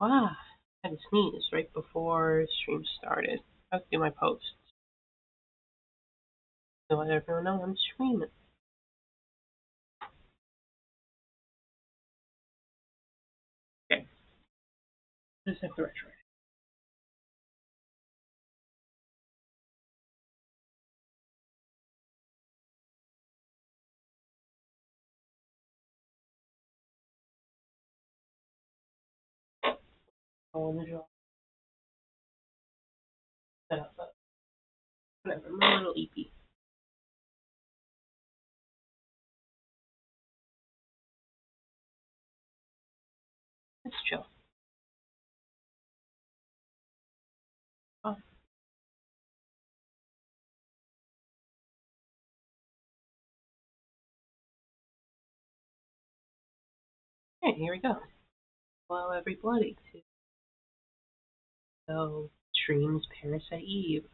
Wow, I had to sneeze right before stream started. I have to do my posts to let everyone know I'm streaming. Okay, just have to retro. Go on the draw. Set up, whatever, my little EP. Let's chill. Oh, okay, here we go. Hello, everybody. So, streams Parasite Eve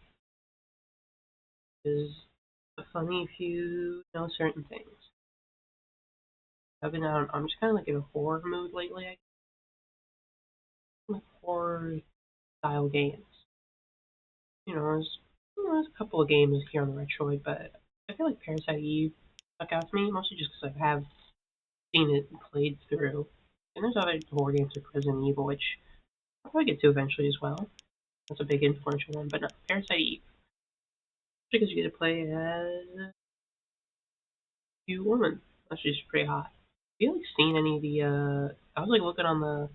is funny if you know certain things. I'm just kind of like in a horror mood lately. I like horror style games. There's a couple of games here on the Retroid, but I feel like Parasite Eve stuck out to me mostly just because I have seen it played through. And there's other horror games like Resident Evil, which I'll probably get to eventually as well. That's a big influential one, but no, Parasite Eve. Because you get to play as a cute woman. That's just pretty hot. Have you like seen any of the I was like looking on the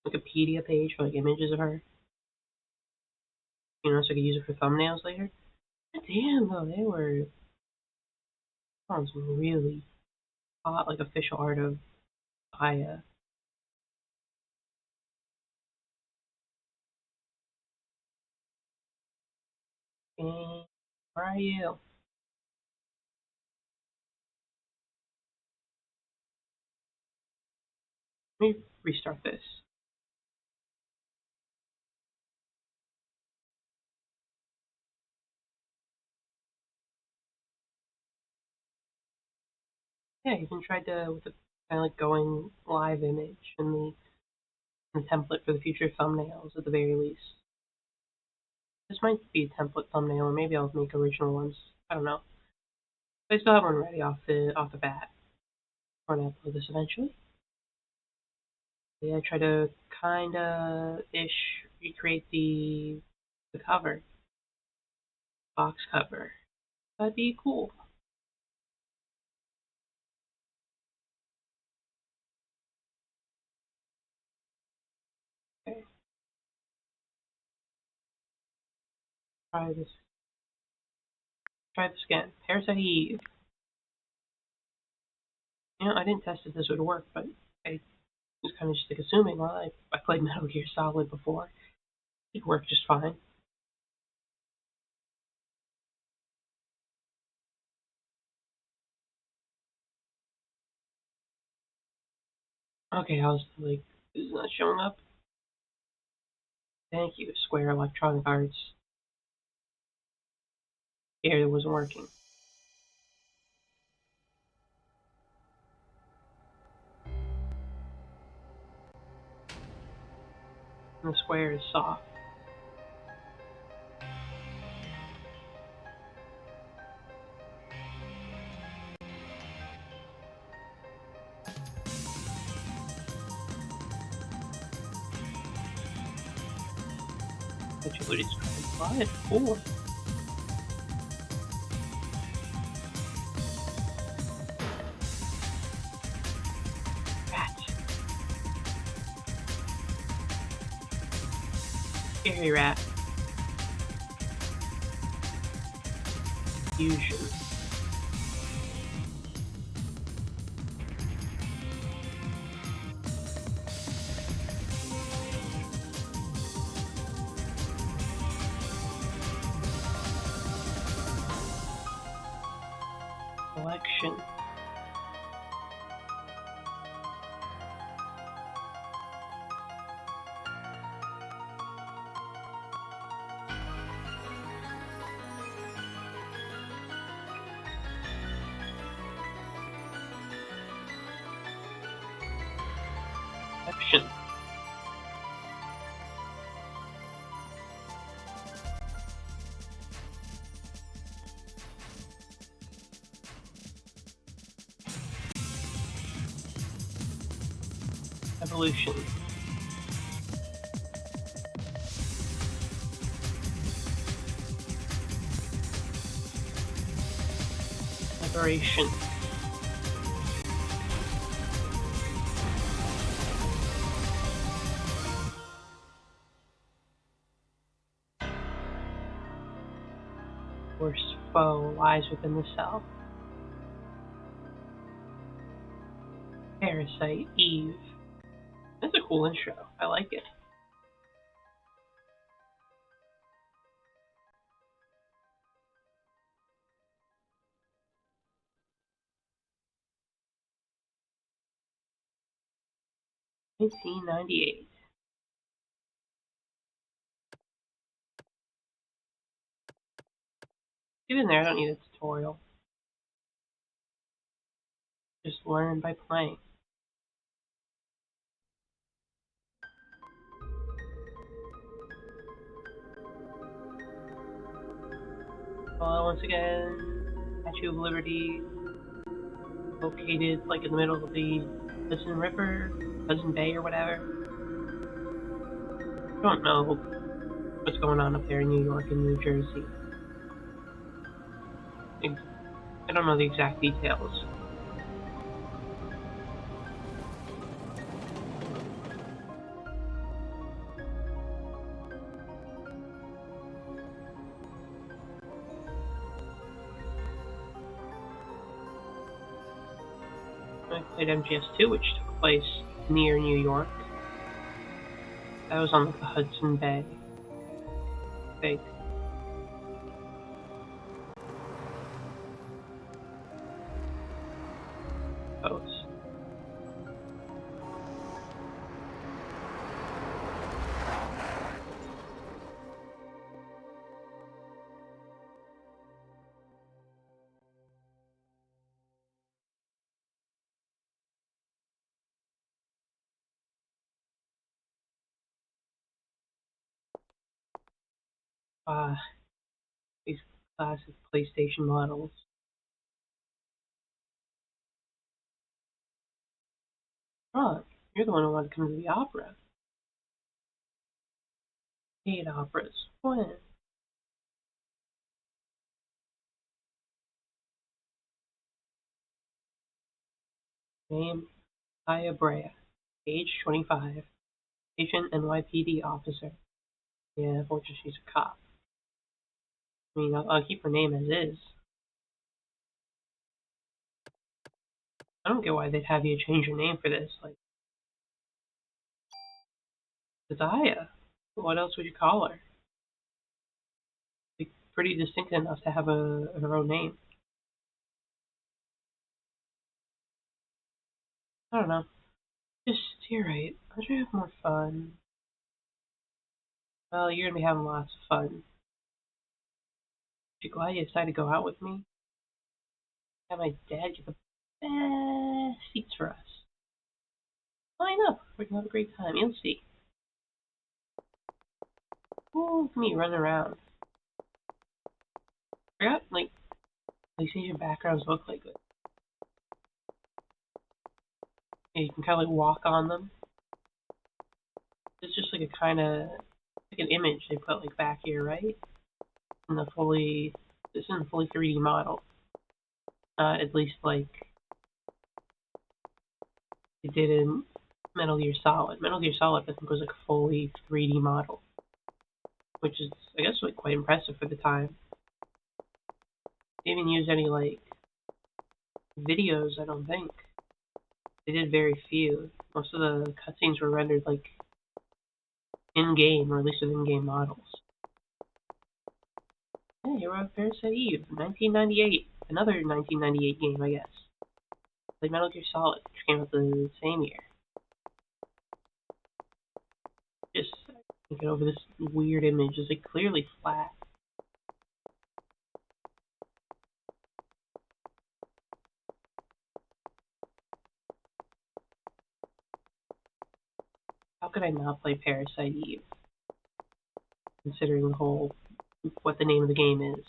Wikipedia page for like images of her, so I could use it for thumbnails later. Damn though, they were on some really hot like official art of Aya. And where are you? Let me restart this. Yeah, you can try to with the kind of like going live image and the template for the future thumbnails at the very least. This might be a template thumbnail, or maybe I'll make original ones. I don't know. But I still have one ready off the bat. I'm gonna upload this eventually. Yeah, I try to kinda ish recreate the cover, box cover. That'd be cool. Okay, try this. Try this again. Parasite Eve. I didn't test if this would work, but I was kind of just like assuming. Well, I played Metal Gear Solid before. It worked just fine. Okay, I was like, this is not showing up. Thank you, Square Electronic Arts. Yeah, it wasn't working. And the Square is soft. But you would expect it. Cool. Rat. Scary rat. Fusion. Collection. Collection. Evolution. Liberation. Worst foe lies within the cell. Parasite, Eve. That's a cool intro. I like it. $19.98. Get in there, I don't need a tutorial. Just learn by playing. Once again, Statue of Liberty, located like in the middle of the Hudson River, Hudson Bay or whatever. I don't know what's going on up there in New York and New Jersey. I don't know the exact details. I played MGS2, which took place near New York. That was on like the Hudson Bay. Big. Coast. These classic PlayStation models. Ron, you're the one who wanted to come to the opera. 8 operas. When? Name, Aya Brea. Age 25. Agent NYPD officer. Yeah, unfortunately she's a cop. I mean, I'll keep her name as is. I don't get why they'd have you change your name for this. Like, it's Aya. What else would you call her? Like, pretty distinct enough to have her own name. I don't know. Just, you're right. I should have more fun. Well, you're gonna be having lots of fun. You glad you decided to go out with me? Have my dad get the best seats for us. Line up. We're gonna have a great time. You'll see. Ooh, look at me running around. Forgot, like, PlayStation backgrounds look like it. Yeah, you can kind of like walk on them. It's just like a kind of like an image they put like back here, right? In the fully, this isn't a fully 3D model. At least like they did in Metal Gear Solid. Metal Gear Solid, I think, was like a fully 3D model, which is, I guess, like quite impressive for the time. They didn't use any like videos, I don't think. They did very few. Most of the cutscenes were rendered like in-game, or at least with in-game models. Hey, you're on Parasite Eve, 1998. Another 1998 game, I guess. Like Metal Gear Solid, which came out the same year. Just get over this weird image. It's like clearly flat. How could I not play Parasite Eve? Considering the whole, what the name of the game is.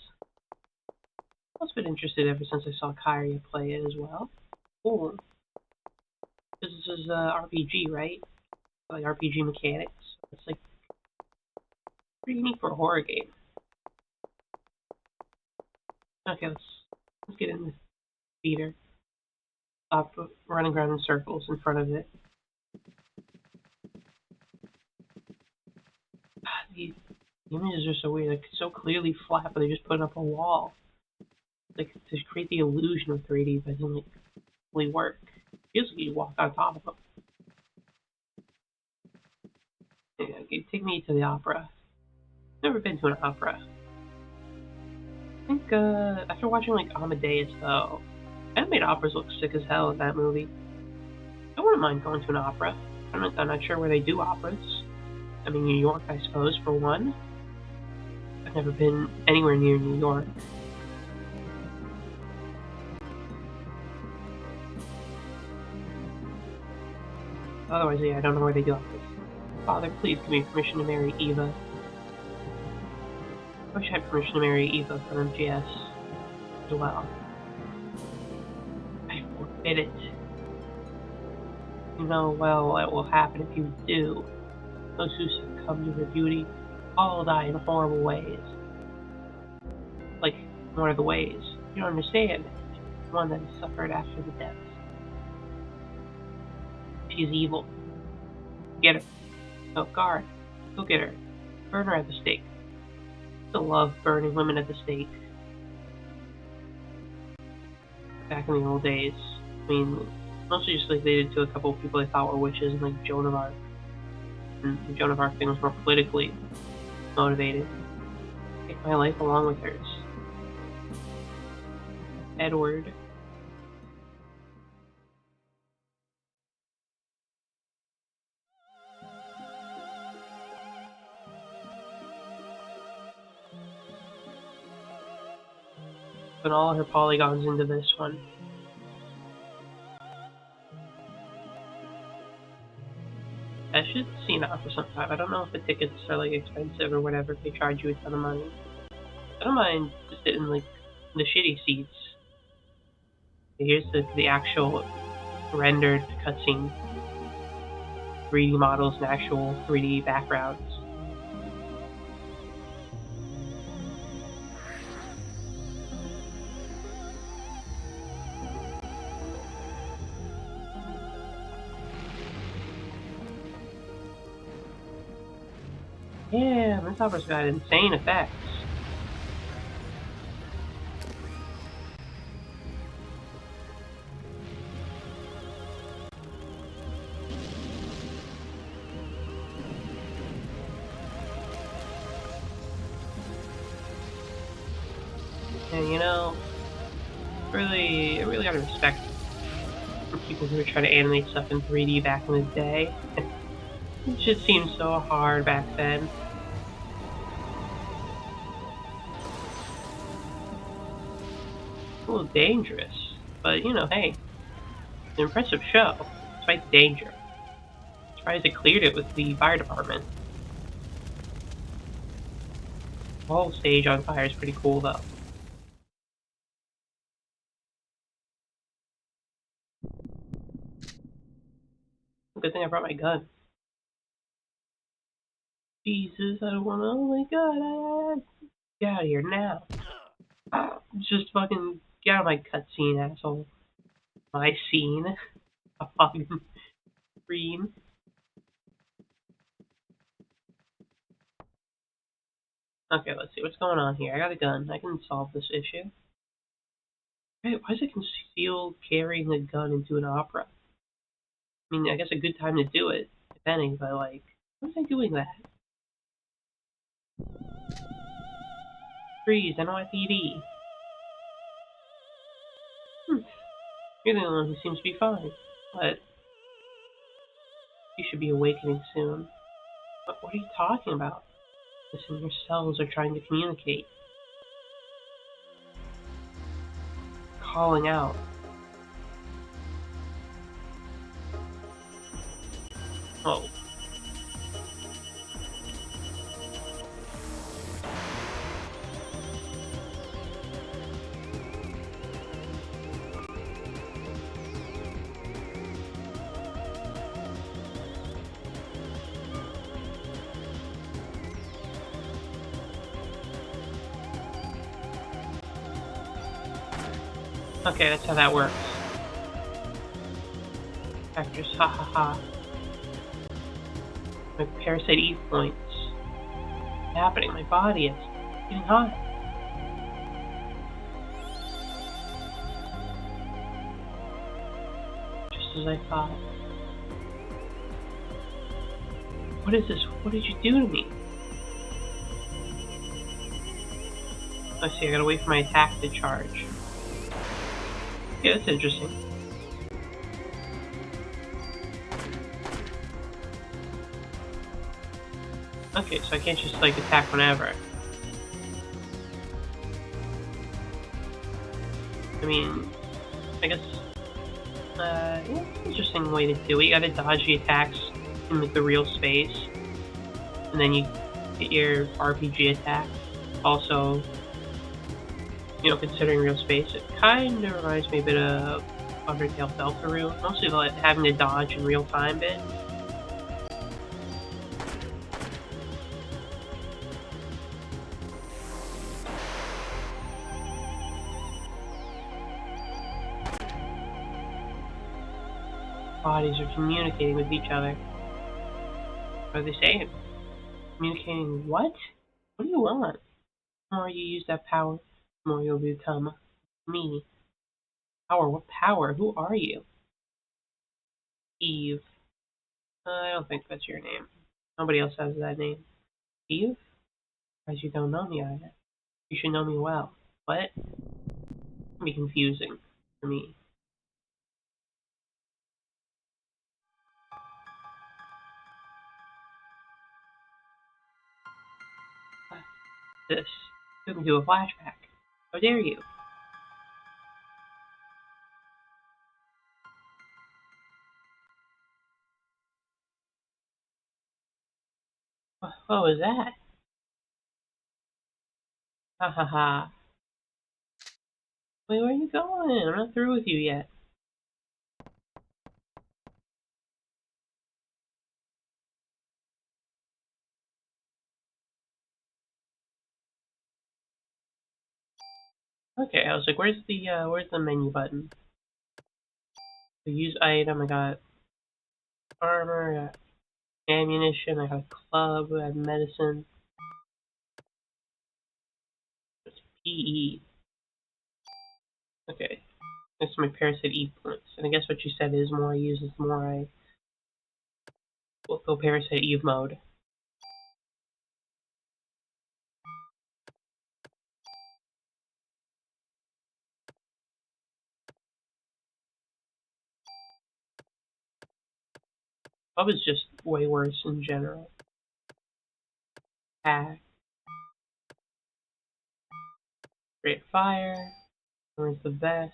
I've been interested ever since I saw Kyrie play it as well. Cool. This is RPG, right? Like RPG mechanics. It's like pretty unique for a horror game. Okay, let's get in the theater. Stop running around in circles in front of it. The images are so weird, like so clearly flat, but they just put up a wall. Like to create the illusion of 3D, but it doesn't like really work. It feels like you walk on top of them. Yeah, okay, take me to the opera. Never been to an opera. I think after watching like Amadeus though, animated operas look sick as hell in that movie. I wouldn't mind going to an opera. I'm not sure where they do operas. I mean, New York, I suppose, for one. I've never been anywhere near New York. Otherwise, yeah, I don't know where they do operas. Father, please give me permission to marry Eva. I wish I had permission to marry Eva from MGS as well. I forbid it. You know well what will happen if you do. Those who succumb to her beauty all die in horrible ways. Like, what are the ways? You don't understand. One that is suffered after the death. She's evil. Get her. Oh, guard. Go get her. Burn her at the stake. I still love burning women at the stake. Back in the old days. I mean, mostly just like they did to a couple of people they thought were witches, and like Joan of Arc. And the Joan of Arc thing was more politically motivated. Take my life along with hers. Edward. Put all her polygons into this one. I should see an opera sometime. I don't know if the tickets are like expensive or whatever, if they charge you a ton of money. I don't mind just sitting like the shitty seats. Here's the actual rendered cutscene. 3D models and actual 3D backgrounds. Yeah, this opera's got insane effects. And you know, I really gotta respect people who were trying to animate stuff in 3D back in the day. It just seemed so hard back then. A little dangerous, but you know, hey, it's an impressive show, despite the danger. I'm surprised they cleared it with the fire department. The whole stage on fire is pretty cool, though. Good thing I brought my gun. Jesus, I don't wanna. Oh my god, get out of here now. Just fucking get out of my cutscene, asshole. My scene. A fucking screen. Okay, let's see what's going on here. I got a gun. I can solve this issue. Wait, why is it concealed carrying a gun into an opera? I mean, I guess a good time to do it, if any, but like, why was I doing that? Freeze, NYPD. You're the only one who seems to be fine, but you should be awakening soon. But what are you talking about? Listen, your cells are trying to communicate. Calling out. Oh. Okay, that's how that works. Factors, ha ha ha. My Parasite Eve points. What's happening? My body is getting hot. Just as I thought. What is this? What did you do to me? Let's see, I gotta wait for my attack to charge. Yeah, that's interesting. Okay, so I can't just like attack whenever. I mean, I guess, yeah, it's an interesting way to do it. You gotta dodge the attacks in like the real space, and then you get your RPG attack. Also, you know, considering real space, it kind of reminds me a bit of Undertale Deltarune, mostly the having to dodge in real time bit. Bodies are communicating with each other. What are they saying? Communicating what? What do you want? The more you use that power, the more you'll become me. Power? What power? Who are you? Eve. I don't think that's your name. Nobody else has that name. Eve? Because you don't know me either. You should know me well. What? It'd be confusing for me. This took me to a flashback. How dare you? What was that? Ha ha ha. Wait, where are you going? I'm not through with you yet. Okay, I was like, where's the menu button? So use item, I got armor, I got ammunition, I got a club, I have medicine. It's PE. Okay. That's my Parasite Eve points. And I guess what you said is the more I use this, the more I will go Parasite Eve mode. Club is just way worse in general. Hack. Great fire. Where's the best?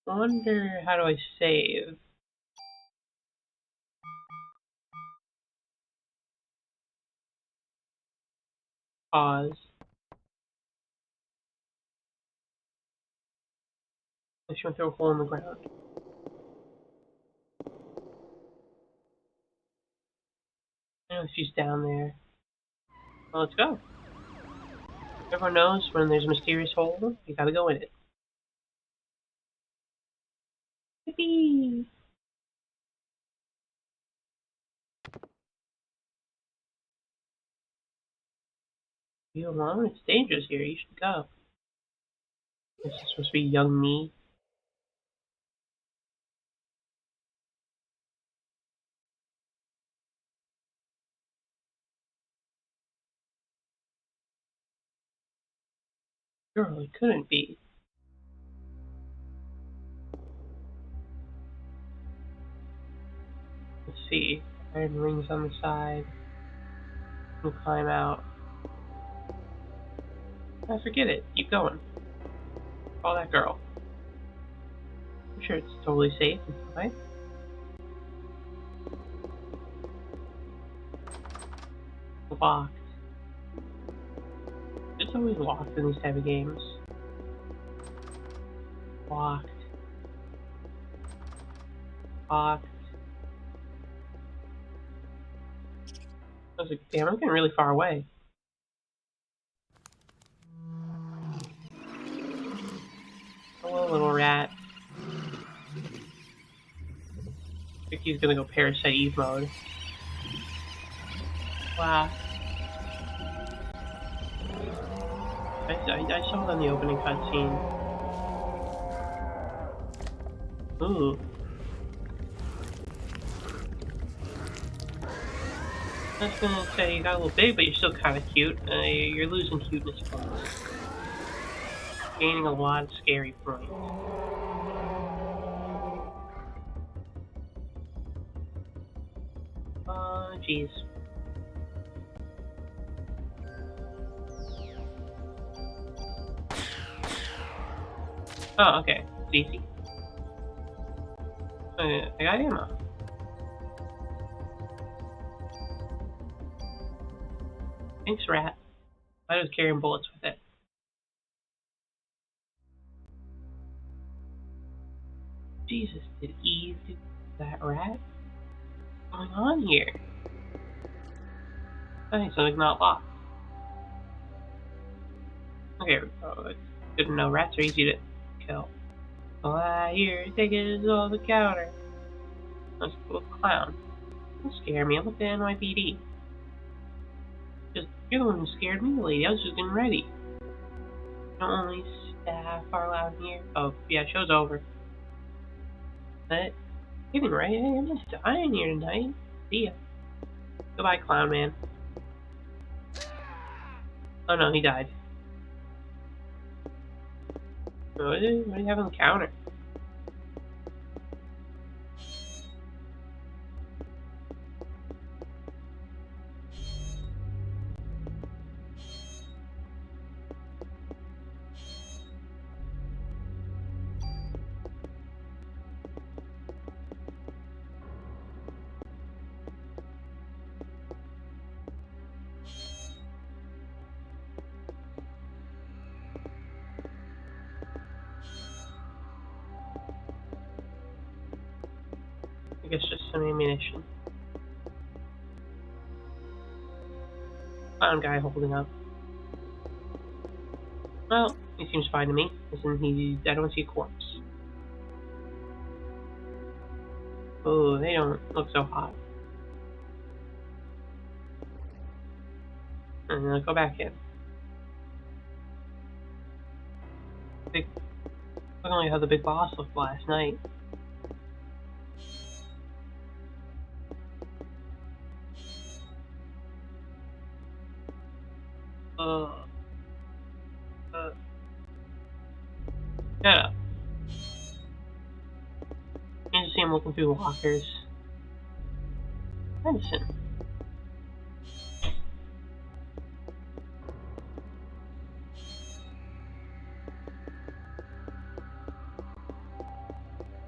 I wonder, how do I save? Pause. I just went through a hole in the ground. I know she's down there. Well, let's go. Everyone knows when there's a mysterious hole, you gotta go in it. Yippee! You alone? It's dangerous here. You should go. This is supposed to be young me. Girl, it couldn't be. Let's see. Iron rings on the side. We'll climb out. I forget it. Keep going. Call that girl. I'm sure it's totally safe and fine. Locked. This it's always locked in these type of games? Locked. Locked. I was like, damn, I'm getting really far away. Hello, little rat. I think he's gonna go Parasite Eve mode. Wow. I saw it in the opening cutscene. Ooh. I was gonna say you got a little big, but you're still kind of cute. You're losing cuteness points. Gaining a lot of scary points. Jeez. Oh, okay. It's easy. I got ammo. Thanks, rat. I was carrying bullets with it. Jesus, did Eve do that rat? What's going on here? I think something's not locked. Okay, it's good to know rats are easy to kill. All I hear tickets on the counter. That's a little clown. Don't scare me. I'm with the NYPD. You're the one who scared me, lady. I was just getting ready. Not only staff are allowed here. Oh, yeah, show's over. But, getting right. Hey, I'm just dying here tonight. See ya. Goodbye, clown man. Oh no, he died. What do you have on the counter? I guess just some ammunition. Clown guy holding up. Well, he seems fine to me. I don't see a corpse. Oh, they don't look so hot. And then I'll go back in. Look only how the big boss looked last night. Shut up. You just see him looking through lockers. Medicine.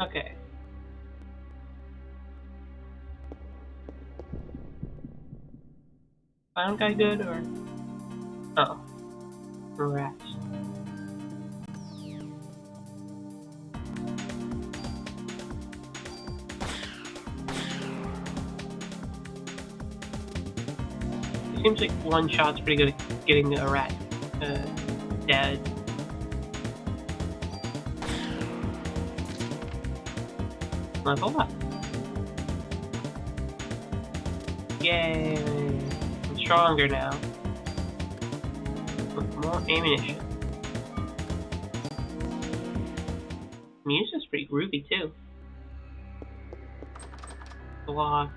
Okay. Clown guy good or? Oh. Rats. It seems like one shot's pretty good at getting a rat dead. Level up. Yay! I'm stronger now. With more ammunition. Music's pretty groovy too. Locked.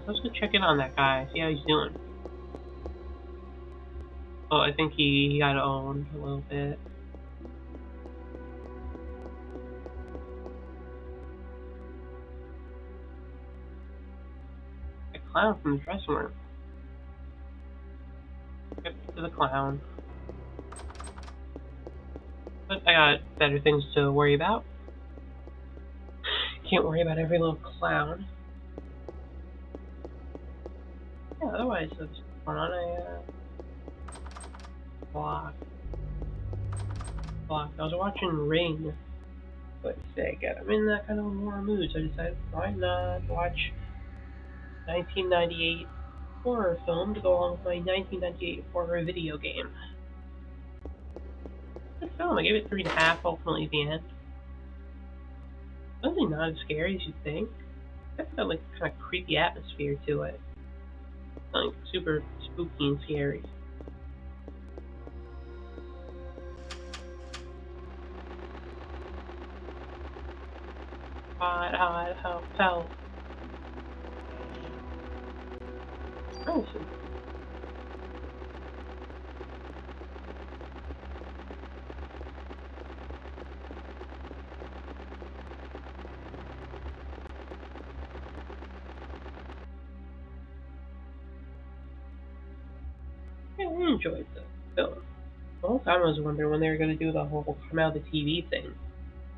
Let's go check in on that guy, see how he's doing. Oh, I think he got owned a little bit. A clown from the dressing room. Get to the clown. But I got better things to worry about. Can't worry about every little clown. Yeah, otherwise, on a block. I was watching Ring. But say again, I'm in that kind of horror mood, so I decided why not watch 1998 horror film to go along with my 1998 horror video game. Good film. I gave it 3.5 ultimately at the end. Really not as scary as you'd think. It's got like kind of creepy atmosphere to it. Like super spooky and scary. Hot, felt. Nice. Yeah, I enjoyed the film. The whole time I was wondering when they were going to do the whole come out of the TV thing.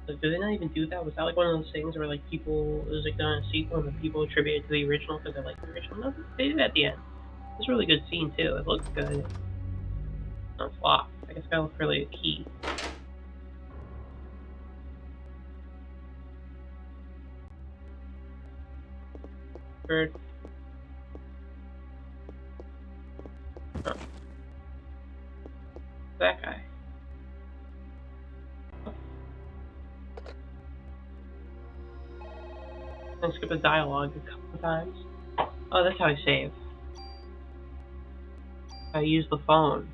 Like, did they not even do that? Was that like one of those things where like people it was like done a sequel and the people attributed to the original because they like the original? No, they did it at the end. It was a really good scene too. It looked good. No flop. I guess that was really a key. Bird. Oh, that guy. I skip the dialogue a couple of times. Oh, that's how I save. I use the phone.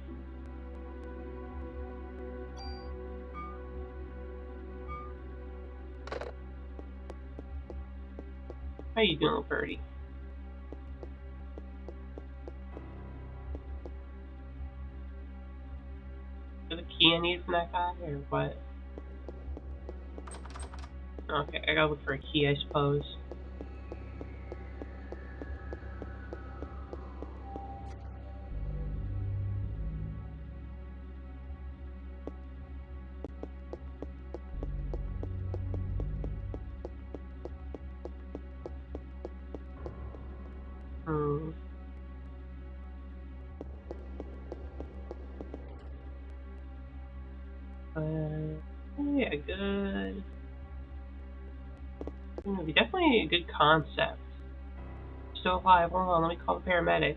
How you doing, Birdie? Is there the key I need from that guy, or what? Okay, I gotta look for a key, I suppose. Hmm. Yeah, good. Definitely a good concept. Still alive. Hold on, let me call the paramedics.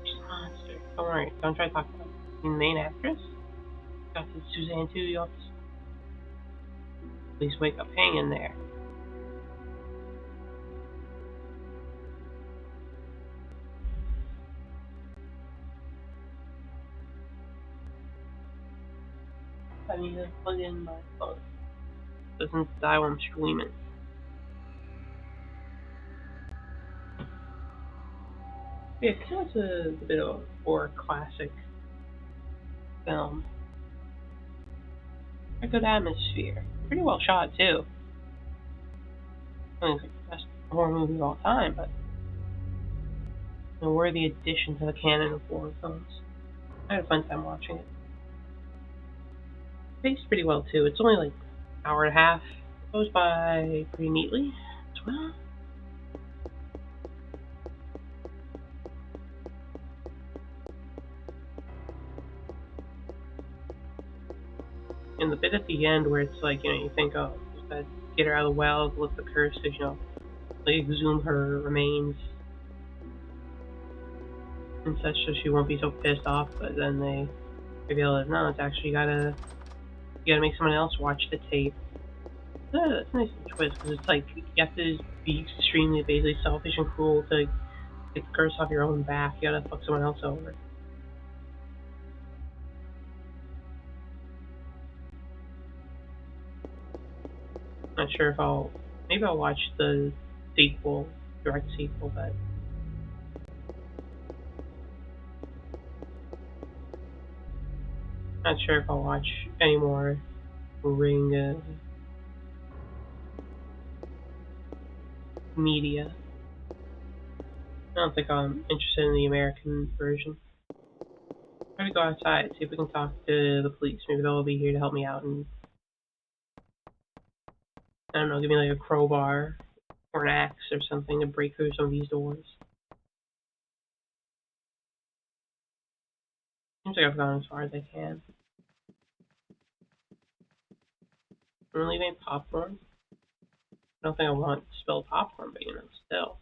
She's a monster. Don't worry. Don't try to talk about it. The main actress? Got to Suzanne too. You have to please wake up. Hang in there. I need to plug in my phone. Doesn't die when I'm streaming. Yeah, it's a bit of a horror classic film. A good atmosphere. Pretty well shot too. I mean, it's like the best horror movie of all time, but a worthy addition to the canon of horror films. I had a fun time watching it. Paced pretty well too. It's only like an hour and a half. It goes by pretty neatly as well. And the bit at the end where it's like, you think, oh, just gotta get her out of the well, lift the curse, because, they exhume her remains and such so she won't be so pissed off, but then they reveal that, no, it's actually you gotta make someone else watch the tape. Yeah, that's a nice little twist, because it's like, you have to be extremely, basically selfish and cruel to get the curse off your own back. You gotta fuck someone else over. Not sure if maybe I'll watch the sequel, direct sequel, but not sure if I'll watch any more Ring media. I don't think I'm interested in the American version. I'm gonna go outside, see if we can talk to the police. Maybe they'll be here to help me out and, I don't know, give me like a crowbar or an axe or something to break through some of these doors. Seems like I've gone as far as I can. I'm gonna leave any popcorn. I don't think I want spilled popcorn, but still.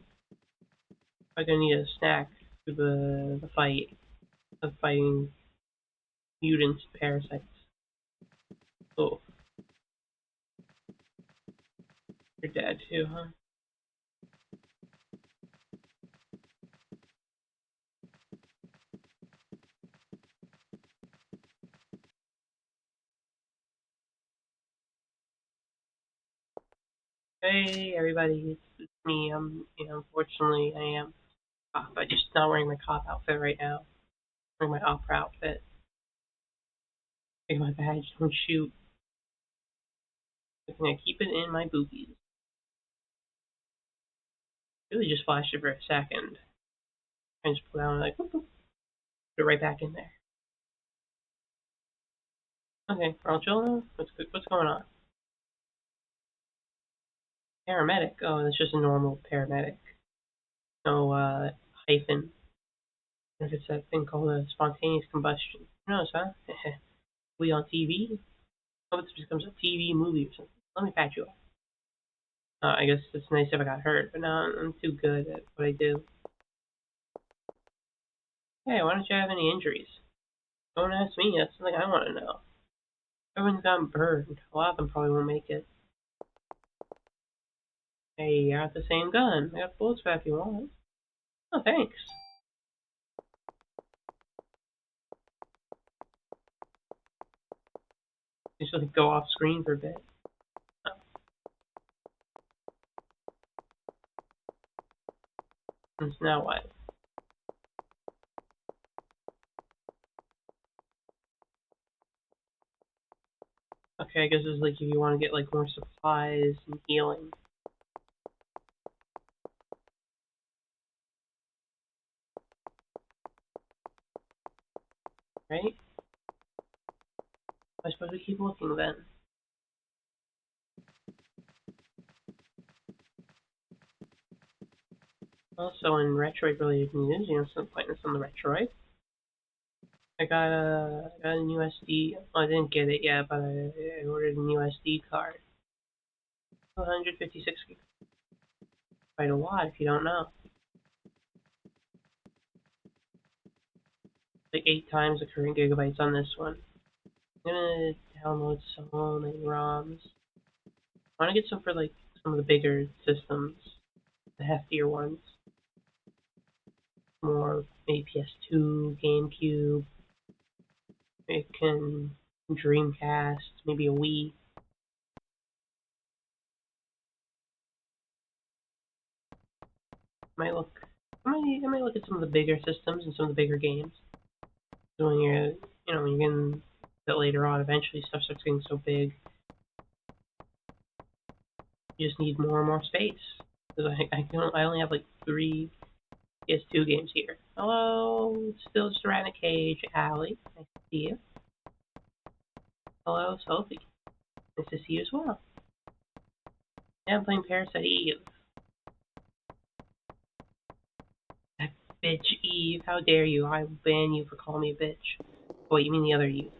I'm gonna need a snack for the fight of fighting mutants, parasites. Oh, you're dead too, huh? Hey everybody, it's me. Unfortunately, I am cop. I'm just not wearing my cop outfit right now. I'm wearing my opera outfit. Take my badge, don't shoot. I'm gonna keep it in my boobies. Really just flashed it for a second. I just pull down and like, whoop, whoop, put it right back in there. Okay, we're all chill now? What's going on? Paramedic? Oh, that's just a normal paramedic. No, hyphen. If it's that thing called a spontaneous combustion. Who knows, huh? We on TV? What if this becomes a TV movie or something? Let me patch you up. I guess it's nice if I got hurt, but no, I'm too good at what I do. Hey, why don't you have any injuries? Don't ask me, that's something I want to know. Everyone's gotten burned. A lot of them probably won't make it. Hey, I got the same gun. I got bullets back if you want. Oh, thanks. Just like go off screen for a bit. And now what? Okay, I guess it's like if you want to get like more supplies and healing. Right? I suppose we keep looking then. Also in Retroid related news, some pointless on the Retroid. I got an USD. Well, I didn't get it yet, but I ordered an USD card. 156 gigs. Quite a lot if you don't know. Like 8 times the current gigabytes on this one. I'm gonna download so many ROMs. I want to get some for like some of the bigger systems, the heftier ones. More maybe PS2, GameCube, it can Dreamcast, maybe a Wii. I might look at some of the bigger systems and some of the bigger games. So when when you're getting that later on, eventually stuff starts getting so big, you just need more and more space. Because I only have like 3 PS2 games here. Hello, still just around a cage, Allie. Nice to see you. Hello, Sophie. Nice to see you as well. Yeah, I'm playing Parasite Eve. That bitch Eve, how dare you? I will ban you for calling me a bitch. Oh, wait, you mean the other Eve.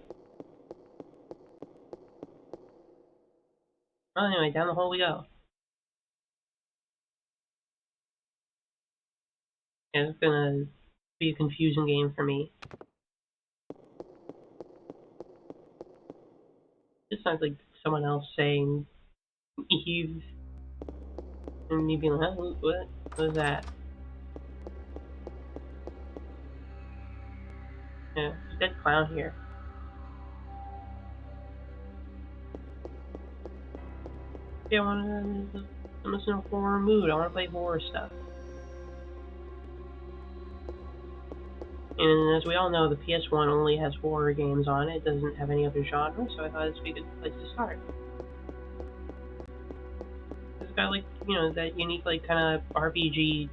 Well, anyway, down the hole we go. Yeah, it's gonna be a confusing game for me. It sounds like someone else saying Eve, and me being like, oh, what was that? Yeah, there's a dead clown here. Yeah, I'm just in a horror mood. I want to play horror stuff. And as we all know, the PS1 only has horror games on it. It doesn't have any other genre, so I thought this would be a good place to start. It's got like, that unique like kind of RPG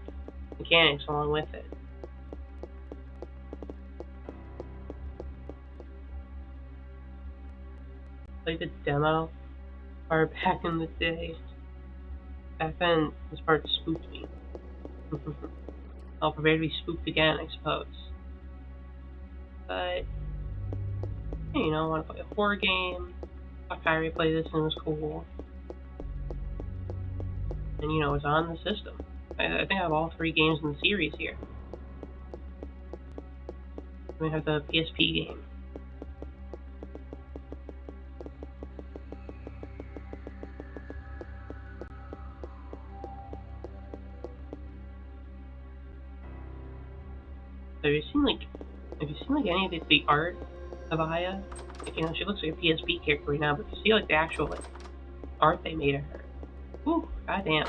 mechanics along with it. Like the demo part back in the day. Back then, this part spooked me. I'll prepare to be spooked again, I suppose. But Hey, you know, I want to play a horror game. Fuck, I already played this and it was cool. And you know, it's on the system. I think I have all 3 games in the series here. We have the PSP game. Have you seen like any of the art of Aya? Like, you know, she looks like a PSP character right now, but if you see like the actual like art they made of her. Whew, goddamn.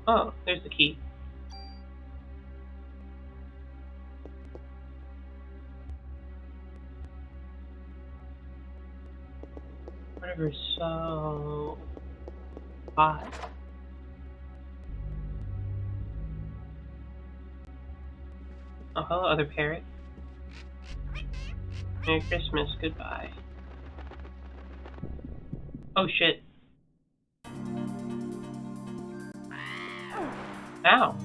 Oh, there's the key. Whatever, so hot. Oh, hello, other parrot. Merry Christmas, goodbye. Oh shit. Ow.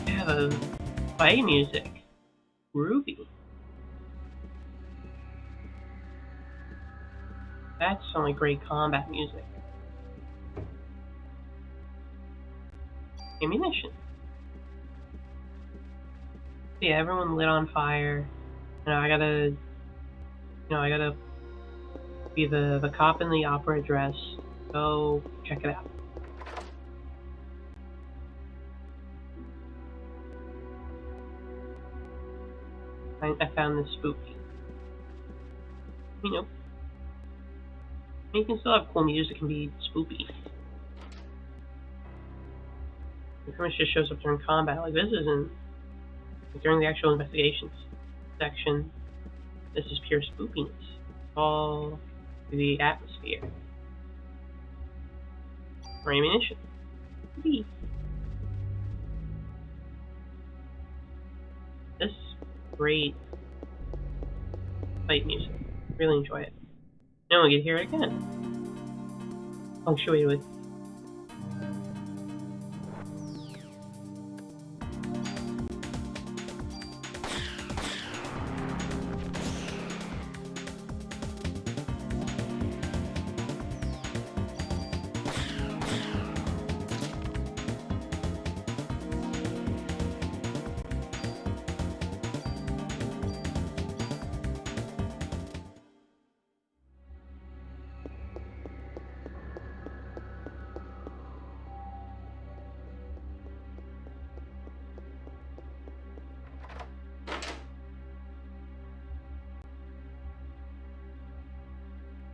Yeah, the play music. Groovy. That's some like great combat music. Ammunition. Yeah, everyone lit on fire. You know, I gotta be the cop in the opera dress. Go check it out. I found this spooky. You know, you can still have cool music and be spooky. It pretty much just shows up during combat. Like, this isn't like, during the actual investigations section. This is pure spookiness. All the atmosphere. For ammunition. Whee. This great fight music. Really enjoy it. Now we get to hear it again. Punctuated with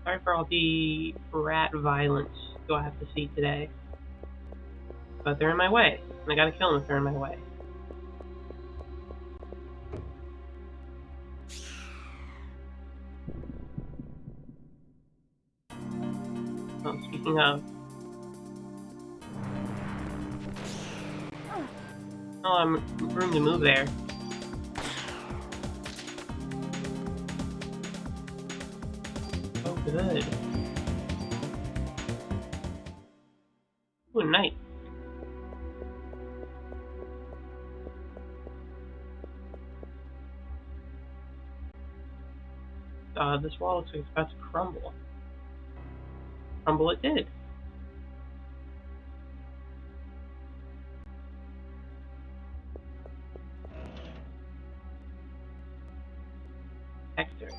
sorry for all the rat violence you'll have to see today. But they're in my way. And I gotta kill them if they're in my way. Oh, speaking of. Oh, I'm room to move there. Oh, good. Ooh, night. This wall looks like it's about to crumble. Crumble it did. Hector.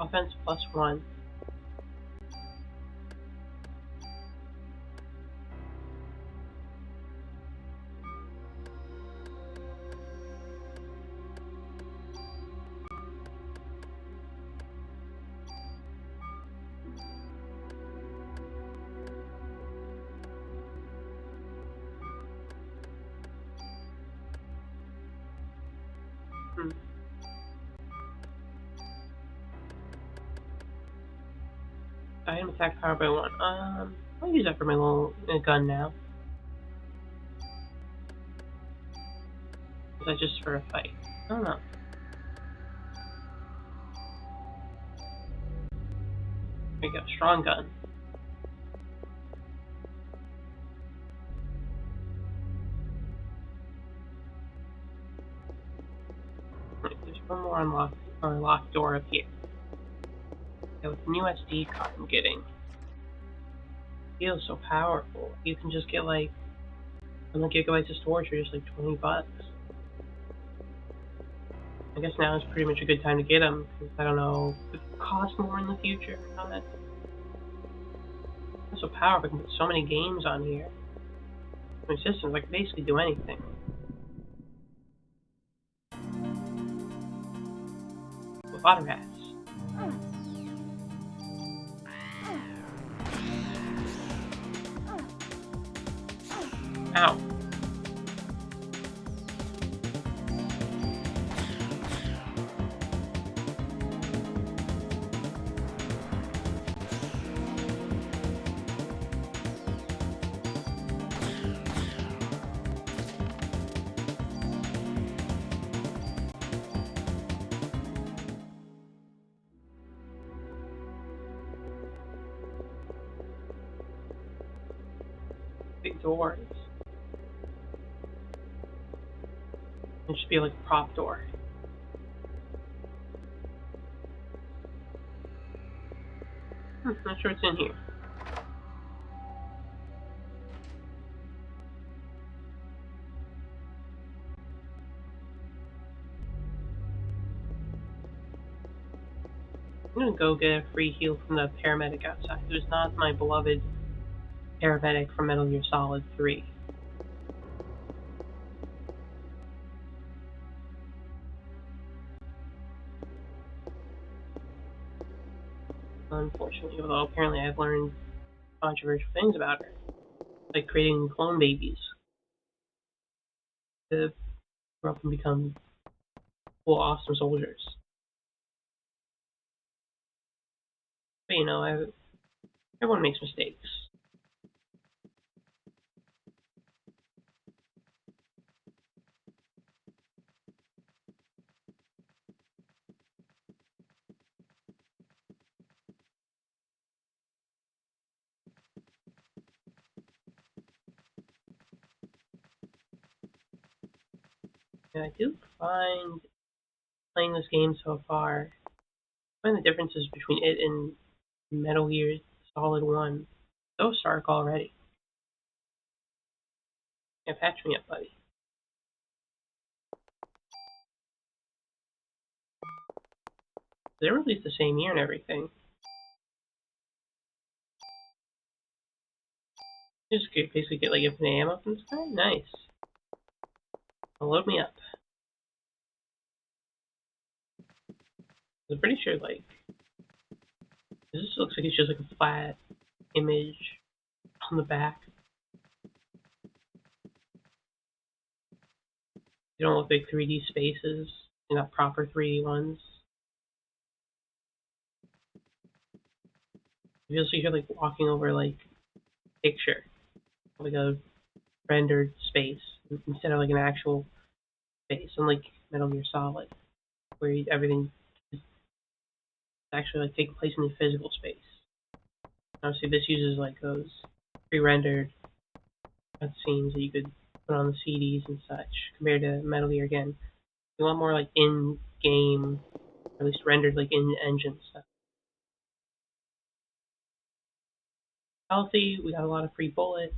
Offense +1. Item attack power by 1. I'll use that for my little gun now. Is that just for a fight? I don't know. There you go, strong gun. Right, there's one more unlocked door up here. Yeah, with the new SD card I'm getting. It feels so powerful. You can just get like 1 gigabytes of storage for just like $20. I guess now is pretty much a good time to get them, because I don't know if it costs more in the future or not. It's so powerful, I can put so many games on here. My systems, I can basically do anything. With water rats. Ow. Big doors. It should be like a prop door. Not sure what's in here. I'm gonna go get a free heal from the paramedic outside. It was not my beloved paramedic from Metal Gear Solid 3. Unfortunately, although apparently I've learned controversial things about her. Like creating clone babies to grow up and become cool, awesome soldiers. But you know, everyone makes mistakes. And I do find playing this game so far, I find the differences between it and Metal Gear Solid 1 so stark already. Yeah, patch me up, buddy. They were released the same year and everything. You just basically get like infinite ammo from this guy? Nice. Well, load me up. I'm pretty sure like this looks like it's just like a flat image on the back. They don't look like 3D spaces. They're not proper 3D ones. You feel like you're like walking over like a picture, like a rendered space instead of like an actual space, unlike Metal Gear Solid, where everything is actually like taking place in the physical space. Obviously, this uses like those pre-rendered cutscenes that you could put on the CDs and such, compared to Metal Gear again. You want more like in-game, or at least rendered like in-engine stuff. Healthy, we got a lot of free bullets.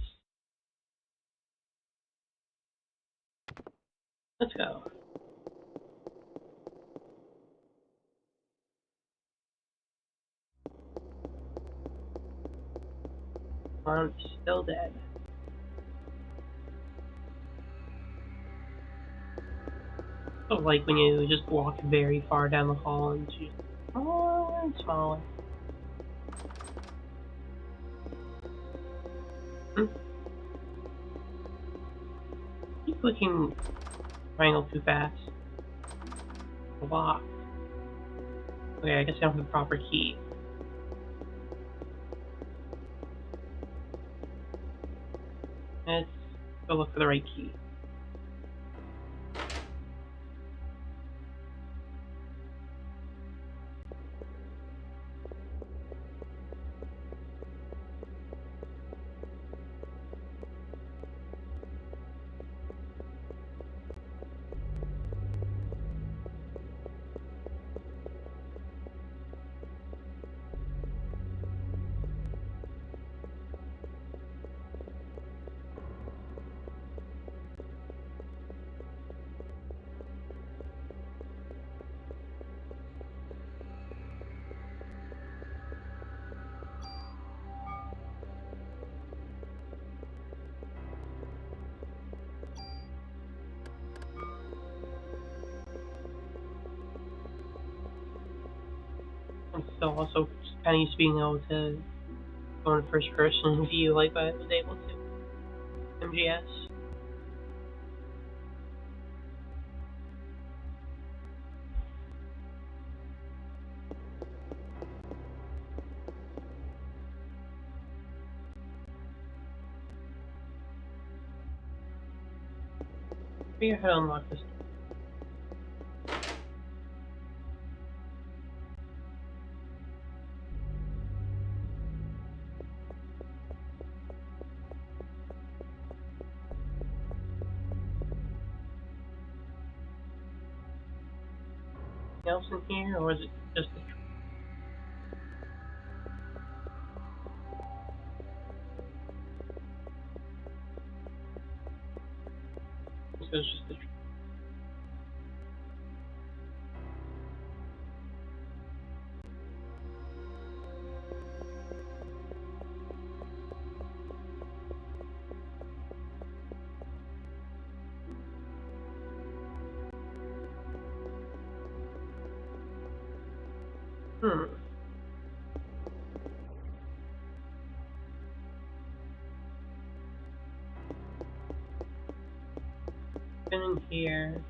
Let's go. I'm still dead. So like when you just walk very far down the hall and you smaller and smaller. Keep clicking triangle too fast. Lock. Okay, I guess I don't have the proper key. Let's go look for the right key. I'm still also kind of used to being able to go in first person view like I was able to. MGS. Figure out how to unlock this. Anything else in here, or is it just the tree? So it's just the tree. Hmm. Been in here.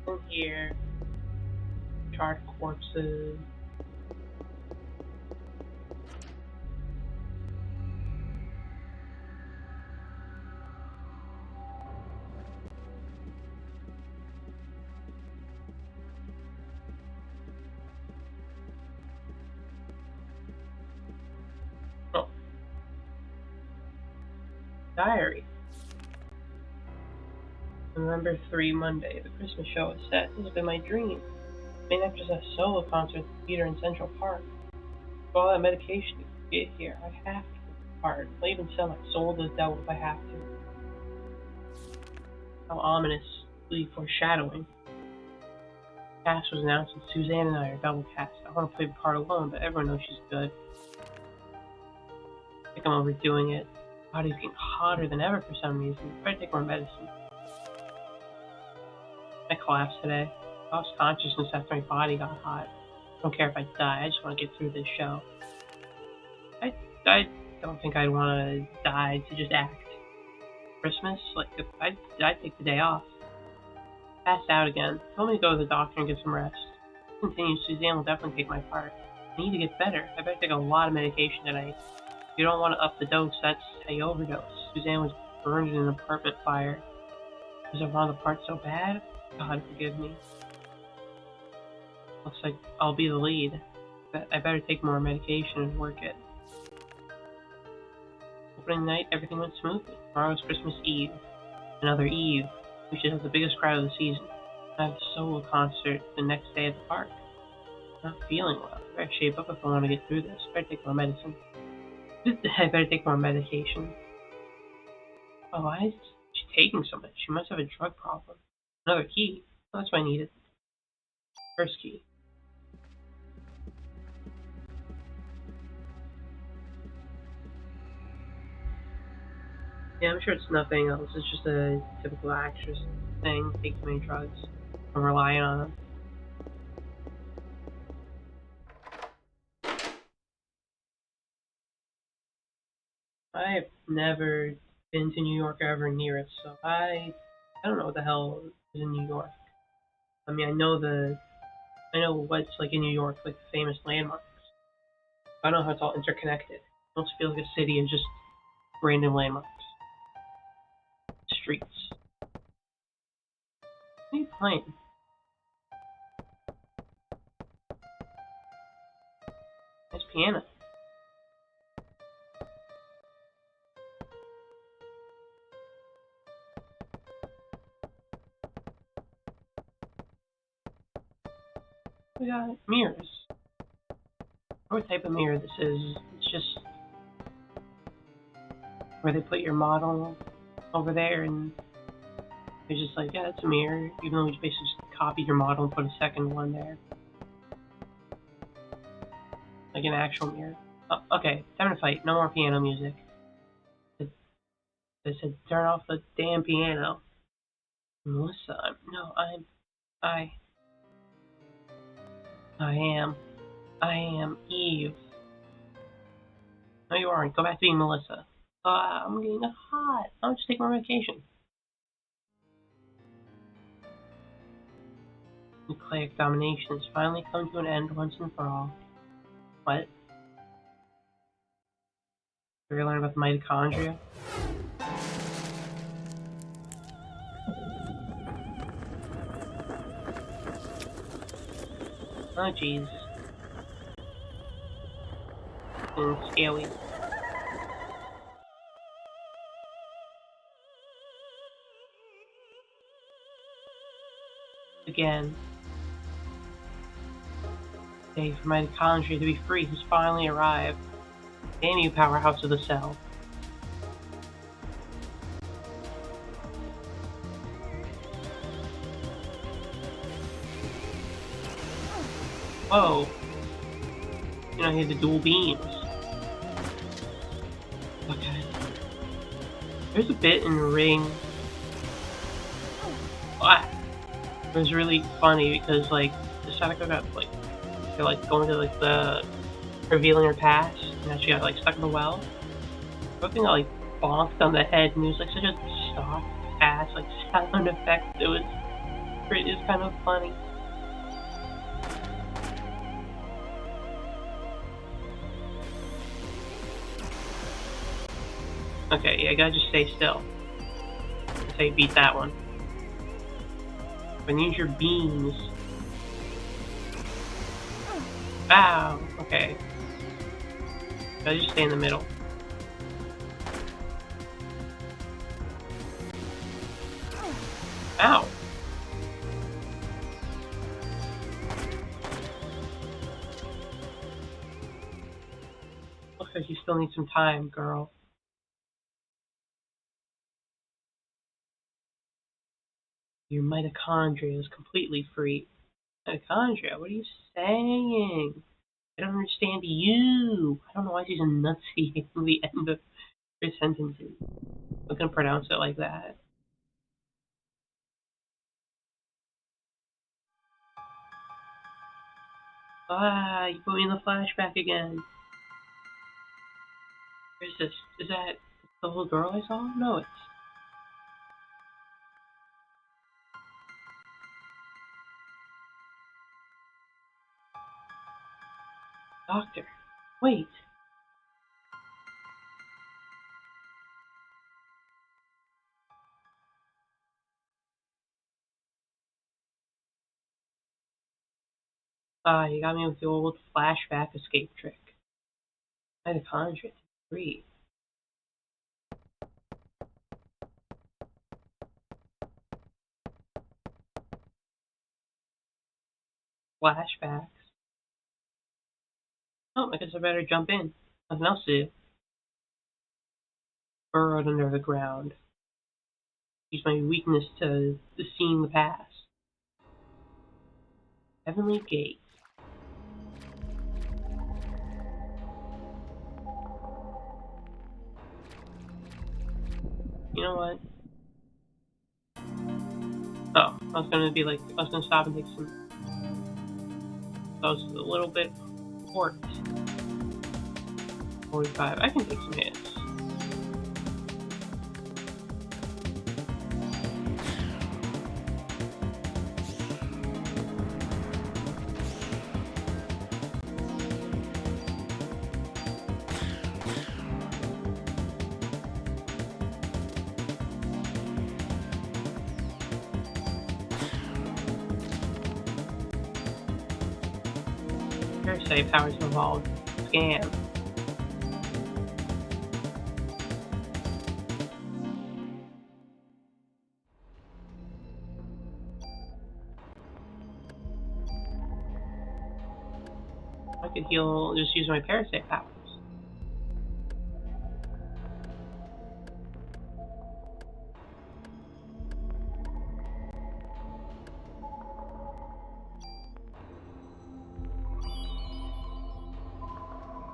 In here. Charred corpses. Oh. Diary. November 3, Monday. The Christmas show is set. This has been my dream. Main actress has a solo concert at the theater in Central Park. With all that medication to get here, I have to get the part. I'll even sell my soul to the devil if I have to. How ominously foreshadowing. The cast was announced and Suzanne and I are double cast. I want to play the part alone, but everyone knows she's good. I think I'm overdoing it. My body's getting hotter than ever for some reason. Try to take more medicine. I collapsed today. I lost consciousness after my body got hot. I don't care if I die, I just want to get through this show. I don't think I'd want to die to just act. Christmas? Like, if I'd take the day off. Passed out again. Told me to go to the doctor and get some rest. Continues, Suzanne will definitely take my part. I need to get better. I better take a lot of medication tonight. If you don't want to up the dose, that's how you overdose. Suzanne was burned in an apartment fire. Was I wrong the part so bad? God forgive me. Looks like I'll be the lead. But I better take more medication and work it. Opening night, everything went smoothly. Tomorrow's Christmas Eve. Another Eve. We should have the biggest crowd of the season. I have a solo concert the next day at the park. I'm not feeling well. I better shape up if I want to get through this. I better take more medicine. I better take more medication. Oh, why is she taking so much? She must have a drug problem. Another key. Oh, that's what I needed. First key. Yeah, I'm sure it's nothing else. It's just a typical actress thing. Take too many drugs. I'm relying on them. I've never been to New York or ever near it, so I don't know what the hell is in New York. I mean, I know what's like in New York, like the famous landmarks. I don't know how it's all interconnected. It almost feels like a city of just random landmarks. Streets. What are you playing? Nice piano. We got mirrors. What type of mirror this is? It's just where they put your model over there, and they're just like, yeah, it's a mirror, even though we basically just copied your model and put a second one there. Like an actual mirror. Oh, okay, time to fight. No more piano music. They said, turn off the damn piano. Melissa, I, I am Eve. No, you aren't. Go back to being Melissa. I'm getting hot. I'll just take my medication. Nucleic domination has finally come to an end once and for all. What? Did we learn about the mitochondria? Oh, jeez. And scaly. Again. The day for mitochondria to be free has finally arrived. Damn you, Powerhouse of the cell. Whoa. You know, he had the dual beams. Okay. There's a bit in the ring. What? It was really funny because, like, the Sadako got, like, they're, like, going to, like, the revealing her past, and now she got, like, stuck in the well. Something got, like, bonked on the head, and it was, like, such a soft ass, like, sound effect. It was kind of funny. Okay, yeah, I gotta just stay still. That's how you beat that one. I need your beams. Ow! Okay. Gotta just stay in the middle. Ow! Looks like you still need some time, girl. Your mitochondria is completely free. Mitochondria? What are you saying? I don't understand you. I don't know why she's a nutsy at the end of her sentences. I'm gonna pronounce it like that. Ah, you put me in the flashback again. Where's this? Is that the little girl I saw? No, it's... Doctor. Wait. Ah, you got me with the old flashback escape trick. Mitochondria 3. Flashbacks. Oh, I guess I better jump in. Nothing else to do. Burrowed under the ground. Use my weakness to seeing the past. Heavenly Gate. You know what? Oh, I was gonna stop and take some. That was a little bit warped. 45. I can take some hits. Parasite powers involved. Scam. I could heal, just use my Parasite powers.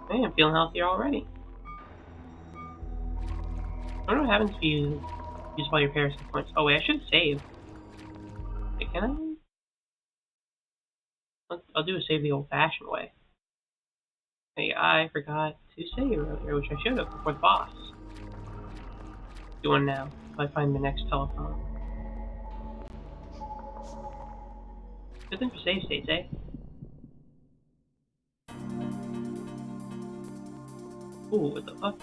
Hey, I'm feeling healthier already. I wonder what happens if you use all your Parasite points. Oh wait, I should save. Wait, can I? I'll do a save the old-fashioned way. Hey, I forgot to save earlier, which I should have before the boss. Do one now, if I find the next telephone. Good thing for save states, eh? Ooh, what the fuck?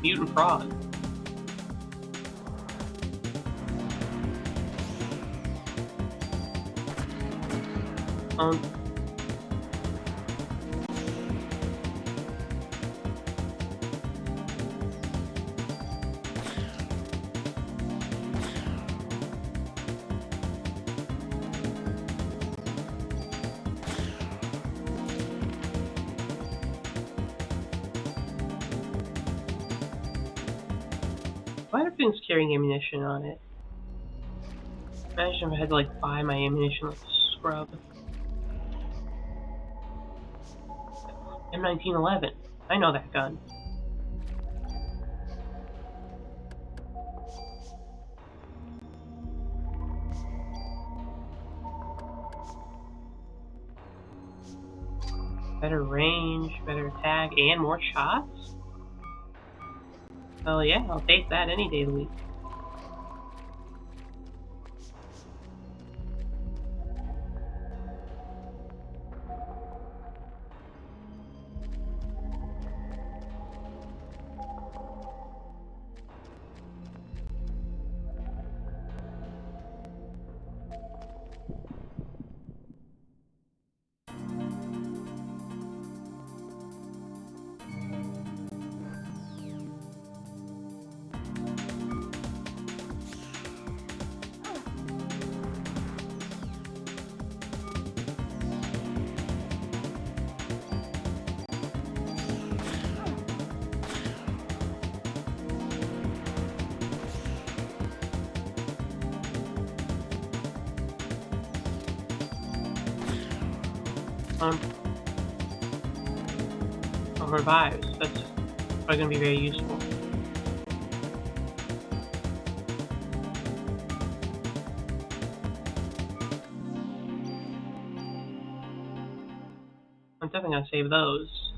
Mutant frog. Um. Why are things carrying ammunition on it? Imagine if I had to like buy my ammunition like a scrub. M1911. I know that gun. Better range, better attack, and more shots? Well, yeah, I'll take that any day of the week. Oh, revives. That's probably going to be very useful. I'm definitely going to save those.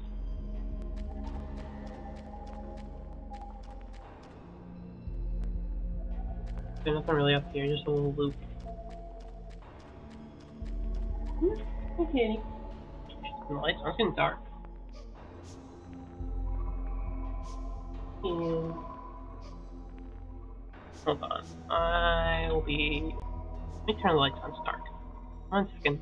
There's nothing really up here, just a little loop. Okay. The lights aren't getting dark. And hold on. I will be. Let me turn the lights on stark. 1 second.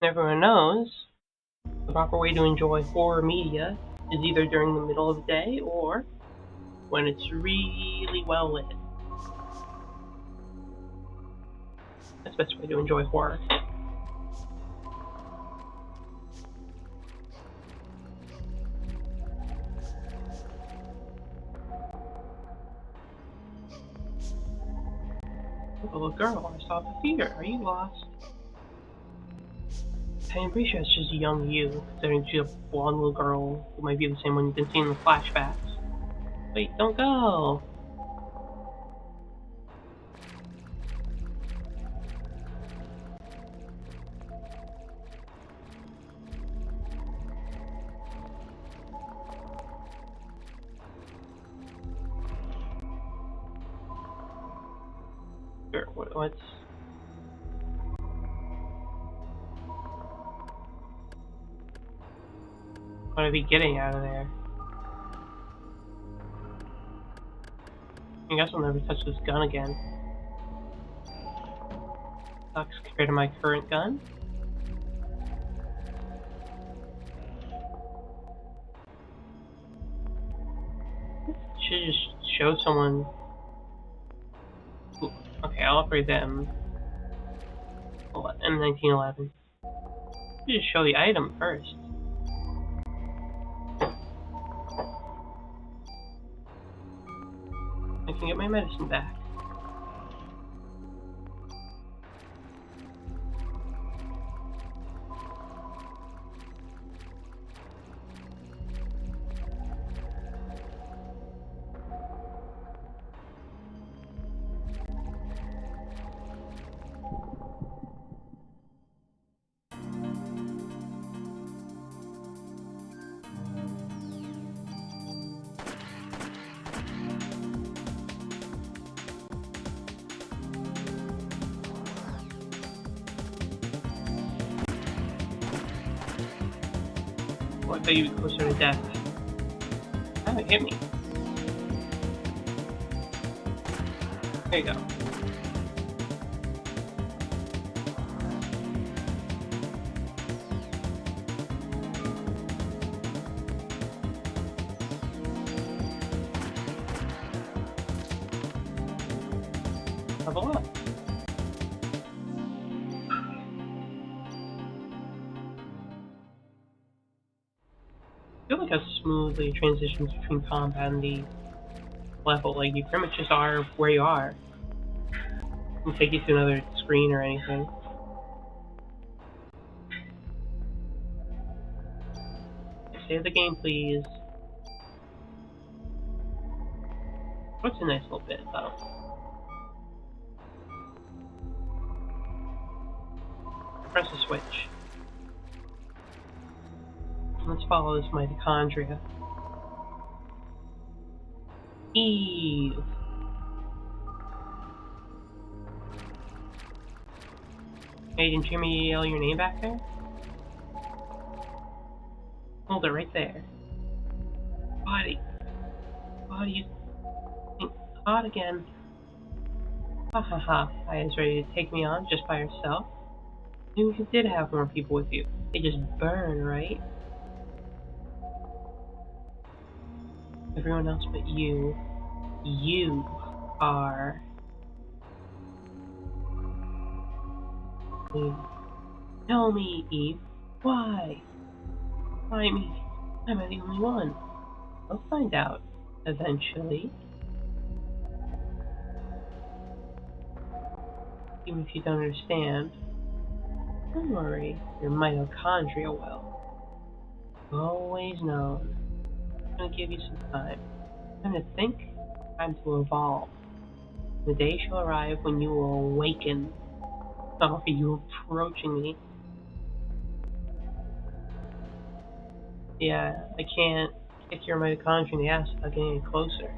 Everyone knows the proper way to enjoy horror media is either during the middle of the day or when it's really well lit. That's the best way to enjoy horror. Oh, little girl, I saw the theater. Are you lost? I'm pretty sure it's just a young you, considering she's a blonde little girl who might be the same one you've been seeing in the flashbacks. Wait, don't go! Sure, what's... What are we getting out of there? I guess I'll never touch this gun again. Sucks compared to my current gun. Should just show someone. Ooh, okay, I'll upgrade them. M1911. Just show the item first. I can get my medicine back. Oh, I thought you'd be closer to death. Oh, it hit me. There you go. Level up. I feel like how smoothly it transitions between combat and the level. Like, you pretty much just are where you are. It doesn't take you to another screen or anything. Save the game, please. What's a nice little bit, though? Press the switch. Let's follow this mitochondria. Eve. Hey, didn't you hear me yell your name back there? Hold it right there. Body. Body is hot again. Ha ha ha. I was ready to take me on just by yourself. Maybe you did have more people with you. They just burn, right? Everyone else but you. You are... Tell me, Eve. Why? Why me? Am I the only one? I'll find out. Eventually. Even if you don't understand. Don't worry. Your mitochondria will. Always known. I'm gonna give you some time. Time to think. Time to evolve. The day shall arrive when you will awaken. Oh, are you approaching me? Yeah, I can't kick your mitochondria in the ass without getting any closer.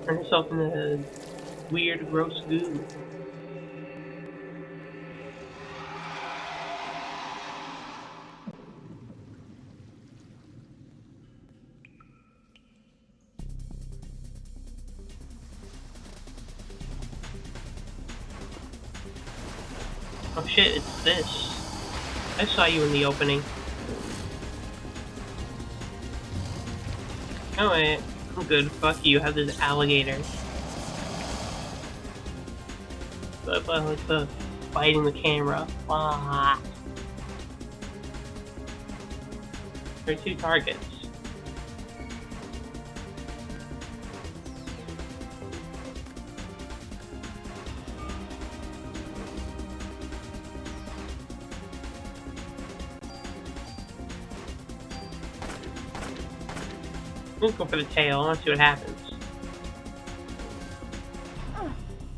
Turn yourself into weird, gross goo. Oh shit, it's this. I saw you in the opening. Oh wait, I'm good. Fuck you, have this alligator. But like the biting the camera. Ah. There are two targets. Let's go for the tail. I want to see what happens.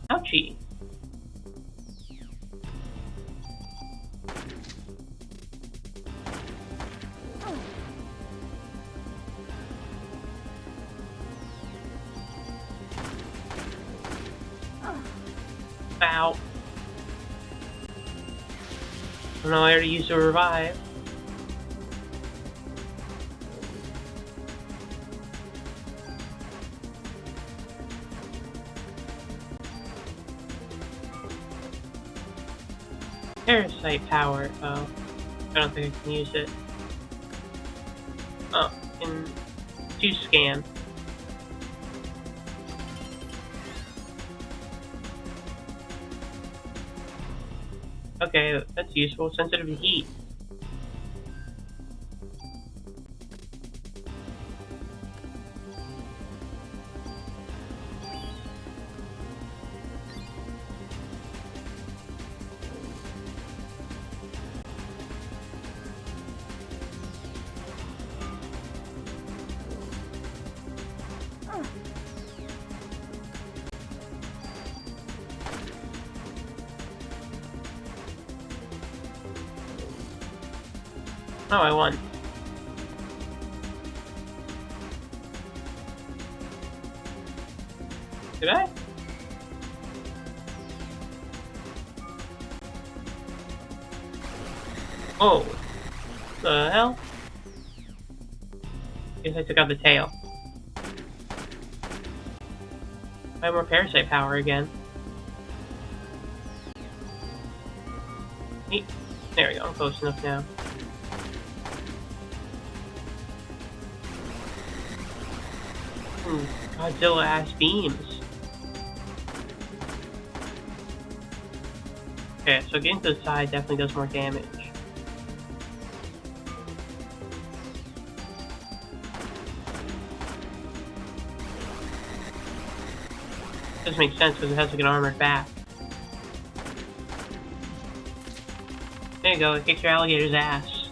Ouchie. Ow. I don't know where to use the revive. Parasite power. Oh. I don't think I can use it. Oh, I can do scan. Okay, that's useful. Sensitive to heat. Oh, I won. Did I? Oh. The hell? Guess I took out the tail. I have more parasite power again. Neat. There we go, I'm close enough now. Godzilla-ass beams. Okay, so getting to the side definitely does more damage. Doesn't make sense because it has like an armored back. There you go, it kicks your alligator's ass.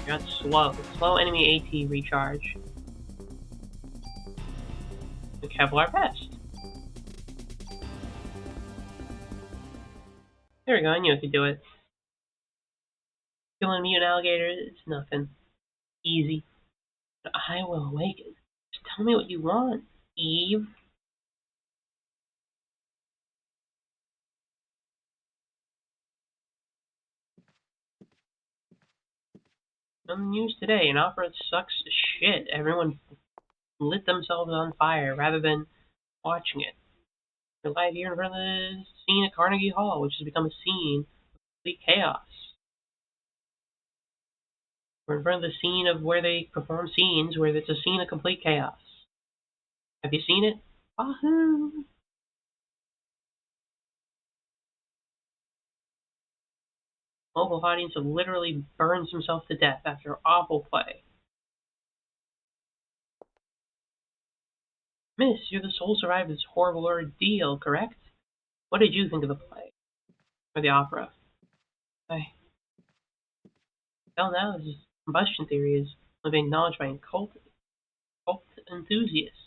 You got slow. Slow enemy AT recharge. The Kevlar Pest. There we go, I knew I could do it. Killing a mutant alligator is nothing. Easy. But I will awaken. Just tell me what you want, Eve. On the news today, an opera sucks shit. Everyone lit themselves on fire rather than watching it. We're live here in front of the scene at Carnegie Hall, which has become a scene of complete chaos. We're in front of the scene of where they perform scenes where it's a scene of complete chaos. Have you seen it? Wahoo! Local audience literally burns himself to death after awful play. Miss, you're the sole survivor of this horrible ordeal, correct? What did you think of the play? Or the opera? I Till now, this combustion theory is only being acknowledged by cult enthusiasts.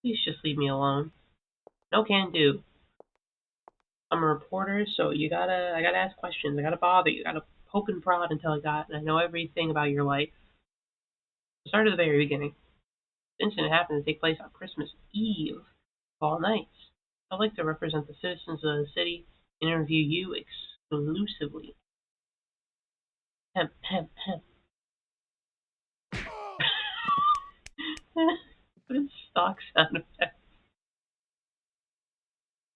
Please just leave me alone. No can do. I'm a reporter, so I gotta ask questions. I gotta bother you. I gotta poke and prod until I know everything about your life. Start at the very beginning. The incident happened to take place on Christmas Eve, of all nights. I'd like to represent the citizens of the city and interview you exclusively. Hem, hem, hem. Good stock sound effect.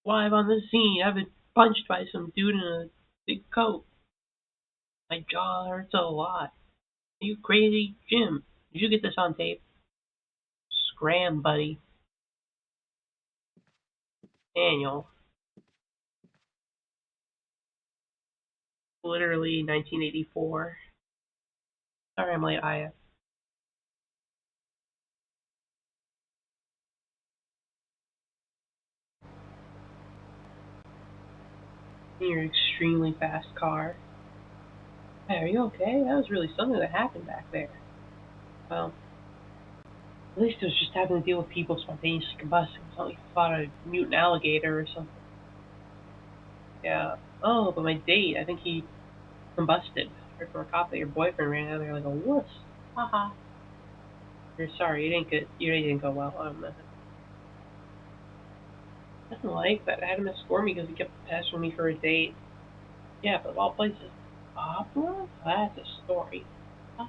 Live on the scene, I've been punched by some dude in a big coat. My jaw hurts a lot. Are you crazy? Jim, did you get this on tape? Scram, buddy. Daniel. Literally 1984. Sorry I'm late, Aya. In your extremely fast car. Hey, are you okay? That was really something that happened back there. Well, at least it was just having to deal with people spontaneously combusting. It's not like you fought a mutant alligator or something. Yeah. Oh, but my date, I think he combusted. Heard from a cop that your boyfriend ran out there like a wuss. Haha. You're sorry, you didn't go well. Nothing like that. I had him escort me because he kept asking me for a date. Yeah, but of all places, opera? That's a story. Huh?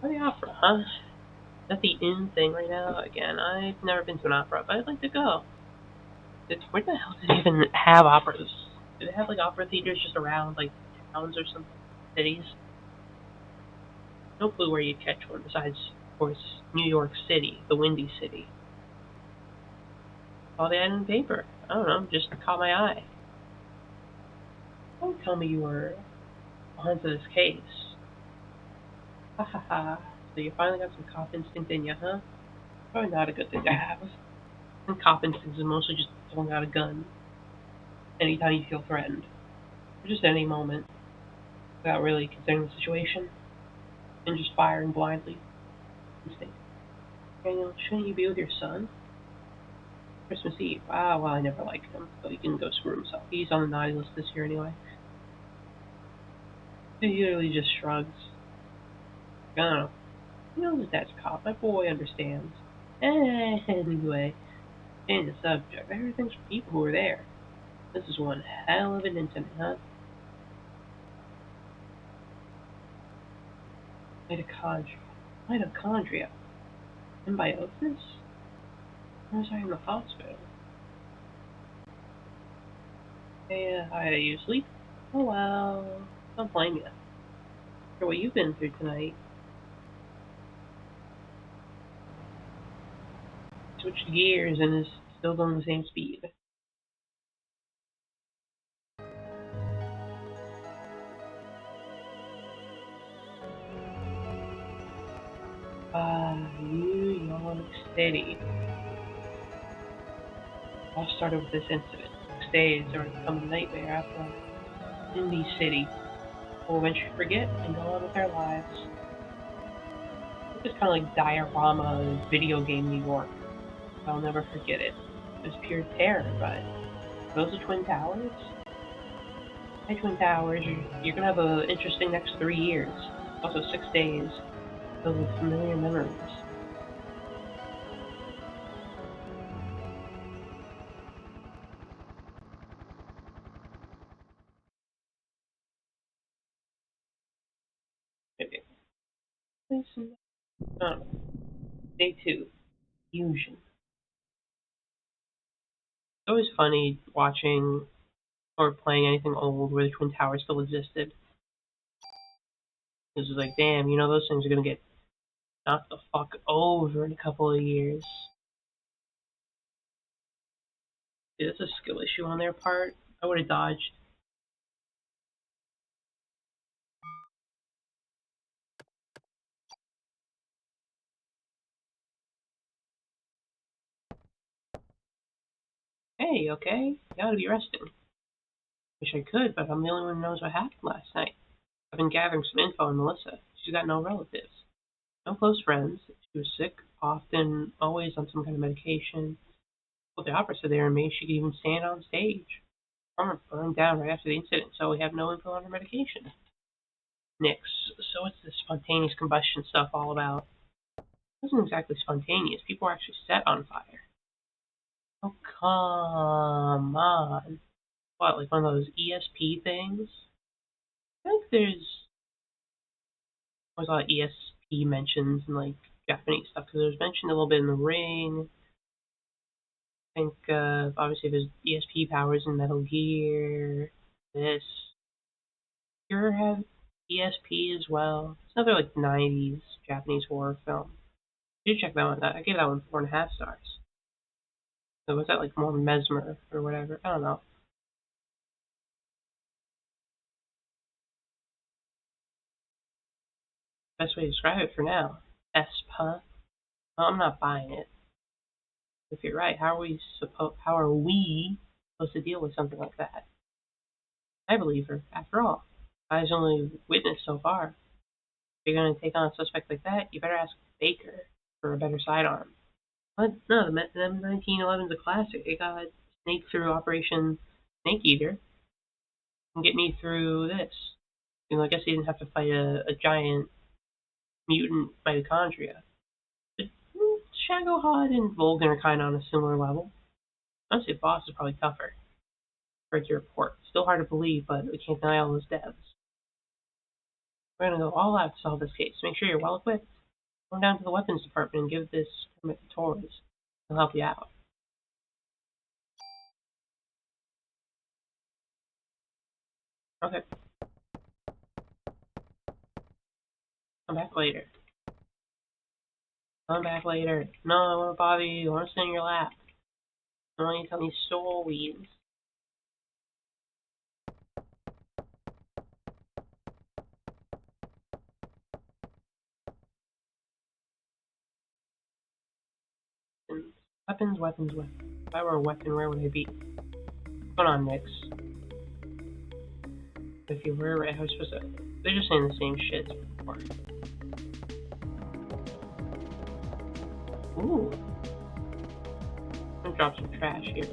Why the opera, huh? That's the in thing right now. Again, I've never been to an opera, but I'd like to go. Where the hell do they even have operas? Do they have like opera theaters just around like towns or something? Cities? No clue where you'd catch one besides, of course, New York City, the Windy City. All they had in the paper. I don't know, just caught my eye. Don't tell me you were onto this case. Ha ha ha. So you finally got some cop instinct in you, huh? Probably not a good thing to have. And cop instinct is mostly just pulling out a gun anytime you feel threatened. Or just at any moment, without really considering the situation, and just firing blindly. Instinct. Daniel, shouldn't you be with your son? Christmas Eve. Ah, well, I never liked him, so he can go screw himself. He's on the naughty list this year anyway. He usually just shrugs. I don't know. He knows his dad's a cop. My boy understands. Anyway, change the subject. I heard things from people who were there. This is one hell of an incident, huh? Mitochondria. Mitochondria. Symbiosis? Why was I in the hospital? Yeah, you sleep? Oh well. Don't blame you. For what you've been through tonight. Switched gears and is still going the same speed. New York City. All started with this incident. 6 days are become a nightmare after in the city. We'll eventually forget and go on with our lives. It's just kind of like diorama video game New York. I'll never forget it. It was pure terror, but those are Twin Towers. Hey, Twin Towers, you're gonna have an interesting next 3 years. Also, 6 days filled with familiar memories. Maybe. Oh, day two, fusion. It's always funny watching or playing anything old where the Twin Towers still existed. It's just like, damn, those things are gonna get knocked the fuck over in a couple of years. Dude, that's a skill issue on their part. I would have dodged. Hey, okay? You gotta be resting. Wish I could, but I'm the only one who knows what happened last night. I've been gathering some info on Melissa. She's got no relatives. No close friends. She was sick, often, always on some kind of medication. Well, the opera said they were amazed she could even stand on stage. Farmer burned down right after the incident, so we have no info on her medication. Nix. So what's this spontaneous combustion stuff all about? It wasn't exactly spontaneous. People were actually set on fire. Oh, come on. What, like one of those ESP things? I think there's always a lot of ESP mentions in like Japanese stuff because there's mentioned a little bit in The Ring. I think obviously there's ESP powers in Metal Gear. This Gear have ESP as well. It's another like '90s Japanese horror film. You check that one out. I gave that one 4.5 stars. So was that like more mesmer or whatever? I don't know. Best way to describe it for now. Esp, huh? Well, I'm not buying it. If you're right, how are we supposed to deal with something like that? I believe her. After all, I was only witness so far. If you're gonna take on a suspect like that, you better ask Baker for a better sidearm. But no, the M1911's a classic. It got Snake through Operation Snake Eater and get me through this. I guess he didn't have to fight a giant mutant mitochondria. But Shagohod and Volgan are kind of on a similar level. Honestly, Boss is probably tougher. Read your report. Still hard to believe, but we can't deny all those devs. We're gonna go all out to solve this case. Make sure you're well equipped. Go down to the weapons department and give this permit to Torres. He'll help you out. Okay. Come back later. Come back later. No, I want to bother you. I want to sit in your lap. I want you to tell me stories. Weapons, weapons, weapons. If I were a weapon, where would I be? What's going on, Nix? If you were, I was supposed to. They're just saying the same shit as before. Ooh. I'm gonna drop some trash here.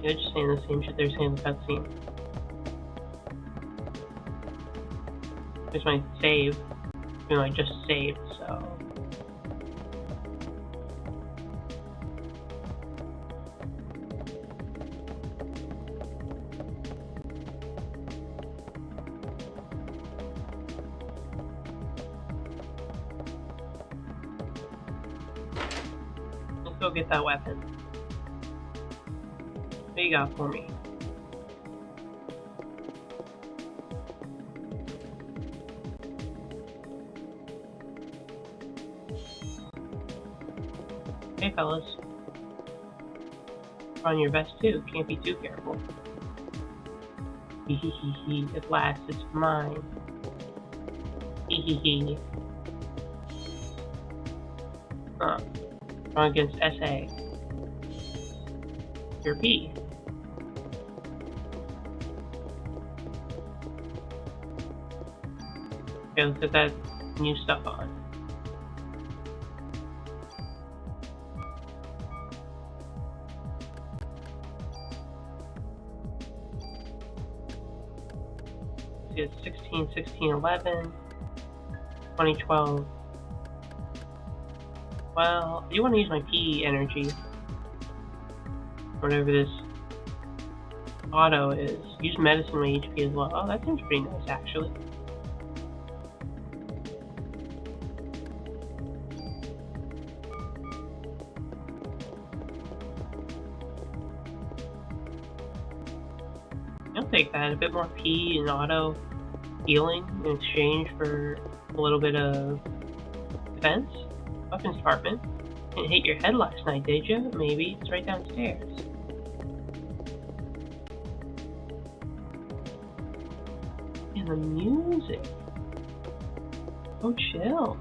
They're just saying the same shit they're saying in the cutscene. Here's my save. I just saved, so. Let's go get that weapon. What you got for me? Hey fellas. Put on your vest too, can't be too careful. Hee hee hee hee, at last it's mine. Hee hee hee. Run against SA. You're B. Okay, let's get that new stuff on. It's 16, 16, 11, 2012. Well, you want to use my P energy. Whatever this auto is. Use medicine my HP as well. Oh, that seems pretty nice, actually. I'll take that. A bit more P and auto healing in exchange for a little bit of defense. Weapons department. Didn't hit your head last night, did you? Maybe. It's right downstairs. And the music. Oh, chill.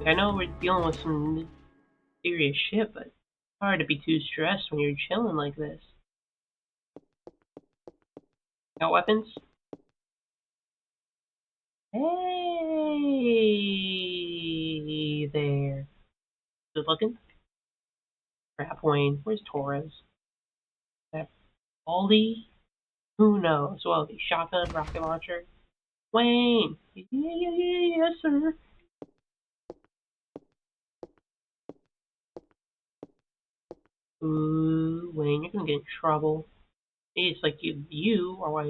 I know we're dealing with some serious shit, but it's hard to be too stressed when you're chilling like this. Got weapons? Hey there. Good looking? Crap, Wayne. Where's Torres? That Baldy? Who knows? Well, the shotgun, rocket launcher. Wayne! Yes, sir. Ooh, Wayne, you're gonna get in trouble. It's like you are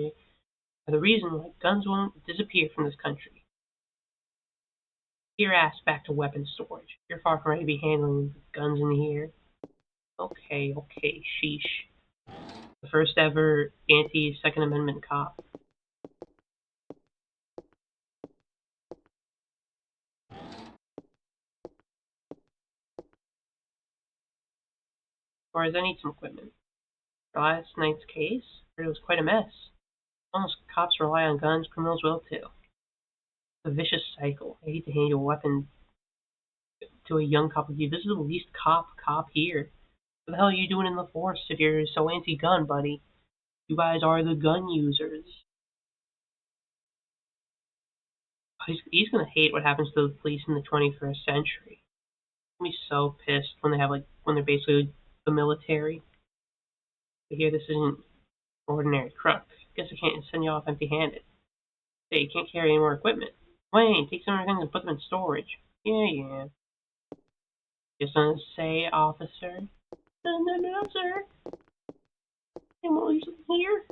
the reason why guns won't disappear from this country. Get your ass back to weapons storage. You're far from ready to be handling guns in here. Okay, sheesh. The first ever anti-Second Amendment cop. Or as I need some equipment. For last night's case, it was quite a mess. Almost cops rely on guns, criminals will too. It's a vicious cycle. I hate to hand you a weapon to a young cop like you. This is the least cop here. What the hell are you doing in the force if you're so anti-gun, buddy? You guys are the gun users. He's gonna hate what happens to the police in the 21st century. He's gonna be so pissed when they have when they're basically the military. They hear this isn't ordinary crook. Guess I can't send you off empty-handed. Hey, you can't carry any more equipment. Wayne, take some of your guns and put them in storage. Yeah. Just gonna say, officer. No, sir. You want to leave something here?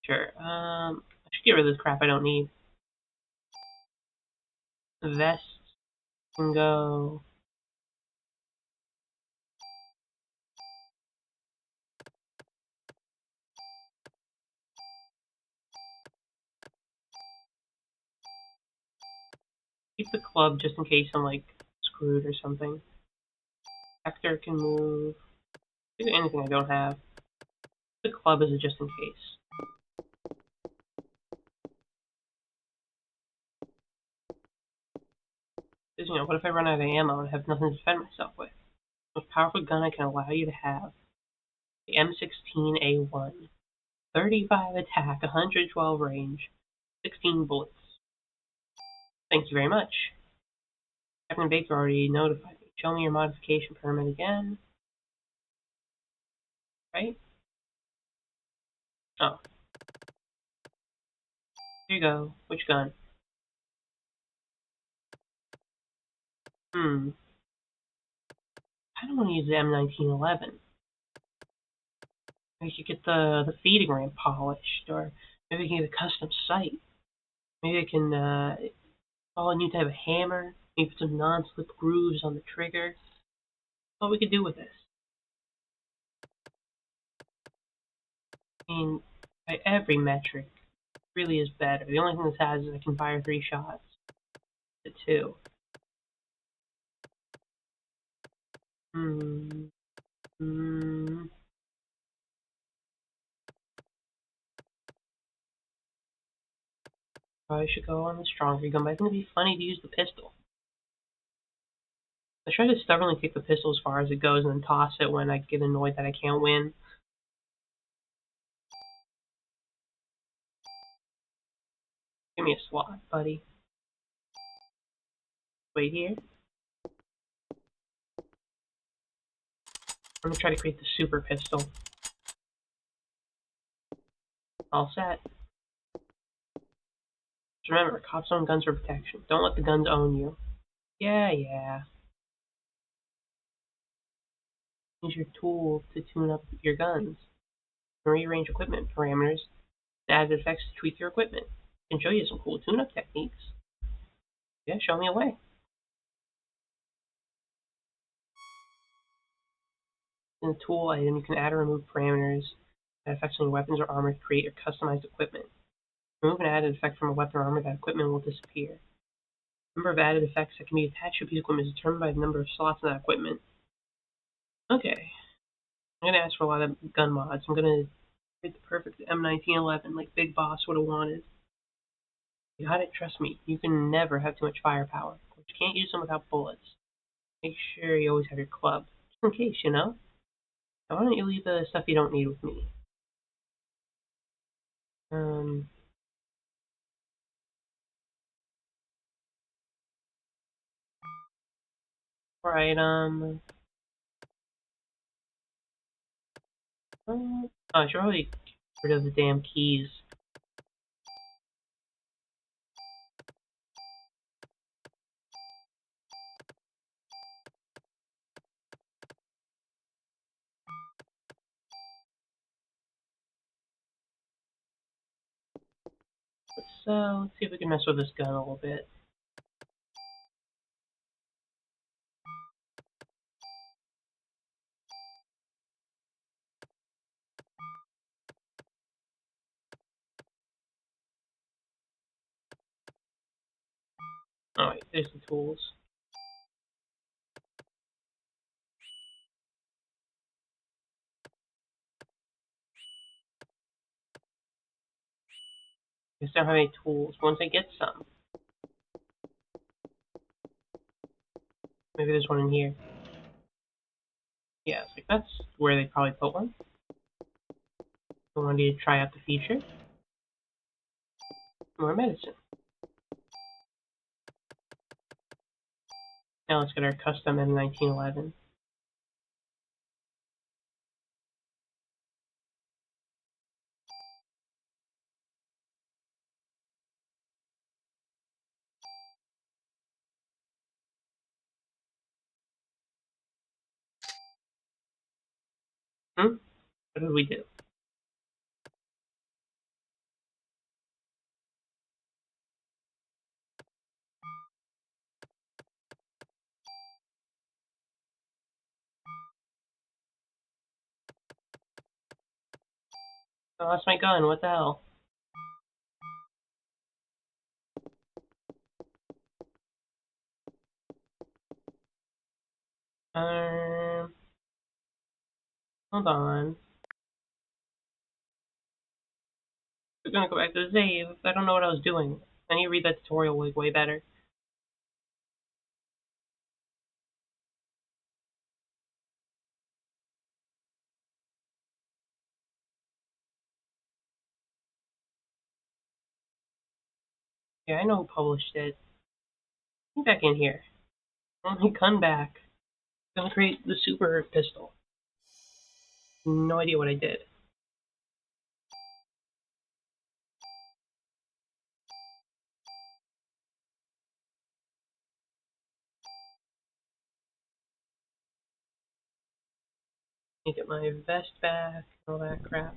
Sure. I should get rid of this crap I don't need. The vest can go. Keep the club just in case I'm screwed or something. Hector can move. Anything I don't have. The club is a just in case. Because, what if I run out of ammo and have nothing to defend myself with? The most powerful gun I can allow you to have. The M16A1. 35 attack, 112 range, 16 bullets. Thank you very much. Captain Baker already notified me. Show me your modification permit again. Right? Oh. Here you go. Which gun? I don't want to use the M1911. Maybe I could get the feeding ram polished, or maybe I can get a custom sight. Maybe I can install a new type of hammer. Maybe put some non-slip grooves on the trigger. What we could do with this? I mean, by every metric, it really is better. The only thing this has is I can fire 3 shots. The 2. Probably should go on the stronger gun, but I think it'd be funny to use the pistol. I try to stubbornly take the pistol as far as it goes and then toss it when I get annoyed that I can't win. Give me a slot, buddy. Wait here. I'm gonna try to create the super pistol. All set. Just remember, cops own guns for protection. Don't let the guns own you. Yeah. Use your tool to tune up your guns. Rearrange equipment parameters and add effects to tweak your equipment. I can show you some cool tune-up techniques. Yeah, show me a way. In the tool item, you can add or remove parameters that affect your weapons or armor to create your customized equipment. Remove and add an effect from a weapon or armor, that equipment will disappear. The number of added effects that can be attached to a piece of equipment is determined by the number of slots in that equipment. Okay. I'm going to ask for a lot of gun mods. I'm going to create the perfect M1911 like Big Boss would have wanted. You got it, trust me. You can never have too much firepower. But you can't use them without bullets. Make sure you always have your club. Just in case, Now why don't you leave the stuff you don't need with me? Alright, I should probably get rid of the damn keys. Let's see if we can mess with this gun a little bit. Alright, there's the tools. I just don't have any tools. Once I get some, maybe there's one in here. Yeah, it's that's where they probably put one. I wanted you to try out the feature. More medicine. Now let's get our custom M1911. What did we do? I lost my gun, what the hell? Hold on. We're gonna go back to the save. I don't know what I was doing. I need to read that tutorial way better. Yeah, I know who published it. Get back in here. I want my gun back. I'm gonna create the super pistol. No idea what I did. Need to get my vest back, all that crap.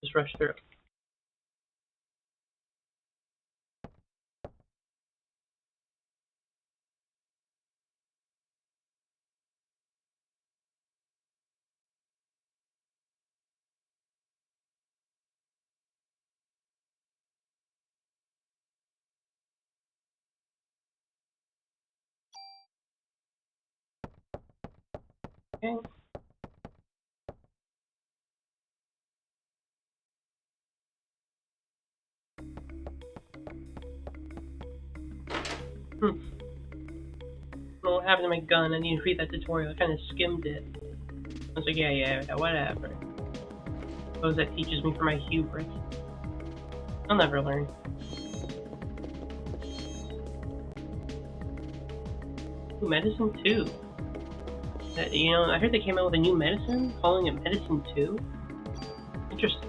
Just rush through. Okay. Hmm. Well, what happened to my gun? I need to read that tutorial. I kind of skimmed it. I was like, yeah, whatever. Suppose that teaches me for my hubris. I'll never learn. Ooh, medicine 2. I heard they came out with a new medicine, calling it Medicine 2. Interesting.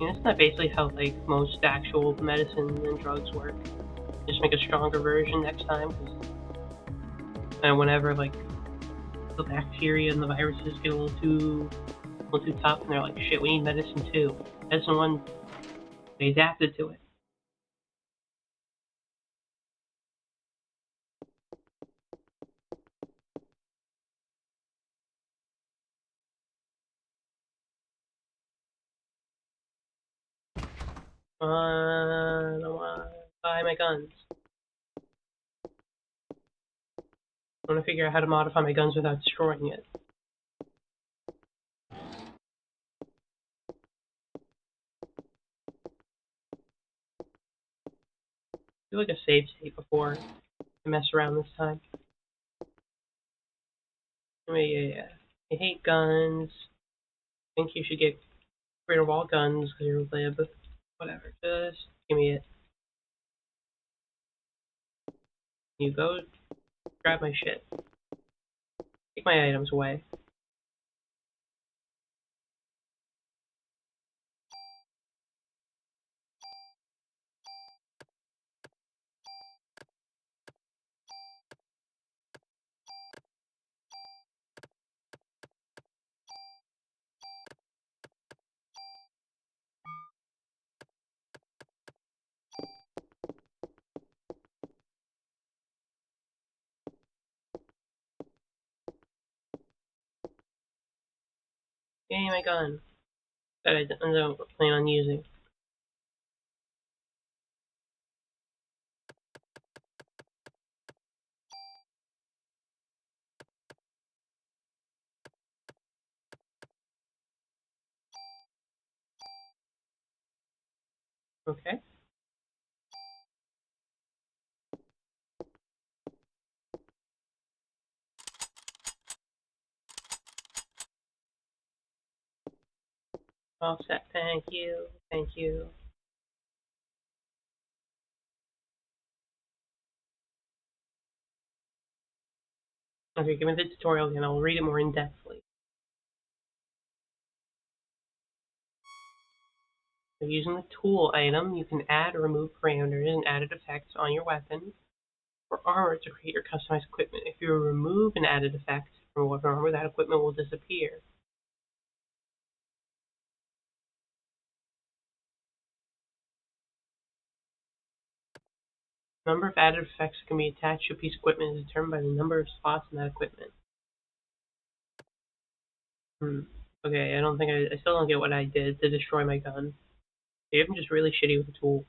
Isn't that basically how, like, most actual medicine and drugs work? Just make a stronger version next time, and whenever, like, the bacteria and the viruses get a little too tough, and they're like, shit, we need medicine 2. Medicine 1, they adapted to it. I don't want to buy my guns. I want to figure out how to modify my guns without destroying it. Do like a save state before I mess around this time. Yeah. I hate guns. I think you should get rid of all guns because you're lib. Whatever. Just give me it. You go grab my shit. Take my items away. Yay, my gun. That I don't plan on using. Okay. All set. Thank you. Thank you. Okay, give me the tutorial again. I'll read it more in-depthly. So using the tool item, you can add or remove parameters and added effects on your weapon or armor to create your customized equipment. If you remove an added effect from a weapon or armor, that equipment will disappear. The number of added effects that can be attached to a piece of equipment is determined by the number of slots in that equipment. Okay, I still don't get what I did to destroy my gun. Maybe I'm just really shitty with the tools.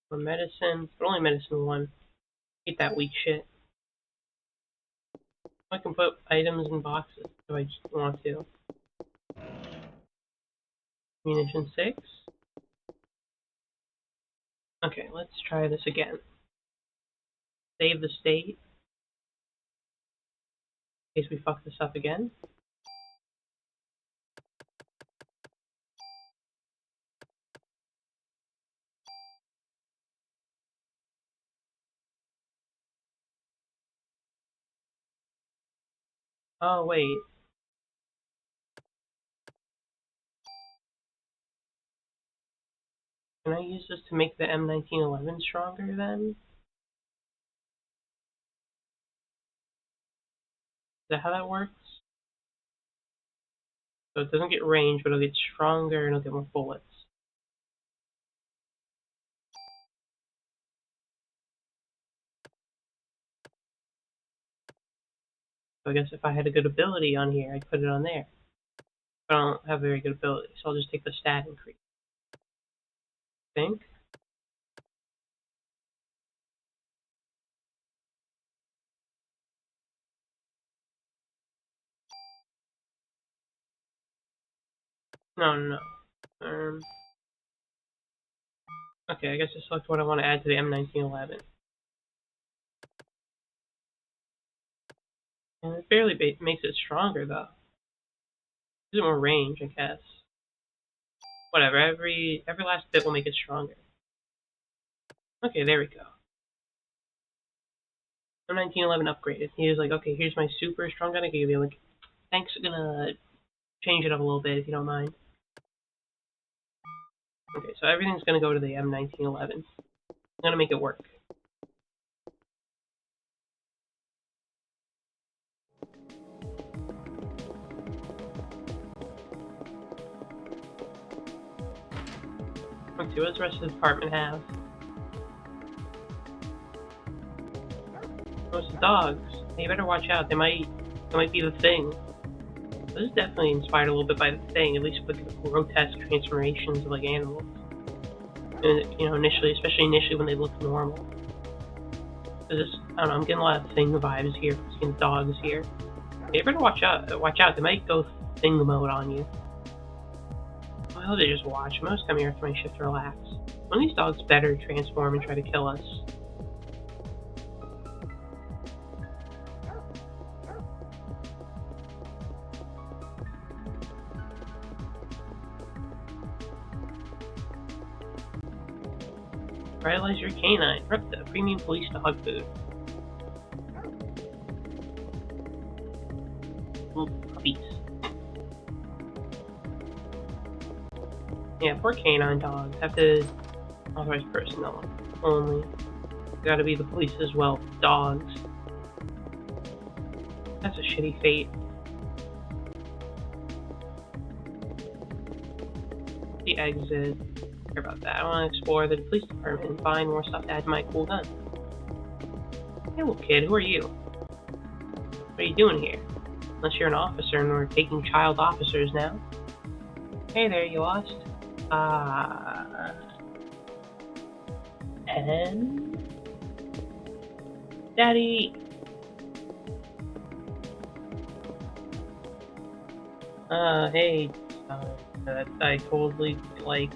For medicine, but only medicine one. Eat that weak shit. I can put items in boxes if I just want to. Munition 6. Okay, let's try this again. Save the state. In case we fuck this up again. Oh, wait. Can I use this to make the M1911 stronger then? Is that how that works? So it doesn't get range, but it'll get stronger and it'll get more bullets. So I guess if I had a good ability on here, I'd put it on there. But I don't have very good ability, so I'll just take the stat increase. Think? No. Okay, I guess I select what I want to add to the M1911. And it barely makes it stronger, though. Gives it more range, I guess. Whatever, every last bit will make it stronger. Okay, there we go. M1911 upgraded. He was like, okay, here's my super strong gun I gave you. Like, thanks, I'm gonna change it up a little bit if you don't mind. Okay, so everything's gonna go to the M1911. I'm gonna make it work. Let's see, what does the rest of the department have? Those dogs. Hey, you better watch out. They might be the thing. This is definitely inspired a little bit by the thing, at least with the grotesque transformations of like animals. And, especially initially when they look normal. Cause I don't know, I'm getting a lot of thing vibes here. Seeing dogs here. Hey, you better watch out. Watch out. They might go thing mode on you. Well, they just watch. I'm always coming here after my shift to relax. One of these dogs better transform and try to kill us. Revitalize your canine. Rep the premium police dog food. Little puppies. Yeah, poor canine dogs have to authorize personnel only. Gotta be the police as well. Dogs. That's a shitty fate. The exit. Care about that. I want to explore the police department and find more stuff to add to my cool gun. Hey, little kid, who are you? What are you doing here? Unless you're an officer and we're taking child officers now. Hey there, you lost? And Daddy. Hey. I totally like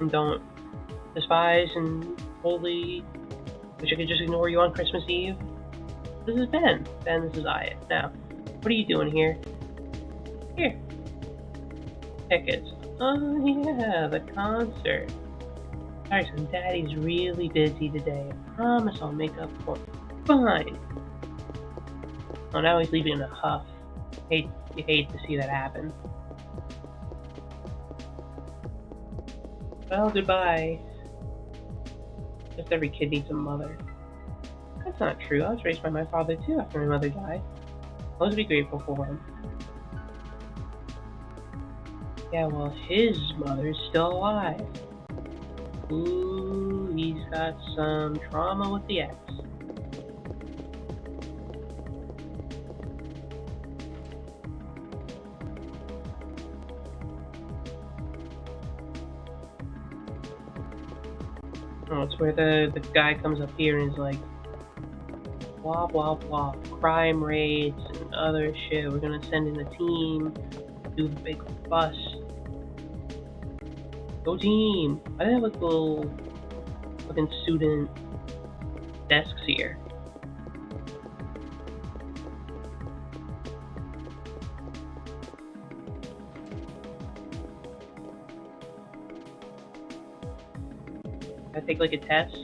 and don't despise and totally wish I could just ignore you on Christmas Eve. This is Ben. Ben, this is I. Now, what are you doing here? Here. Tickets. Oh yeah, the concert. Sorry, son, Daddy's really busy today. I promise I'll make up for it. Fine. Oh, now he's leaving in a huff. You hate to see that happen. Well, goodbye. Just every kid needs a mother. That's not true. I was raised by my father too after my mother died. I was be grateful for him. Yeah, well, his mother's still alive. Ooh, he's got some trauma with the ex. Oh, it's where the guy comes up here and is like, blah blah blah, crime rates and other shit. We're gonna send in a team, do the big bust. Go team! Why do they have like little fucking student desks here? I take like a test.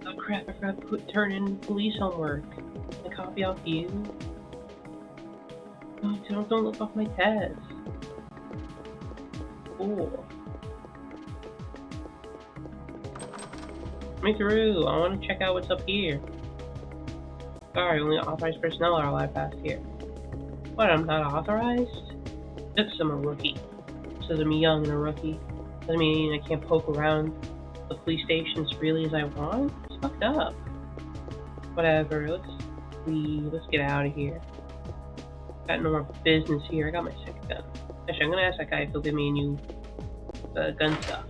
Oh crap! I forgot to turn in police homework. Can I copy off you? Oh, don't look off my test. Cool. Let me through. I want to check out what's up here. Sorry, only authorized personnel are allowed past here. What? I'm not authorized? Just I'm a rookie. Says I'm young and a rookie. Doesn't mean I can't poke around the police stations freely as I want. It's fucked up. Whatever. Let's leave. Let's get out of here. Got no more business here. I got my second gun. Actually, I'm gonna ask that guy if he'll give me a new gun stuff.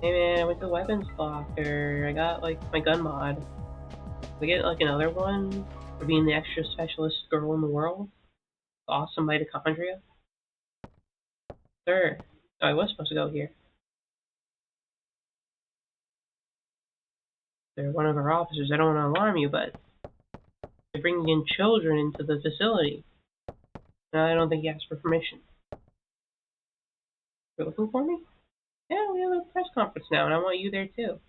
Hey man, I went to the weapons locker. I got like my gun mod. Can I get like another one for being the extra specialist girl in the world? Awesome mitochondria. Sure. Oh, I was supposed to go here. They're one of our officers. I don't want to alarm you, but they're bringing in children into the facility. No, I don't think you asked for permission. You're looking for me? Yeah, we have a press conference now, and I want you there too.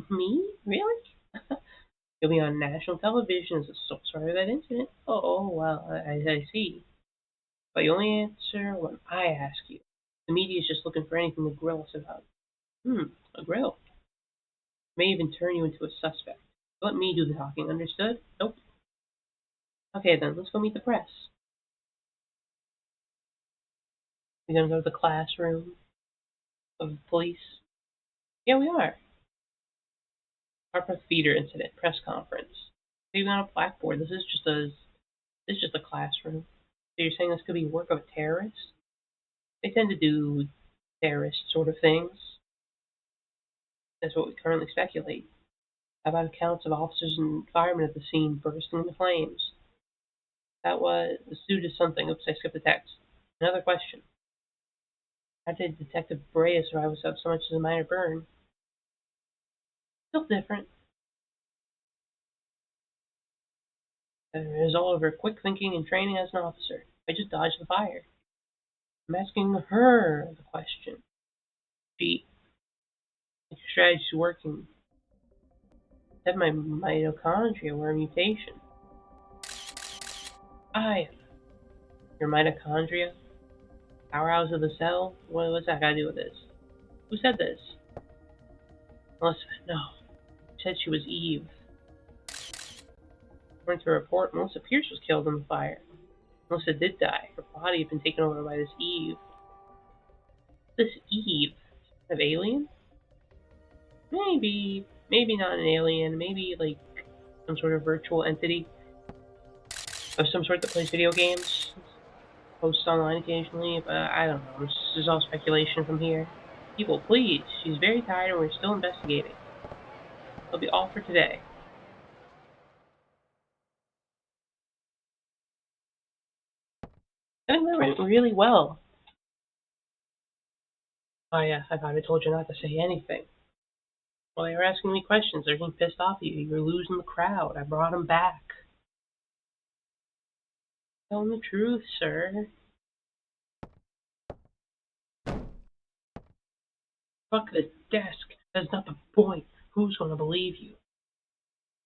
Me? Really? You'll be on national television as a source of that incident. Oh, well, I see. But you only answer when I ask you. The media is just looking for anything to grill us about. A grill. May even turn you into a suspect. Let me do the talking, understood? Nope. Okay then, let's go meet the press. We're gonna go to the classroom of police. Yeah, we are. Harper Theater incident press conference. Maybe on a blackboard. This is just a classroom. So you're saying this could be work of a terrorist? They tend to do terrorist sort of things. That's what we currently speculate. How about accounts of officers and firemen at the scene bursting into flames? That was the suit is something. Oops, I skipped the text. Another question. How did Detective Brea survive without so much as a minor burn? Still different. As a result of her quick thinking and training as an officer, I just dodged the fire. I'm asking her the question. She, your strategy's working. Said my mitochondria were a mutation. Your mitochondria? Powerhouse of the cell? What's that got to do with this? Who said this? Melissa, no. She said she was Eve. According to a report, Melissa Pierce was killed in the fire. Melissa did die. Her body had been taken over by this Eve. This Eve? An alien? Maybe. Maybe not an alien. Maybe, like, some sort of virtual entity of some sort that plays video games. Posts online occasionally, but I don't know. This is all speculation from here. People, please. She's very tired and we're still investigating. That'll be all for today. I think that went really well. Oh yeah, I thought I told you not to say anything. Well, they were asking me questions. They're getting pissed off at you. You're losing the crowd. I brought them back. Tell them the truth, sir. Fuck the desk. That's not the point. Who's gonna believe you?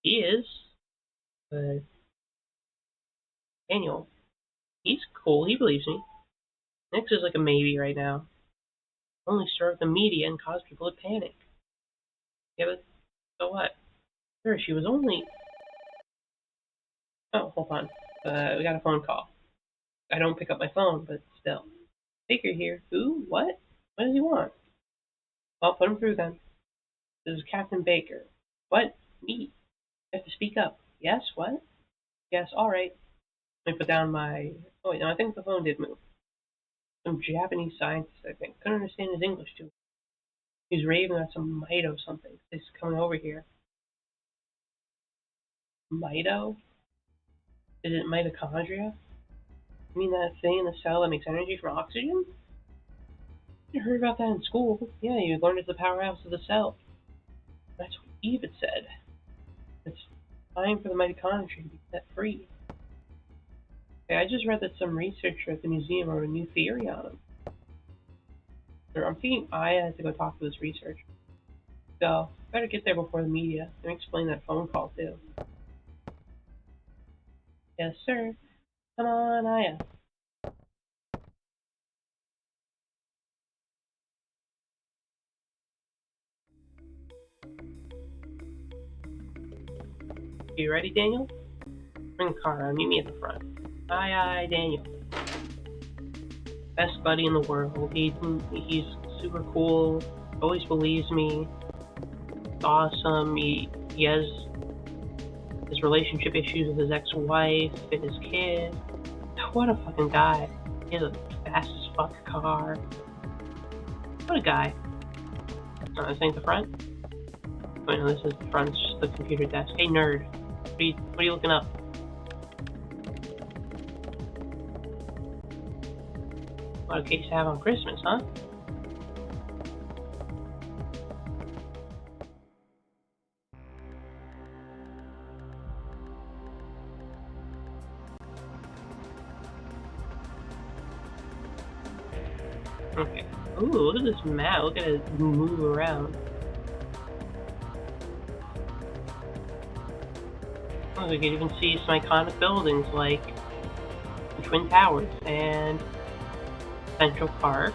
He is. But Daniel, he's cool. He believes me. Nix is like a maybe right now. Only stir up the media and cause people to panic. Yeah, but so what? Sure, she was only... Oh, hold on. We got a phone call. I don't pick up my phone, but still. Baker here. Who? What? What does he want? Well, put him through then. This is Captain Baker. What? Me? I have to speak up. Yes? What? Yes, alright. Let me put down my... Oh wait, no, I think the phone did move. Some Japanese scientist, I think. Couldn't understand his English too. He was raving about some Mito something. He's coming over here. Mito? Is it mitochondria? You mean that thing in the cell that makes energy from oxygen? You heard about that in school. Yeah, you learned it's the powerhouse of the cell. That's what Eve had said. It's time for the mitochondria to be set free. Okay, I just read that some researcher at the museum wrote a new theory on him. I'm thinking Aya has to go talk to this researcher. So, better get there before the media. Let me explain that phone call too. Yes, sir. Come on, Aya. You ready, Daniel? Bring the car around. Meet me at the front. Aye, Daniel. Best buddy in the world. He's super cool. Always believes me. Awesome. He has his relationship issues with his ex-wife and his kid. What a fucking guy. He has a fast as fuck car. What a guy. This ain't the front? Wait, no, this is the front. It's just the computer desk. Hey, nerd. What are you looking up? What a case to have on Christmas, huh? Okay. Ooh, look at this map. Look at it move around. Oh, we can even see some iconic buildings like the Twin Towers and Central Park.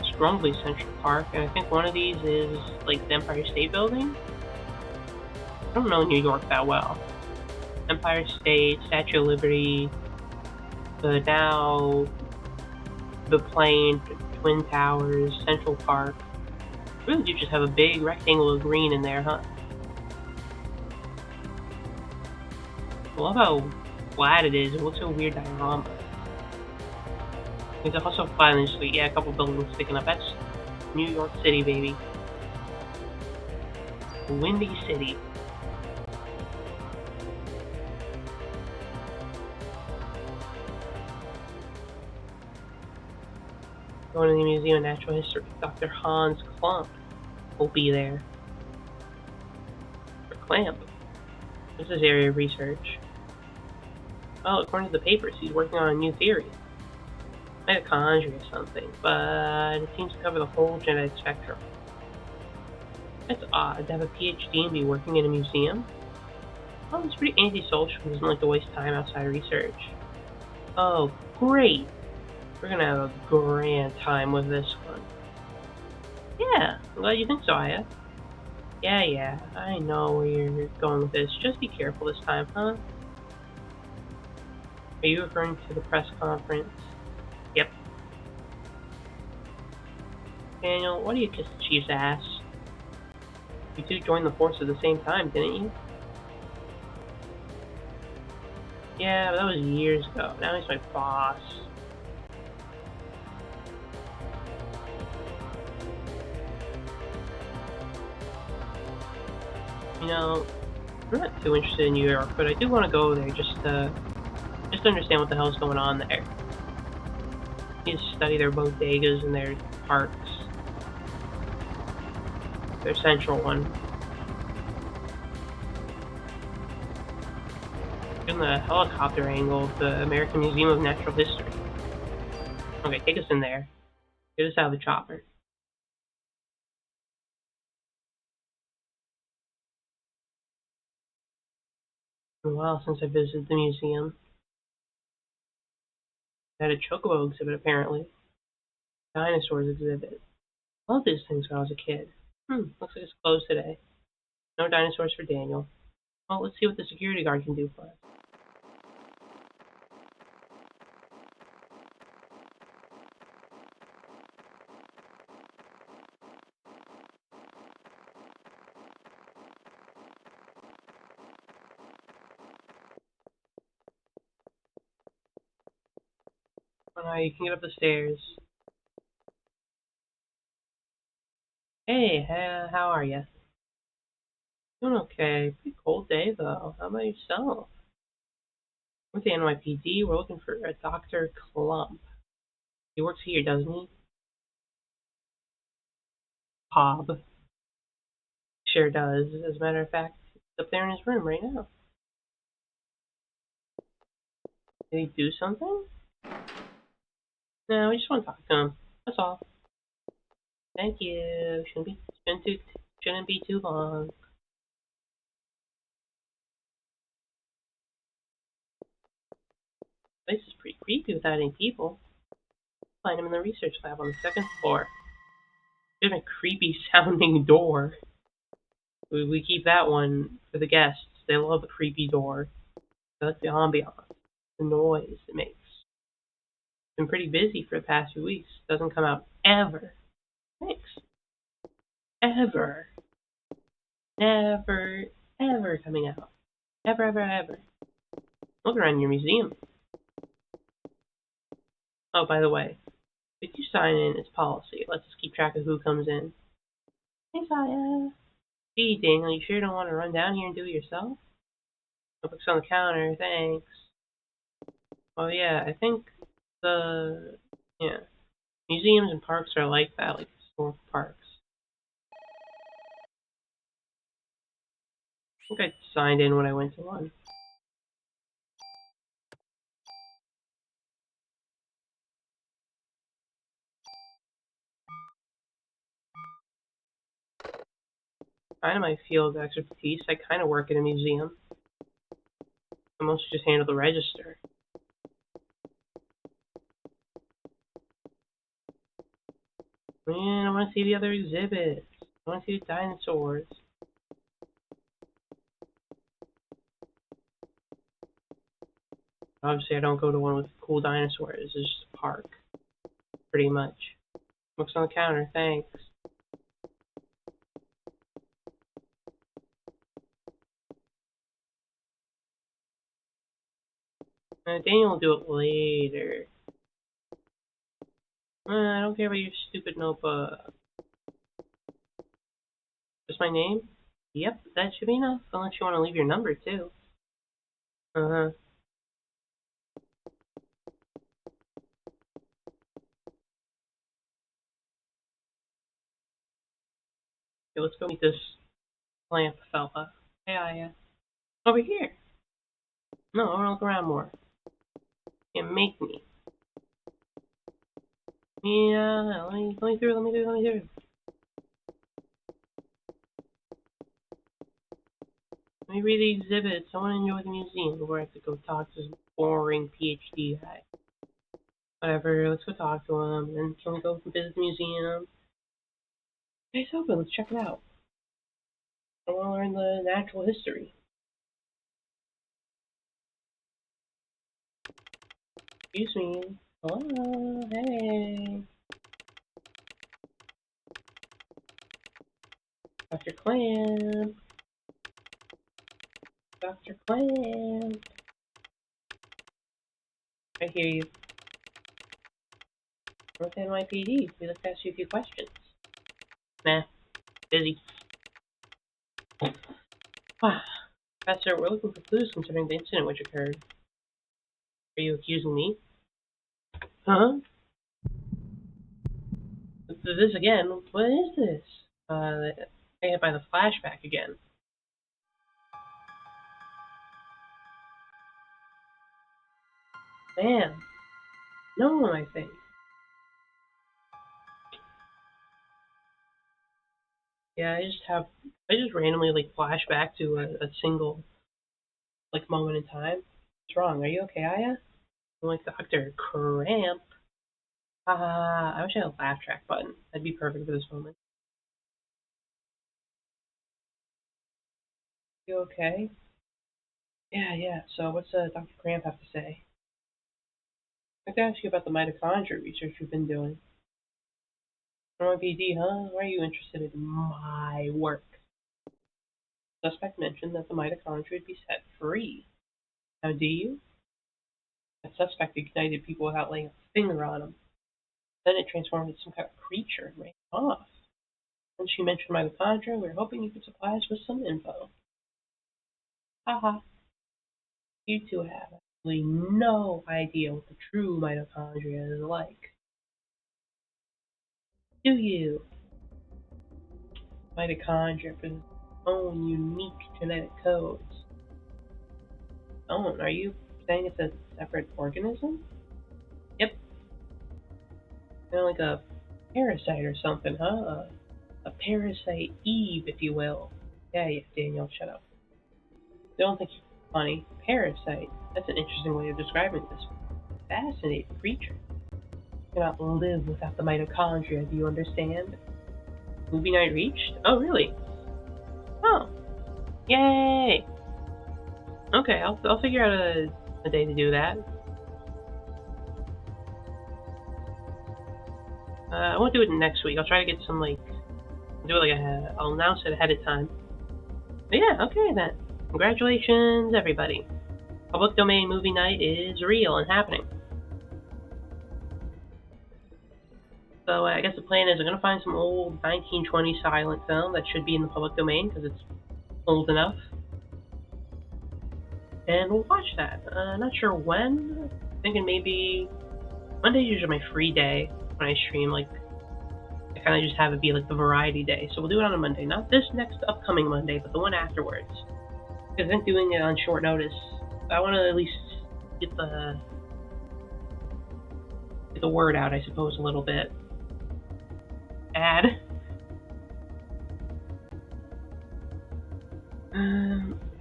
Strongly Central Park, and I think one of these is like the Empire State Building. I don't know New York that well. Empire State, Statue of Liberty, the plane, Twin Towers, Central Park. Really do just have a big rectangle of green in there, huh? I love how flat it is. It looks like a weird diorama. There's also flat and just like, yeah, a couple buildings sticking up. That's New York City, baby. Windy City. Going to the Museum of Natural History. Dr. Hans Klump will be there. Or Clamp. This is area of research. Well, according to the papers, he's working on a new theory. Mitochondria or something, but it seems to cover the whole genetic spectrum. That's odd to have a PhD and be working in a museum. Oh, it's pretty antisocial. He doesn't like to waste time outside research. Oh, great! We're gonna have a grand time with this one. Yeah, I'm glad you think so, Aya. Yeah, I know where you're going with this. Just be careful this time, huh? Are you referring to the press conference? Yep. Daniel, why do you kiss the chief's ass? You two joined the force at the same time, didn't you? Yeah, but that was years ago. Now he's my boss. You know, I'm not too interested in New York, but I do want to go there just to understand what the hell's going on there. You study their bodegas and their parks, their central one. Even the helicopter angle of the American Museum of Natural History. Okay, take us in there. Get us out of the chopper. It's been a while since I visited the museum. They had a chocobo exhibit, apparently. Dinosaurs exhibit. I loved these things when I was a kid. Looks like it's closed today. No dinosaurs for Daniel. Well, let's see what the security guard can do for us. You can get up the stairs. Hey, how are you? Doing okay. Pretty cold day, though. How about yourself? With the NYPD, we're looking for a Dr. Clump. He works here, doesn't he? Hob. Sure does. As a matter of fact, he's up there in his room right now. Did he do something? No, we just want to talk to him. That's all. Thank you. Shouldn't be too long. This place is pretty creepy without any people. Find him in the research lab on the second floor. There's a creepy sounding door. We keep that one for the guests. They love the creepy door. That's the ambiance, the noise it makes. Been pretty busy for the past few weeks. Doesn't come out ever. Thanks. Ever. Never, ever coming out. Ever. Look around your museum. Oh, by the way, if you sign in, it's policy. It lets us keep track of who comes in. Thanks, Aya. Gee, Daniel, you sure don't want to run down here and do it yourself? Notebook's on the counter, thanks. Oh yeah, I think yeah, museums and parks are like that, like historical parks. I think I signed in when I went to one. Kind of my field of expertise. I kind of work in a museum. I mostly just handle the register. Man, I want to see the other exhibits. I want to see the dinosaurs. Obviously, I don't go to one with cool dinosaurs. It's just a park, pretty much. Books on the counter, thanks. Daniel will do it later. I don't care about your stupid notebook. Just my name? Yep, that should be enough, unless you want to leave your number, too. Uh-huh. Okay, let's go meet this lamp fella. Hey, Aya. Over here. No, I want to look around more. You make me. Yeah, let me through. Let me read the exhibits. I want to enjoy the museum before I have to go talk to some boring PhD guy. Whatever, let's go talk to him, and can we go visit the museum? Hey, it's open, let's check it out. I want to learn the natural history. Excuse me. Hello, hey. Dr. Clamp. Dr. Clamp. I hear you. I'm with NYPD. We'd like to ask you a few questions. Nah, busy. Professor, we're looking for clues concerning the incident which occurred. Are you accusing me? Huh? This again? What is this? I hit by the flashback again. Man. No, I think. Yeah, I just randomly like flash back to a single like moment in time. What's wrong? Are you okay, Aya? I'm like Dr. Cramp. Haha, I wish I had a laugh track button. That'd be perfect for this moment. You okay? Yeah. So what's Dr. Cramp have to say? I'd like to ask you about the mitochondria research we've been doing. NYPD, huh? Why are you interested in my work? The suspect mentioned that the mitochondria would be set free. Now, do you? That suspect ignited people without laying a finger on them. Then it transformed into some kind of creature and ran off. When she mentioned mitochondria, we were hoping you could supply us with some info. Haha. You two have absolutely no idea what the true mitochondria is like. Do you? Mitochondria possess its own unique genetic codes. Oh, are you saying it's a separate organism? Yep. Kind of like a parasite or something, huh? A parasite Eve, if you will. Yeah, Daniel, shut up. Don't think you're funny. Parasite. That's an interesting way of describing this fascinating creature. You cannot live without the mitochondria, do you understand? Movie night reached? Oh, really? Oh. Yay! Okay, I'll figure out a day to do that. I won't do it next week. I'll try to get some, like, do it like I'll announce it ahead of time. But yeah, okay then. Congratulations, everybody. Public domain movie night is real and happening. So I guess the plan is I'm going to find some old 1920 silent film that should be in the public domain because it's old enough. And we'll watch that. Not sure when. Thinking maybe Monday's usually my free day when I stream. Like I kind of just have it be like the variety day. So we'll do it on a Monday, not this next upcoming Monday, but the one afterwards. Because I think doing it on short notice, I want to at least get the word out, I suppose, a little bit. I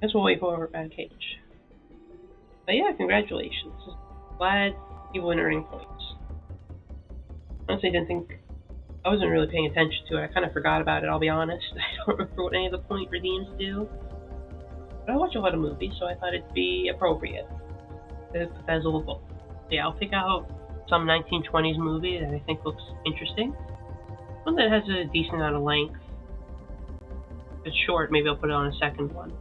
guess we'll wait for Cage. But yeah, congratulations. Glad you were earning points. Honestly, I wasn't really paying attention to it. I kind of forgot about it, I'll be honest. I don't remember what any of the point redeems do. But I watch a lot of movies, so I thought it'd be appropriate to put that as a little book. So yeah, I'll pick out some 1920s movie that I think looks interesting. One that has a decent amount of length. If it's short, maybe I'll put it on a second one.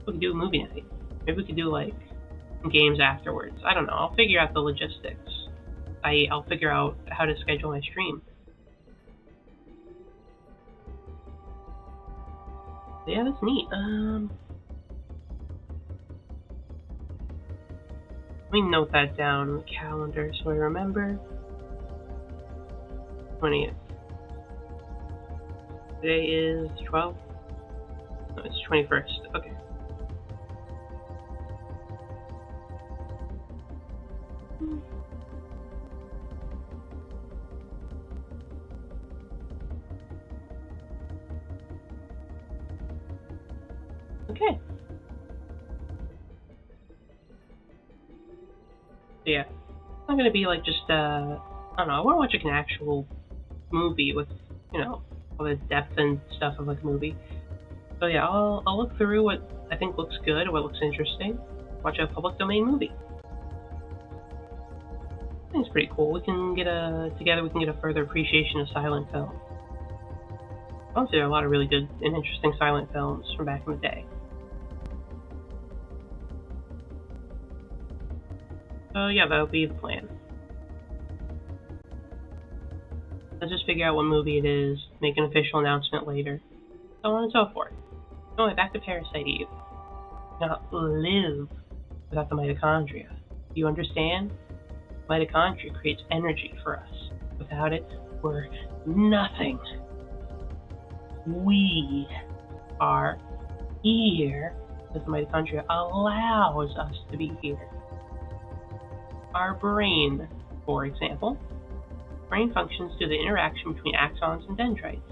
We could do a movie night. Maybe we could do like games afterwards. I don't know. I'll figure out the logistics. I'll figure out how to schedule my stream. Yeah, that's neat. Let me note that down on the calendar so I remember. 20th. Today is 12th? No, it's 21st. Okay. Okay. So yeah. not gonna be like just I don't know. I want to watch like an actual movie with all the depth and stuff of like a movie. So yeah, I'll look through what I think looks good, what looks interesting. Watch a public domain movie. I think it's pretty cool. We can get together. We can get a further appreciation of silent film. Honestly, there are a lot of really good and interesting silent films from back in the day. So yeah, that'll be the plan. Let's just figure out what movie it is, make an official announcement later, so on and so forth. Anyway, back to Parasite Eve. You cannot live without the mitochondria. Do you understand? Mitochondria creates energy for us. Without it, we're nothing. We are here because the mitochondria allows us to be here. Our brain, for example. Brain functions through the interaction between axons and dendrites.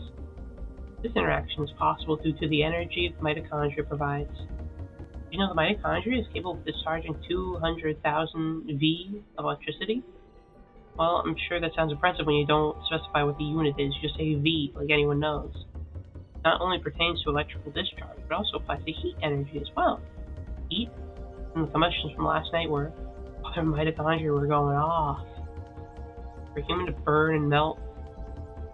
This interaction is possible due to the energy the mitochondria provides. Did you know the mitochondria is capable of discharging 200,000 V of electricity? Well, I'm sure that sounds impressive when you don't specify what the unit is, you just say V, like anyone knows. It not only pertains to electrical discharge, but also applies to heat energy as well. Heat and the combustions from last night were other mitochondria were going off. For a human to burn and melt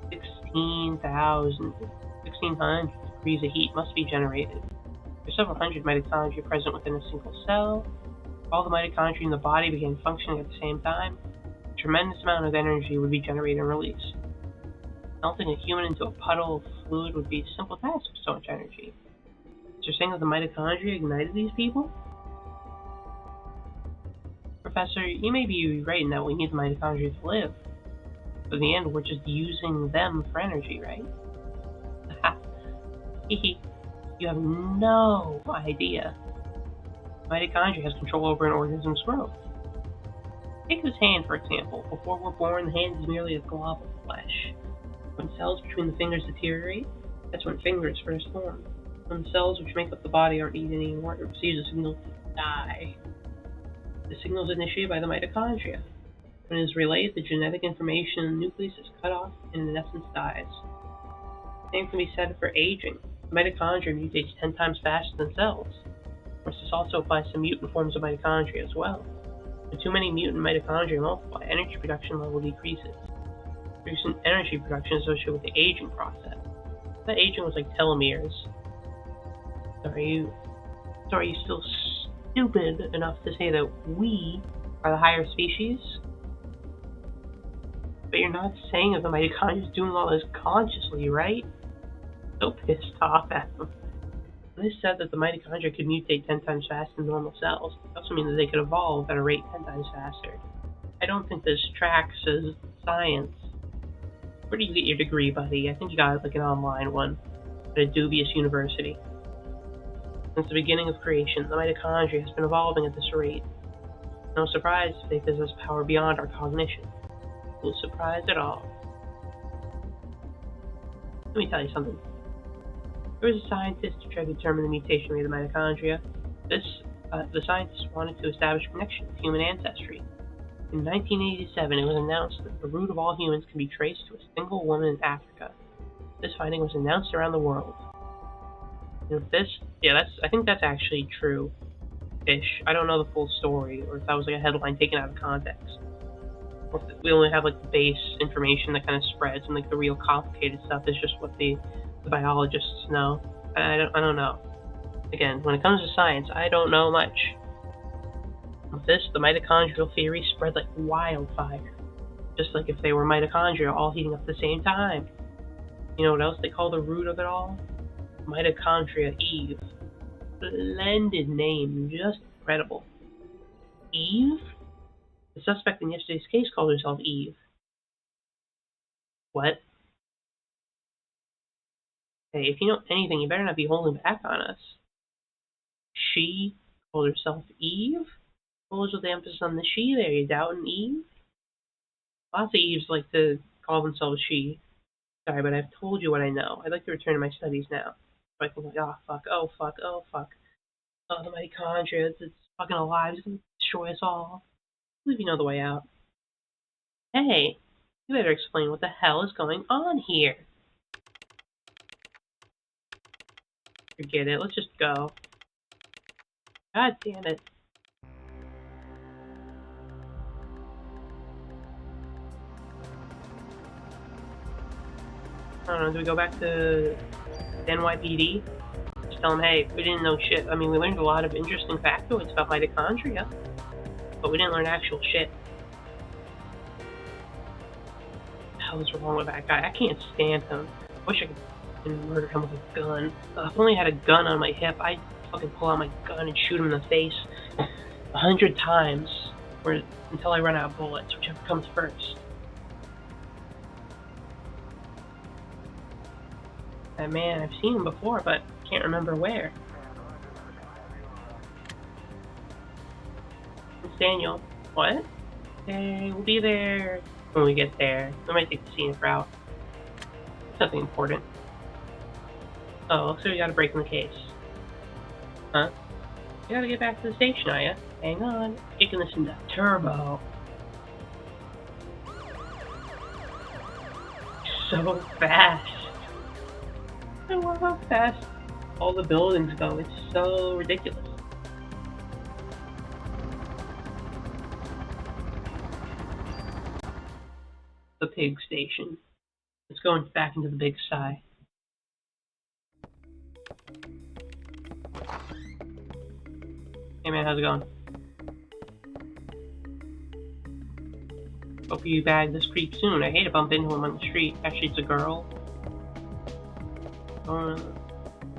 1600 degrees of heat must be generated. There are several hundred mitochondria present within a single cell. If all the mitochondria in the body began functioning at the same time, a tremendous amount of energy would be generated and released. Melting a human into a puddle of fluid would be a simple task with so much energy. Is there saying that the mitochondria ignited these people? Professor, you may be right in that we need the mitochondria to live. But in the end, we're just using them for energy, right? Haha. Hehe. You have no idea. Mitochondria has control over an organism's growth. Take this hand, for example. Before we're born, the hand is merely a glob of flesh. When cells between the fingers deteriorate, that's when fingers first form. When the cells which make up the body aren't needed anymore, it receives a signal to die. The signal is initiated by the mitochondria. When it is relayed, the genetic information in the nucleus is cut off and in essence dies. The same can be said for aging. The mitochondria mutates 10 times faster than cells. Of course, this also applies to mutant forms of mitochondria as well. When too many mutant mitochondria multiply, energy production level decreases. Reducing energy production is associated with the aging process. That aging was like telomeres. So are you still stupid enough to say that we are the higher species? But you're not saying that the mitochondria is doing all this consciously, right? So pissed off at them. When they said that the mitochondria could mutate 10 times faster than normal cells, it also means that they could evolve at a rate 10 times faster. I don't think this tracks as science. Where did you get your degree, buddy? I think you got like an online one at a dubious university. Since the beginning of creation, the mitochondria has been evolving at this rate. No surprise if they possess power beyond our cognition. No surprise at all. Let me tell you something. There was a scientist who tried to determine the mutation rate of the mitochondria. The scientist wanted to establish a connection with human ancestry. In 1987, it was announced that the root of all humans can be traced to a single woman in Africa. This finding was announced around the world. I think that's actually true-ish. I don't know the full story, or if that was like a headline taken out of context. Or if we only have like the base information that kind of spreads, and like the real complicated stuff is just what the biologists know. I don't know. Again, when it comes to science, I don't know much. With this, the mitochondrial theory spread like wildfire. Just like if they were mitochondria all heating up at the same time. You know what else they call the root of it all? Mitochondria Eve. Splendid name, just incredible. Eve? The suspect in yesterday's case called herself Eve. What? Hey, if you know anything, you better not be holding back on us. She called herself Eve? What was with the emphasis on the she there? You doubting Eve? Lots of Eves like to call themselves she. Sorry, but I've told you what I know. I'd like to return to my studies now. So I can like, oh fuck, oh fuck, oh fuck. Oh, the mitochondria, it's fucking alive, it's gonna destroy us all. I believe you know the way out. Hey, you better explain what the hell is going on here. Forget it, let's just go. God damn it. I don't know, do we go back to NYPD? Just tell them, hey, we didn't know shit. I mean, we learned a lot of interesting factoids about mitochondria, but we didn't learn actual shit. What the hell is wrong with that guy? I can't stand him. I wish I could murder him with a gun. If I only had a gun on my hip, I'd fucking pull out my gun and shoot him in the face 100 times until I run out of bullets, whichever comes first. That man, I've seen him before, but can't remember where. It's Daniel. What? Hey, we'll be there when we get there. We might take the scenic route. It's nothing important. Oh, looks like we got a break in the case. Huh? You gotta get back to the station, are ya? Hang on, kicking this into turbo. So fast. I love how fast all the buildings go. It's so ridiculous. The pig station. Let's go back into the big sky. Hey man, how's it going? Hope you bag this creep soon. I hate to bump into him on the street. Actually, it's a girl.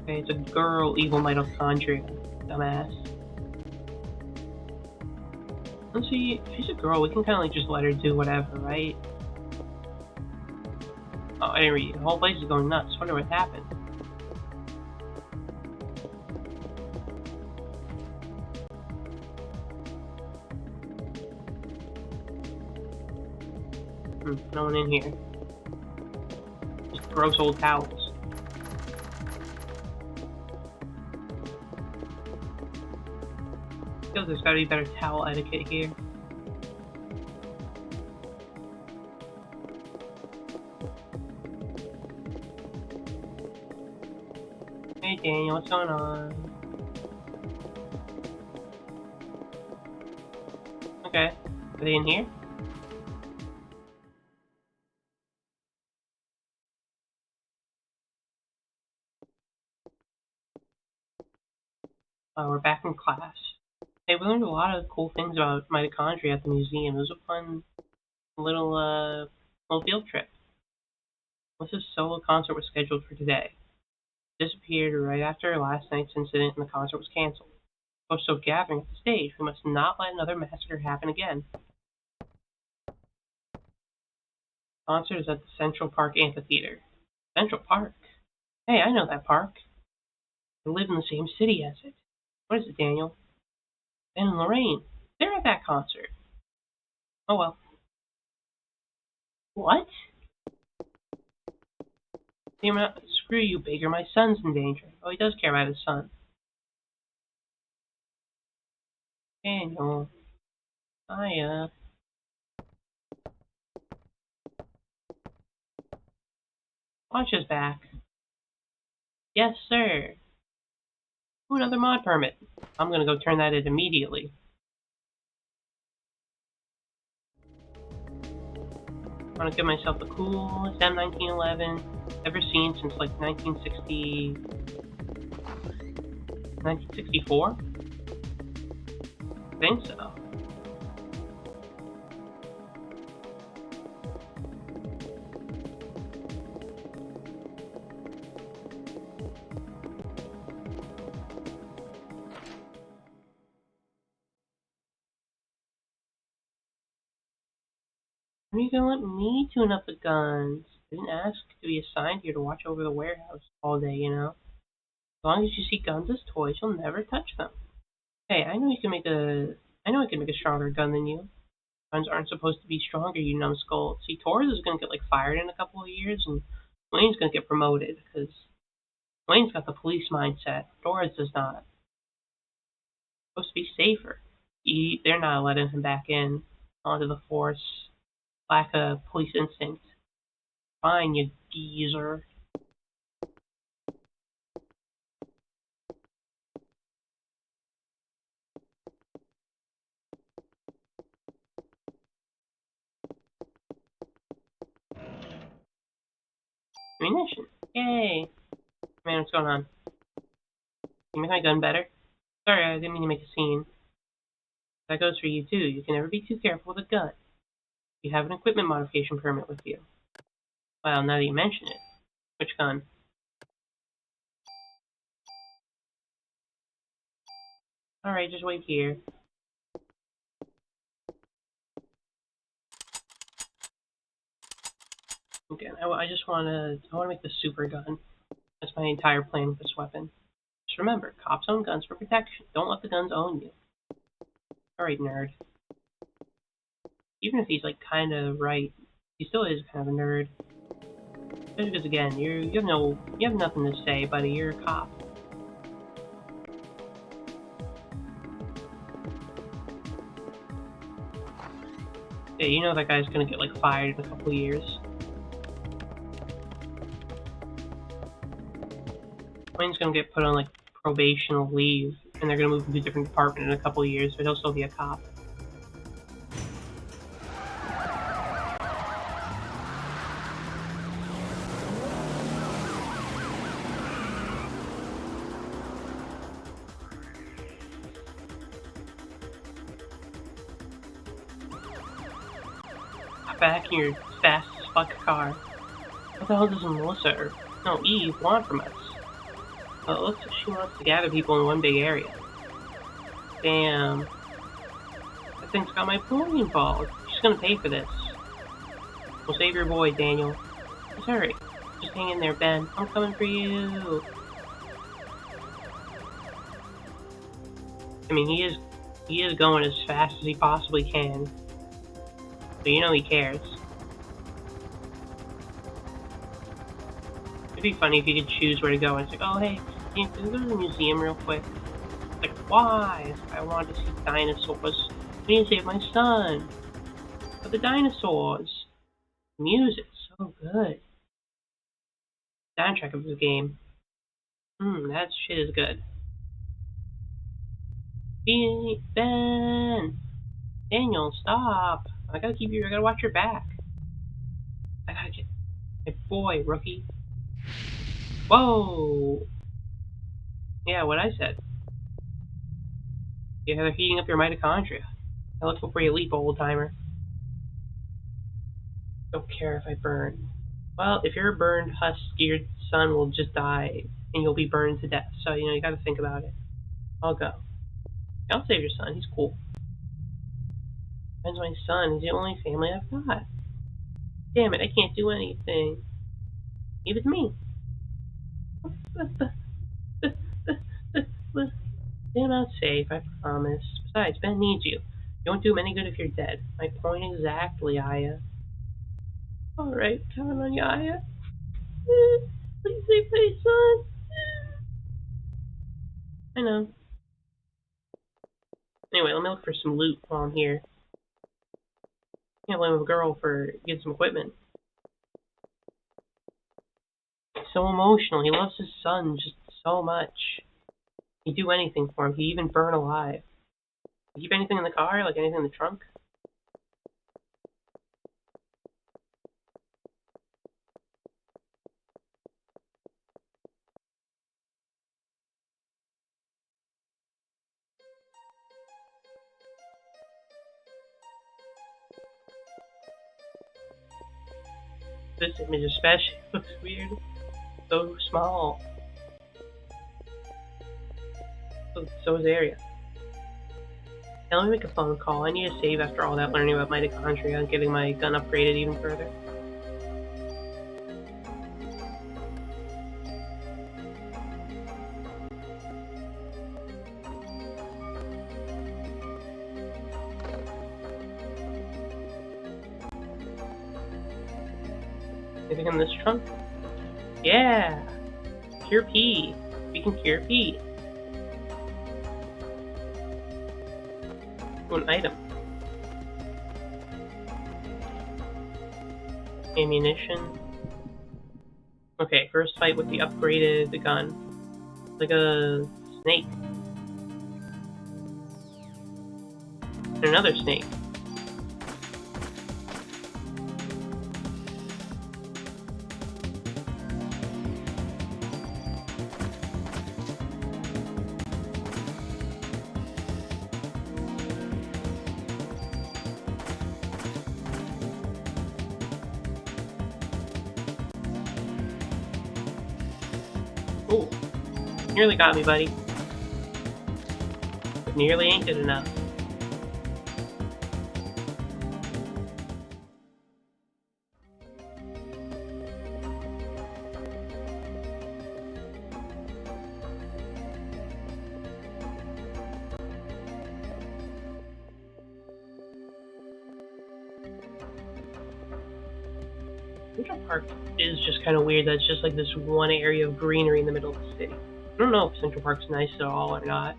Okay, it's a girl, evil mitochondria. Dumbass. Let's see, if she's a girl, we can kind of like just let her do whatever, right? Oh, I didn't read. The whole place is going nuts. Wonder what happened. No one in here. Just gross old towels. I feel there's gotta be better towel etiquette here. Hey Daniel, what's going on? Okay. Are they in here? We're back in class. Hey, we learned a lot of cool things about mitochondria at the museum. It was a fun little field trip. Melissa's solo concert was scheduled for today. It disappeared right after last night's incident and the concert was cancelled. We're still gathering at the stage. We must not let another massacre happen again. The concert is at the Central Park Amphitheater. Central Park? Hey, I know that park. I live in the same city as it. What is it, Daniel? Ben and Lorraine. They're at that concert. Oh well. What? Screw you, Baker. My son's in danger. Oh, he does care about his son. Daniel. Hiya. Watch his back. Yes, sir. Ooh, another mod permit. I'm gonna go turn that in immediately. I want to give myself the coolest M1911 ever seen since like 1964? I think so. When are you gonna let me tune up the guns? I didn't ask to be assigned here to watch over the warehouse all day, you know? As long as you see guns as toys, you'll never touch them. Hey, I know I can make a stronger gun than you. Guns aren't supposed to be stronger, you numbskull. See, Torres is gonna get like fired in a couple of years, and Wayne's gonna get promoted because Wayne's got the police mindset. Torres does not. It's supposed to be safer. They're not letting him back in onto the force. lack a police instinct. Fine, you geezer. Ammunition. Yay. Man, what's going on? Can you make my gun better? Sorry, I didn't mean to make a scene. That goes for you too. You can never be too careful with a gun. You have an equipment modification permit with you. Well, now that you mention it. Which gun? Alright, just wait here. Okay, I just wanna make the super gun. That's my entire plan with this weapon. Just remember, cops own guns for protection. Don't let the guns own you. Alright, nerd. Even if he's like kinda right, he still is kind of a nerd. Especially because again, you have nothing to say, buddy. You're a cop. Yeah, you know that guy's gonna get like fired in a couple years. Wayne's gonna get put on like probational leave, and they're gonna move him to a different department in a couple years, but he'll still be a cop. Back in your fast as fuck car. What the hell does Melissa, no, Eve, want from us? Well, it looks like she wants to gather people in one big area. Damn. That thing's got my pony involved. She's gonna pay for this. We'll save your boy, Daniel. Just hurry. Just hang in there, Ben. I'm coming for you. I mean, he is going as fast as he possibly can. So you know he cares. It'd be funny if you could choose where to go. It's like, oh hey, can you go to the museum real quick? Like, why? I wanted to see dinosaurs. We need to save my son. But the dinosaurs. Music, so good. Soundtrack of this game. That shit is good. Ben! Daniel, stop! I gotta watch your back. I gotta get my boy, rookie. Whoa! Yeah, what I said. Yeah, they're heating up your mitochondria. Now let's go before you leap, old timer. Don't care if I burn. Well, if you're a burned husk, your son will just die, and you'll be burned to death. So, you gotta think about it. I'll go. I'll save your son, he's cool. Ben's my son, he's the only family I've got. Damn it, I can't do anything. Leave it to me. They're not safe, I promise. Besides, Ben needs you. You won't do him any good if you're dead. My point exactly, Aya. Alright, coming on you, Aya. Please save my son. I know. Anyway, let me look for some loot while I'm here. Can't blame a girl for getting some equipment. He's so emotional. He loves his son just so much. He'd do anything for him. He'd even burn alive. You keep anything in the car? Like anything in the trunk? This image especially looks weird. So small. So is the area. Now let me make a phone call. I need to save after all that learning about mitochondria and getting my gun upgraded even further. Anything in this trunk? Yeah! Cure P. We can cure P. Ooh, an item. Ammunition. Okay, first fight with the upgraded gun. Like a snake. And another snake. Ooh, nearly got me, buddy. But nearly ain't good enough. Central Park is just kind of weird. That's just like this one area of greenery in the middle of the city. I don't know if Central Park's nice at all or not.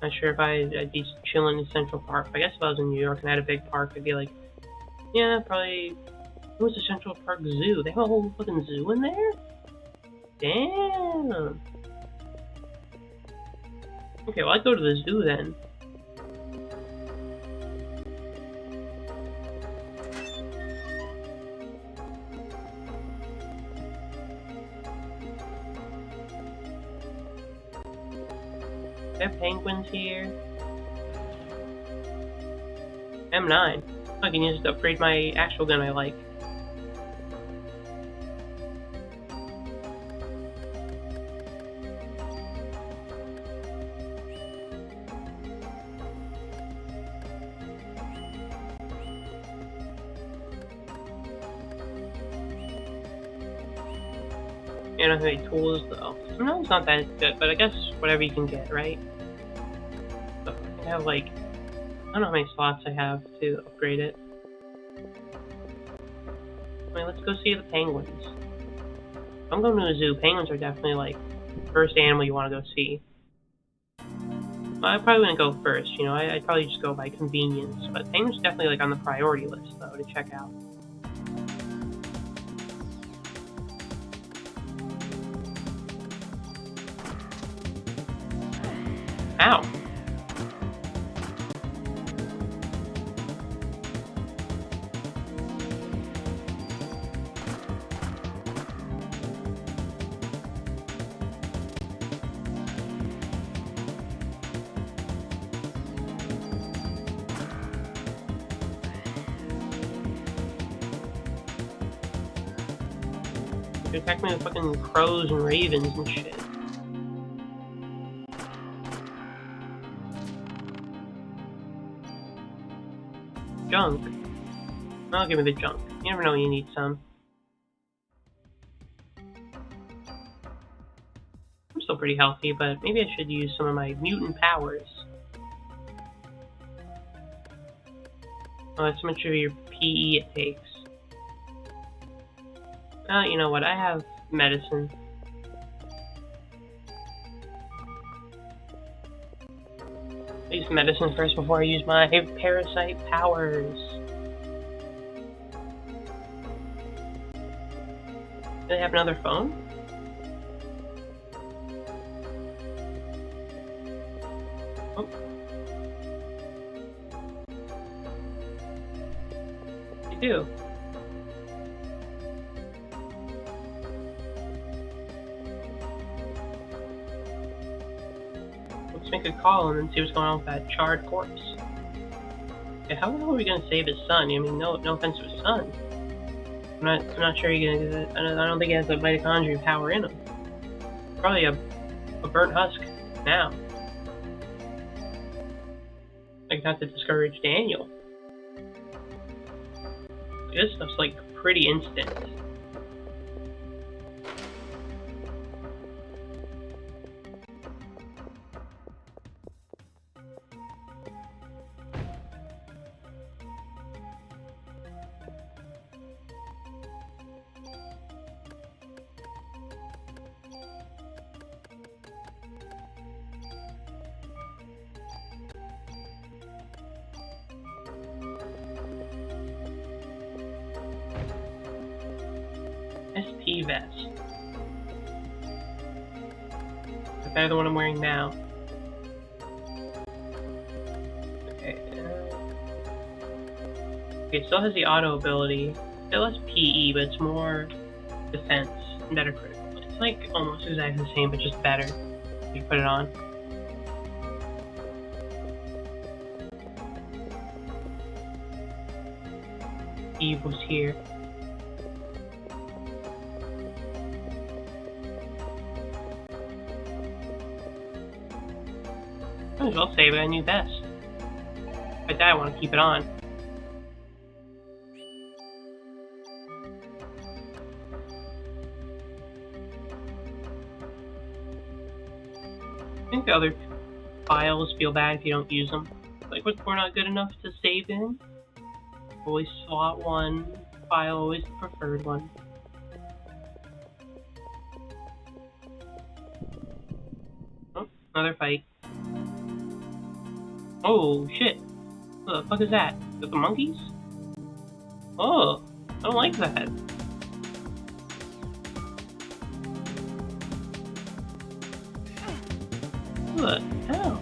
Not sure if I'd be chilling in Central Park. I guess if I was in New York and had a big park, I'd be like, yeah, probably. What's the Central Park Zoo? They have a whole fucking zoo in there? Damn. Okay, well, I'd go to the zoo then. They have penguins here. M9. I can use it to upgrade my actual gun I like. I don't have any tools though. No, it's not that good, but I guess whatever you can get, right? So I can have like, I don't know how many slots I have to upgrade it. I mean, let's go see the penguins. I'm going to a zoo. Penguins are definitely like the first animal you want to go see. Well, I probably wouldn't go first, you know. I'd probably just go by convenience, but penguins are definitely like on the priority list though to check out. Ow! They attack me with fucking crows and ravens and shit. Junk. I'll give me the junk. You never know when you need some. I'm still pretty healthy, but maybe I should use some of my mutant powers. Oh, that's how much of your PE it takes. You know what? I have medicine. I use medicine first before I use my parasite powers. Do they have another phone? Oh. They do. Let's make a call and then see what's going on with that charred corpse. Okay, how the hell are we gonna save his son? I mean, no offense to his son. I'm not sure you're gonna do that. I don't think he has the mitochondrial power in him. Probably a burnt husk now. Like, not to discourage Daniel. This stuff's like pretty instant. SP vest. Is that the one I'm wearing now? Okay. Okay, it still has the auto ability. Still has PE, but it's more defense and better critical. It's like almost exactly the same, but just better. You put it on. Eve was here. Might as well save it. I knew best. But I want to keep it on. I think the other files feel bad if you don't use them. Like, we're not good enough to save in. Always slot one file, always the preferred one. Oh, another fight. Oh, shit. What the fuck is that? Is that the monkeys? Oh, I don't like that. What the hell?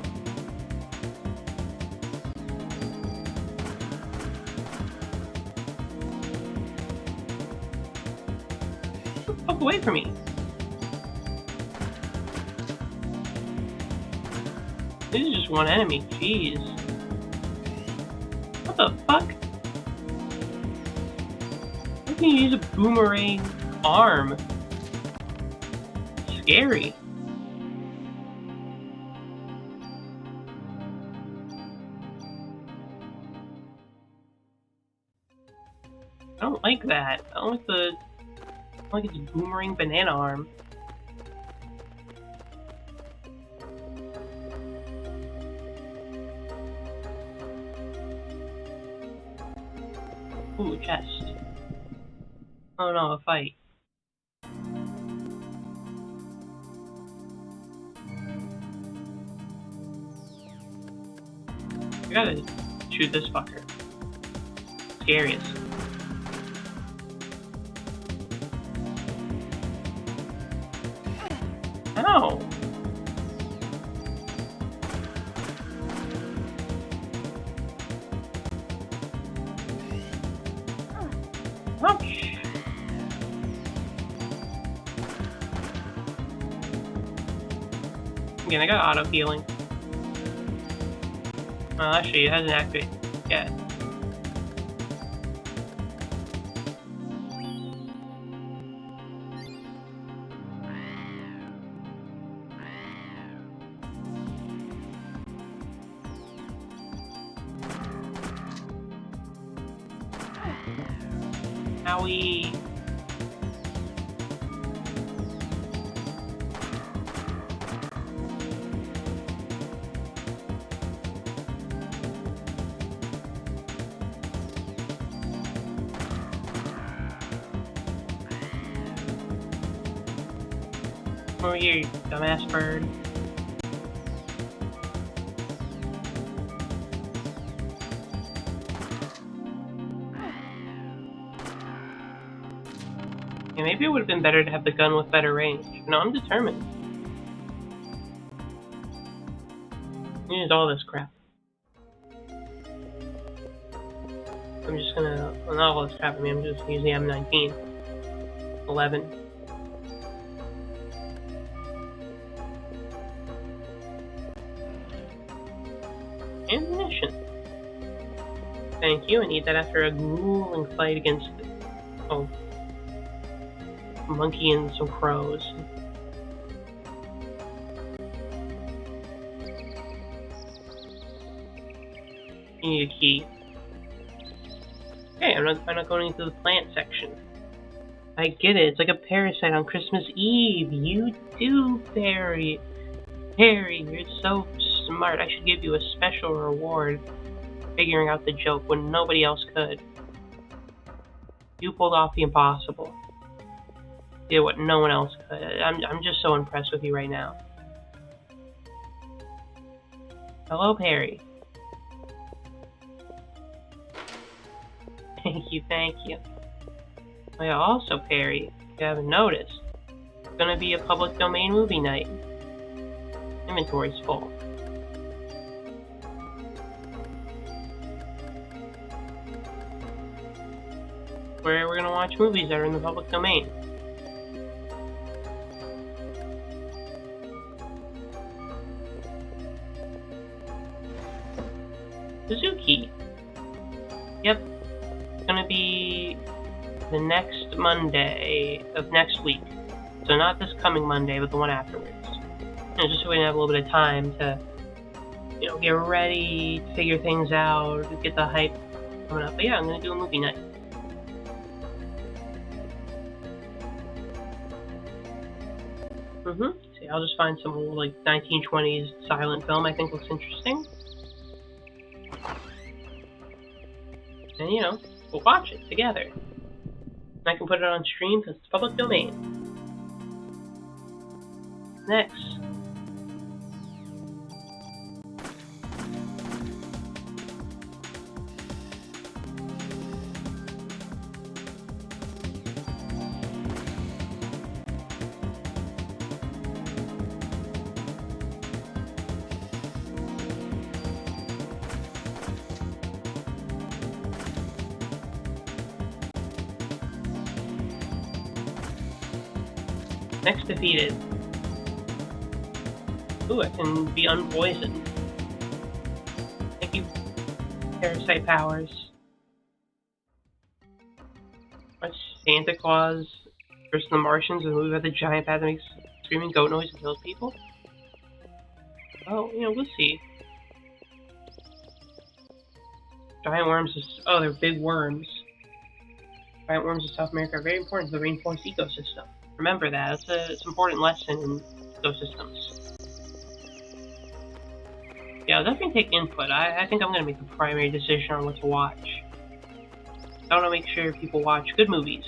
Get the fuck away from me. This is just one enemy, jeez. What the fuck? How can you use a boomerang arm? Scary. I don't like that. I don't like its boomerang banana arm. Ooh, chest. Oh no, a fight. I gotta shoot this fucker. Scariest. Ow! Ouch! Again, I got auto healing. Well, actually, it hasn't activated yet. Howie. Oh, you dumbass bird. Yeah, maybe it would have been better to have the gun with better range. No, I'm determined. Use all this crap. I'm just gonna, well, not all this crap, I mean, I'm just gonna use the M19. 11. Ammunition. Thank you, I need that after a grueling fight against, oh, monkey and some crows. You need a key. Okay, I'm not going into the plant section. I get it, it's like a parasite on Christmas Eve. You do, Perry. Perry, you're so smart. I should give you a special reward for figuring out the joke when nobody else could. You pulled off the impossible. You did what no one else could. I'm just so impressed with you right now. Hello, Perry. Thank you, thank you. Oh yeah, also, Perry, you haven't noticed, it's gonna be a public domain movie night. Inventory's full. Where we're gonna watch movies that are in the public domain. Suzuki. Yep. It's gonna be the next Monday of next week. So not this coming Monday, but the one afterwards. Just so we can have a little bit of time to, get ready, figure things out, get the hype coming up. But yeah, I'm gonna do a movie night. See, I'll just find some old, 1920s silent film I think looks interesting. And, we'll watch it together. And I can put it on stream because it's public domain. Next. Next defeated. Ooh, I can be unpoisoned. Thank you, Parasite powers. What's Santa Claus versus the Martians, a movie about the giant bat that makes screaming goat noise and kills people? Oh, we'll see. Giant worms they're big worms. Giant worms in South America are very important to the rainforest ecosystem. Remember that. It's an important lesson in ecosystems. Yeah, I'll definitely take input. I think I'm going to make the primary decision on what to watch. I want to make sure people watch good movies.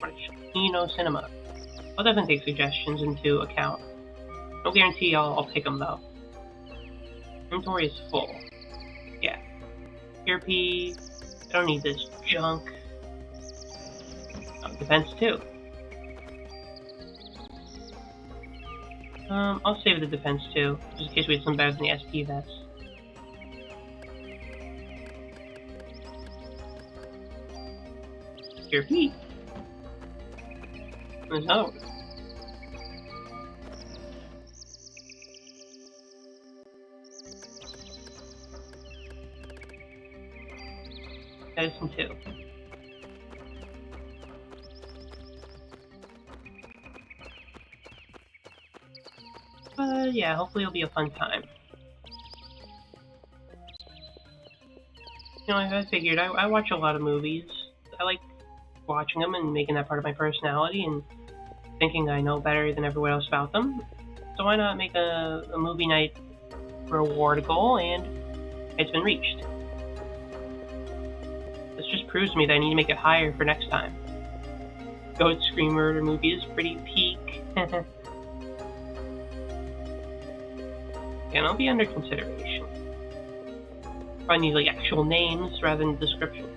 Watch cinema. I'll definitely take suggestions into account. No guarantee I'll pick them, though. Inventory is full. Yeah. PRP. I don't need this junk. Defense, too. I'll save the defense too, just in case we have some better than the SP vest. Here, Pete. There's another one. Medicine 2. Yeah, hopefully it'll be a fun time. I figured I watch a lot of movies. I like watching them and making that part of my personality and thinking I know better than everyone else about them. So why not make a movie night reward goal, and it's been reached. This just proves to me that I need to make it higher for next time. Goat Scream Murder movie is pretty peak. And I'll be under consideration. I need actual names rather than descriptions.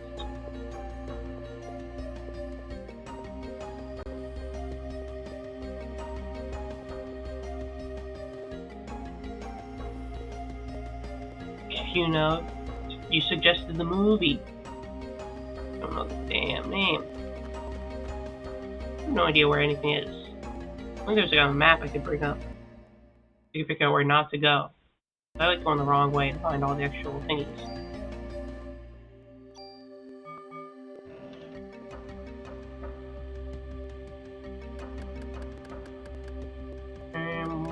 You suggested the movie. I don't know the damn name. I have no idea where anything is. I think there's a map I could bring up. You can figure out where not to go. I like going the wrong way to find all the actual thingies.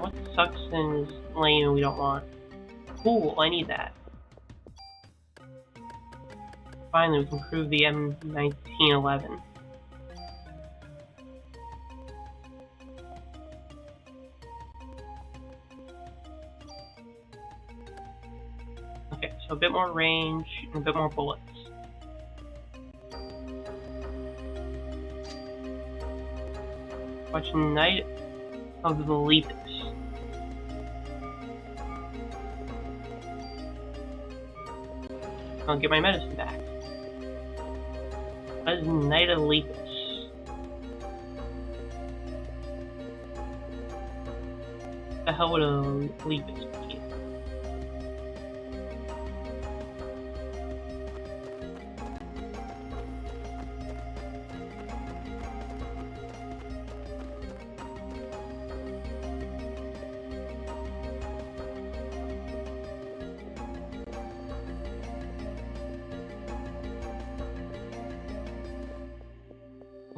What sucks and is lame and we don't want? Cool, I need that. Finally, we can prove the M1911. Okay, so a bit more range and a bit more bullets. Watch Night of the Lepus. I'll get my medicine back. What is Night of the Lepus? The hell would a Lepus be?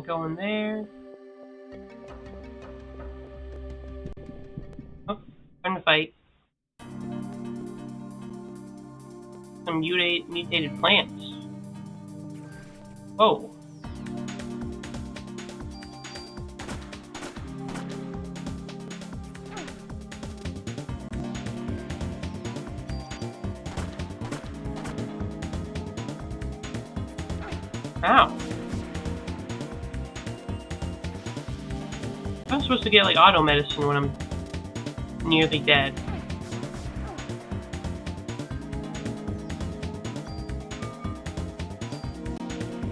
Go in there. Oh, time to fight. Some mutated plants. Whoa. Ow. I'm supposed to get like auto medicine when I'm nearly dead.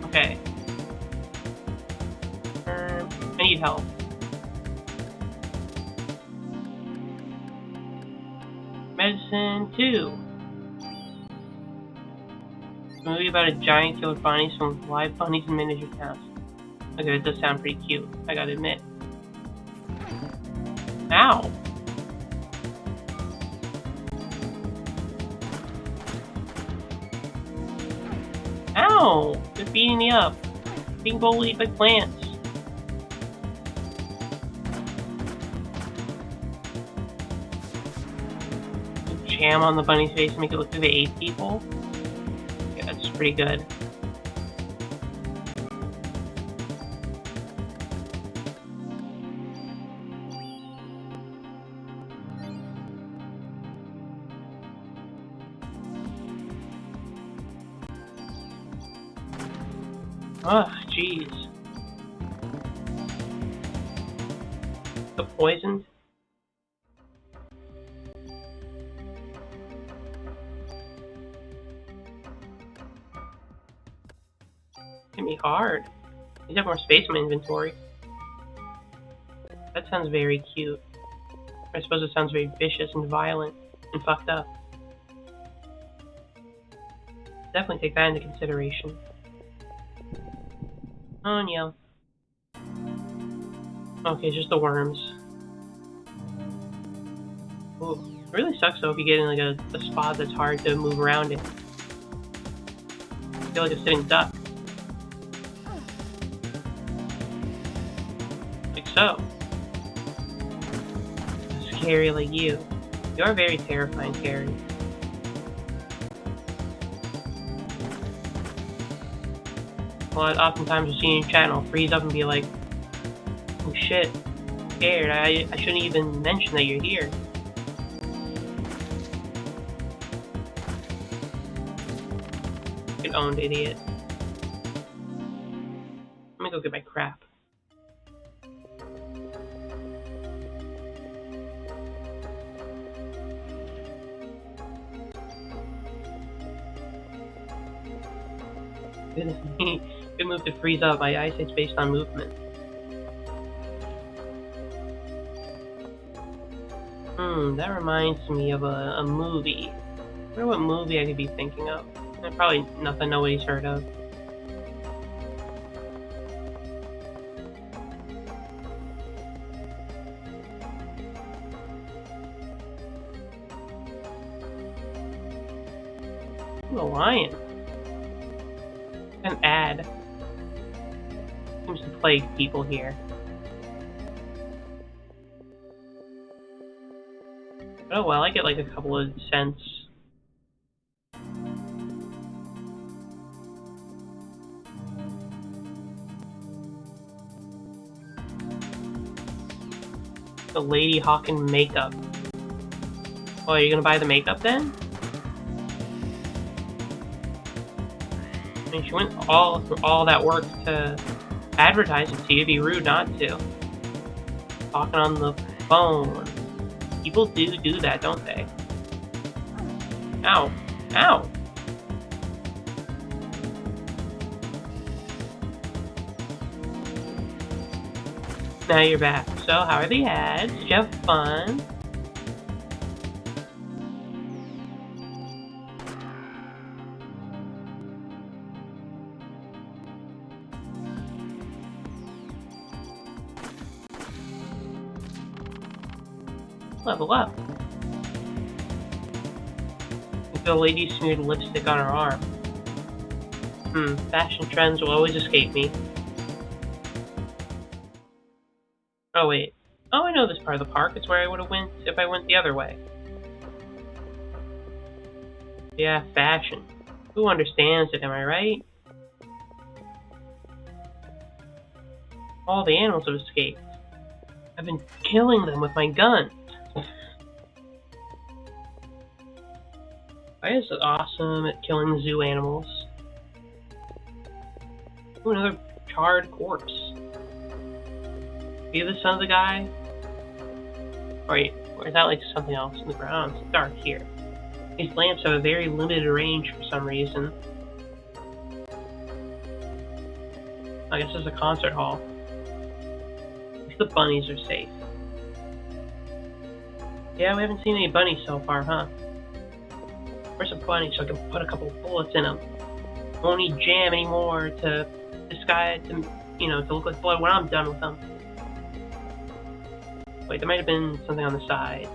Okay. I need help. Medicine 2. A movie about a giant killer bunny, some live bunnies and miniature cats. Okay, that does sound pretty cute, I gotta admit. Ow! Ow! They're beating me up. Being bullied by plants. Jam on the bunny's face to make it look like they ate people. Yeah, that's pretty good. Ugh, jeez. The poisoned? Hit me hard. Need to have more space in my inventory. That sounds very cute. I suppose it sounds very vicious and violent and fucked up. Definitely take that into consideration. Oh, no. Okay, just the worms. Ooh, it really sucks though if you get in like a spot that's hard to move around in. I feel like a sitting duck. Like so. Scary like you. You are very terrifying, Carrie. Well, oftentimes you'll see in your channel freeze up and be like, oh shit, I'm scared. I shouldn't even mention that you're here. Get owned, idiot. Let me go get my crap. Good move to freeze up. My eyesight's based on movement. That reminds me of a movie. I wonder what movie I could be thinking of. Probably nothing nobody's heard of. Ooh, a lion. An ad. Seems to plague people here. Oh well, I get like a couple of cents. The lady hawking makeup. Oh, are you gonna buy the makeup then? I mean, she went through all that work to advertise it to you. It'd be rude not to. Talking on the phone. People do that, don't they? Ow. Ow! Now you're back. So, how are the ads? Did you have fun? Level up. The lady smeared lipstick on her arm. Fashion trends will always escape me. Oh wait. Oh, I know this part of the park. It's where I would have went if I went the other way. Yeah, fashion. Who understands it, am I right? All the animals have escaped. I've been killing them with my guns. Why is it awesome at killing zoo animals? Ooh, another charred corpse. Are you the son of the guy? Wait, or is that like something else in the ground? It's dark here. These lamps have a very limited range for some reason. I guess it's a concert hall. At least the bunnies are safe. Yeah, we haven't seen any bunnies so far, huh? Where's a bunny so I can put a couple bullets in them? Won't need jam anymore to disguise to look like blood when I'm done with them. Wait, there might have been something on the sides.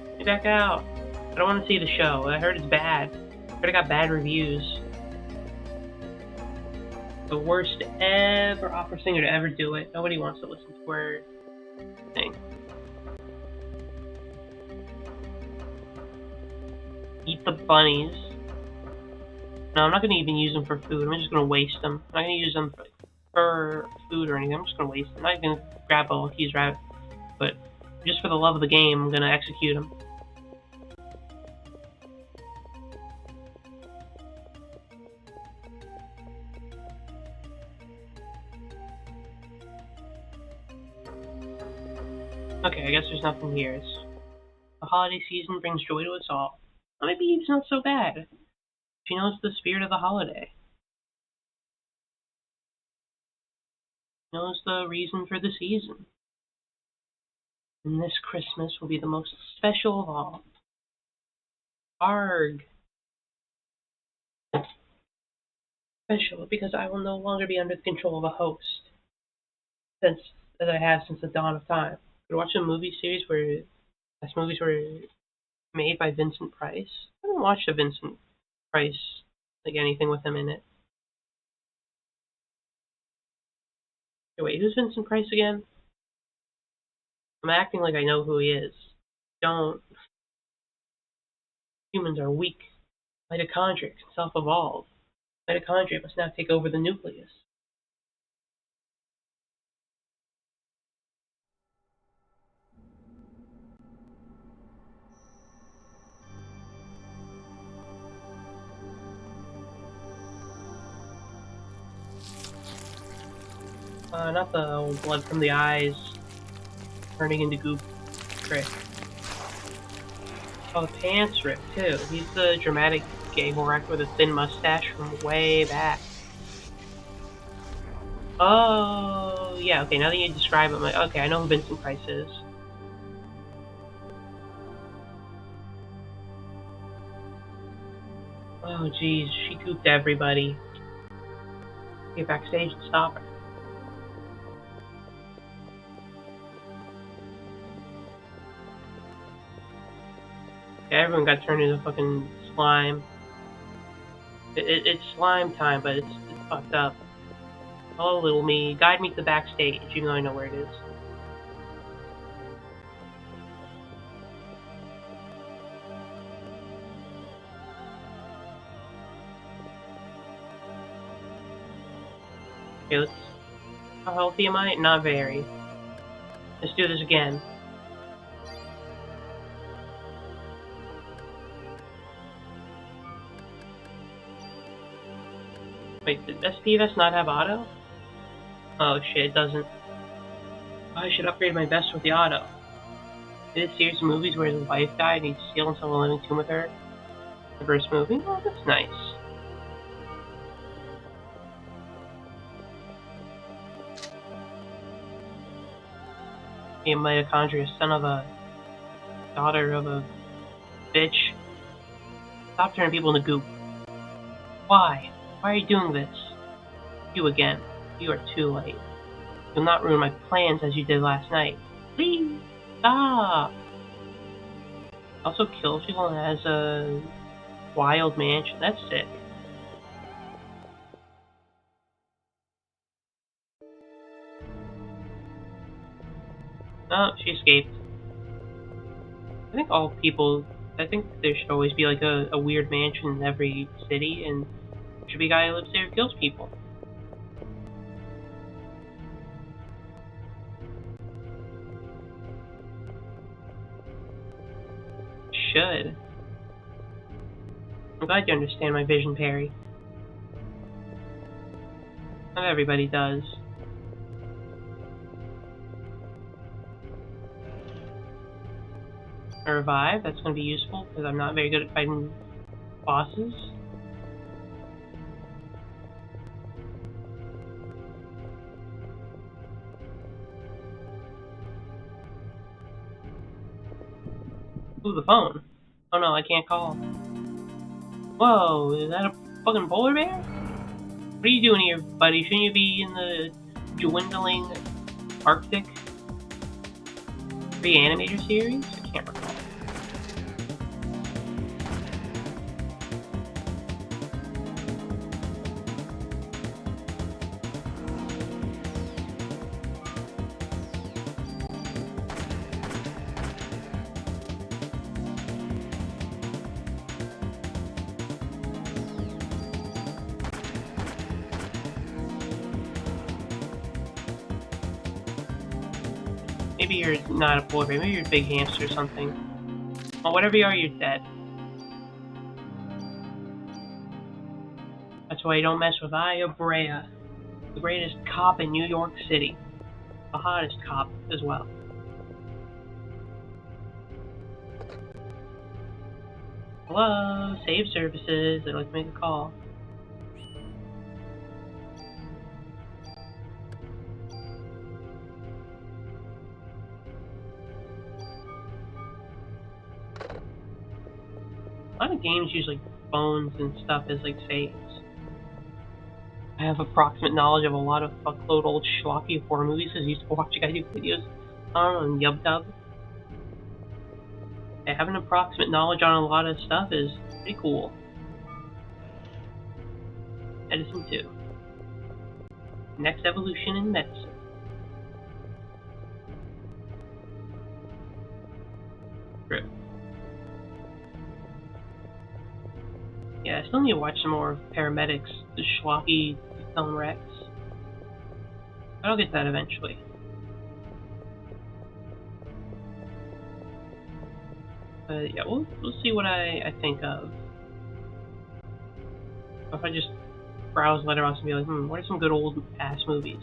Get me back out. I don't want to see the show. I heard it's bad. I heard it got bad reviews. The worst ever opera singer to ever do it. Nobody wants to listen to her thing. Eat the bunnies. No, I'm not going to even use them for food. I'm just going to waste them. I'm not going to use them for food or anything. I'm just going to waste them. I'm not going to grab a Keys rabbit. But just for the love of the game, I'm going to execute them. Okay, I guess there's nothing here. The holiday season brings joy to us all. Well, maybe it's not so bad. She knows the spirit of the holiday. She knows the reason for the season. And this Christmas will be the most special of all. Arg. Special because I will no longer be under the control of a host. As I have since the dawn of time. Could watch a movie series where past movies were made by Vincent Price. I haven't watched a Vincent Price, like anything with him in it. Okay, wait, who's Vincent Price again? I'm acting like I know who he is. Don't. Humans are weak. Mitochondria can self-evolve. Mitochondria must now take over the nucleus. Not the blood from the eyes turning into goop trick. Oh, the pants rip too. He's the dramatic gay horror actor with a thin mustache from way back. Oh, yeah, okay, now that you describe him, okay, I know who Vincent Price is. Oh, geez, she gooped everybody. Get backstage and stop her. Okay, everyone got turned into fucking slime. It's slime time, but it's fucked up. Oh, little me, guide me to the backstage, even though I know where it is. Okay, let's... How healthy am I? Not very. Let's do this again. Wait, did SPVS not have auto? Oh shit, it doesn't. Oh, I should upgrade my vest with the auto. Did a series of movies where his wife died and he's sealed into a living tomb with her? The first movie? Oh, that's nice. Being mitochondria, son of a daughter of a bitch. Stop turning people into goop. Why? Why are you doing this? You again. You are too late. You'll not ruin my plans as you did last night. Please. Stop! Also kills people and has a wild mansion. That's sick. Oh, she escaped. I think all people. I think there should always be like a weird mansion in every city, and there should be a guy who lives there who kills people. Should. I'm glad you understand my vision, Perry. Not everybody does. A revive, that's going to be useful because I'm not very good at fighting bosses. Ooh, the phone. Oh no, I can't call. Whoa, is that a fucking polar bear? What are you doing here, buddy? Shouldn't you be in the dwindling Arctic Reanimator series? I can't recall. Maybe you're not a polar bear, maybe you're a big hamster or something. Well, whatever you are, you're dead. That's why you don't mess with Aya Brea, the greatest cop in New York City. The hottest cop as well. Hello, save services. I'd like to make a call. A lot of games use like phones and stuff as like saves. I have approximate knowledge of a lot of fuckload old schlocky horror movies because I used to watch a guy do videos on YubDub. Having approximate knowledge on a lot of stuff is pretty cool. Medicine 2. Next evolution in medicine. True. Yeah, I still need to watch some more Paramedics, the schlocky Film Rex. But I'll get to that eventually. But yeah, we'll see what I think of. If I just browse Letterboxd and be like, what are some good old ass movies?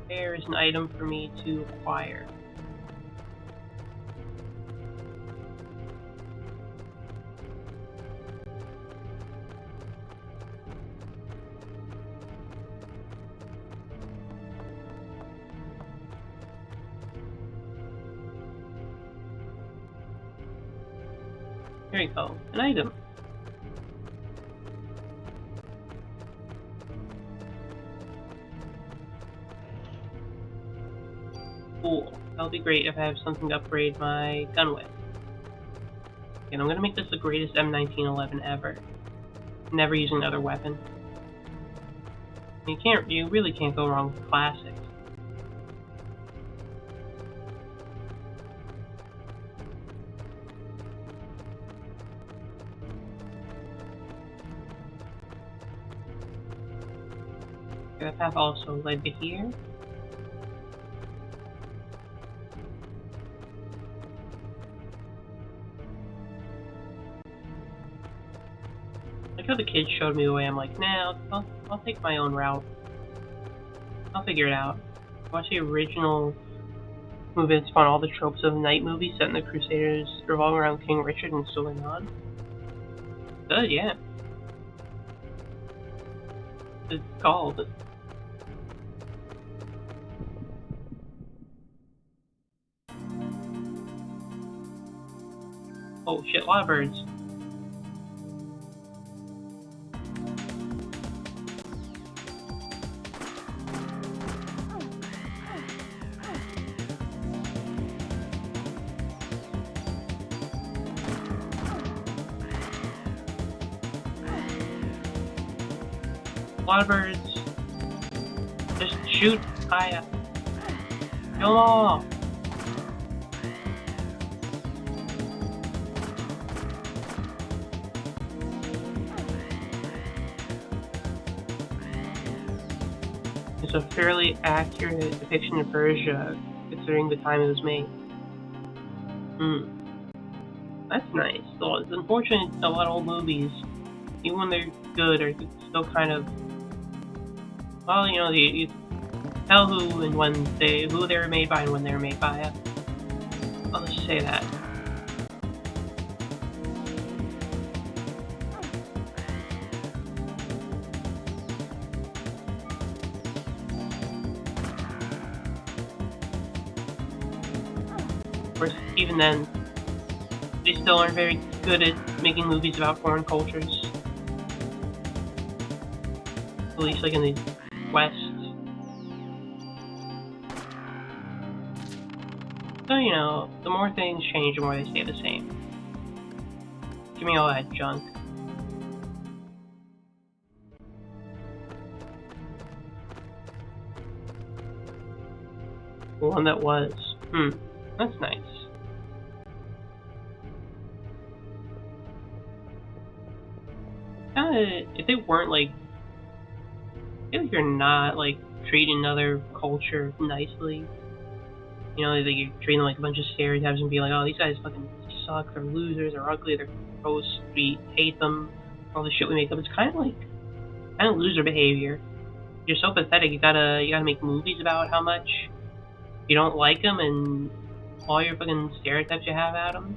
Where is an item for me to acquire? Here we go. An item. Cool. That'll be great if I have something to upgrade my gun with. And I'm gonna make this the greatest M1911 ever. Never using another weapon. You really can't go wrong with classics. That path also led to here. Like how the kids showed me the way, I'm like, nah, I'll take my own route. I'll figure it out. Watch the original movie that spawned all the tropes of night movies set in the Crusaders revolving around King Richard and Suleiman. Good, yeah. It's called. Oh shit, a lot of birds. A lot of birds. Just shoot Aya. Kill them all. It's a fairly accurate depiction of Persia, considering the time it was made. That's nice. So it's unfortunate a lot of old movies, even when they're good, are still kind of, well, you know, you tell who and who they were made by and when they were made by. I'll just say that. Of course, even then, they still aren't very good at making movies about foreign cultures. At least, like, in the West. So, you know, the more things change, the more they stay the same. Give me all that junk. The one that was. That's nice. If they weren't, like, I feel like you're not, like, treating another culture nicely. You know, like, you're treating them like a bunch of stereotypes and being like, oh, these guys fucking suck, they're losers, they're ugly, they're gross, we hate them, all the shit we make up. It's kind of loser behavior. You're so pathetic. You gotta make movies about how much you don't like them and all your fucking stereotypes you have about them.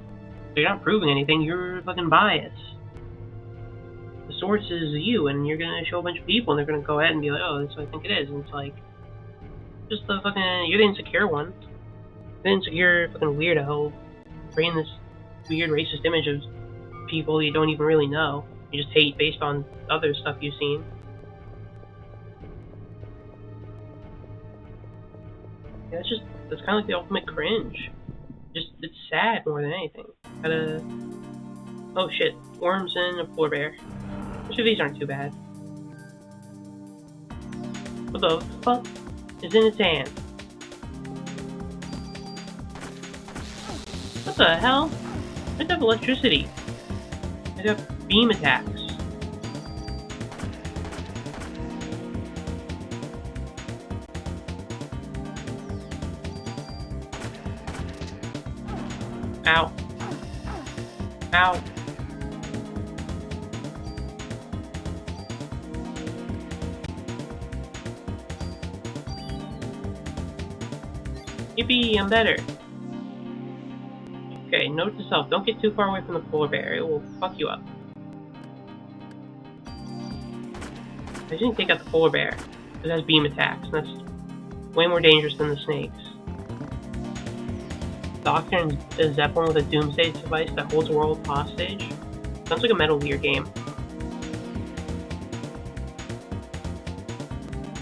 So you're not proving anything. You're fucking biased. The source is you, and you're gonna show a bunch of people, and they're gonna go ahead and be like, "Oh, that's what I think it is." And it's like, just the fucking, you're the insecure one. The insecure fucking weirdo, bringing this weird racist image of people you don't even really know. You just hate based on other stuff you've seen. Yeah, that's kind of like the ultimate cringe. It's sad more than anything. Oh shit, worms and a polar bear. Which of these aren't too bad? What the fuck is in its hand? What the hell? I have electricity. I have beam attacks. Ow. Ow. Yippee, I'm better. Okay, note to self, don't get too far away from the polar bear, it will fuck you up. I didn't take out the polar bear. It has beam attacks, and that's way more dangerous than the snakes. Doctor and a Zeppelin with a doomsday device that holds the world hostage? Sounds like a Metal Gear game.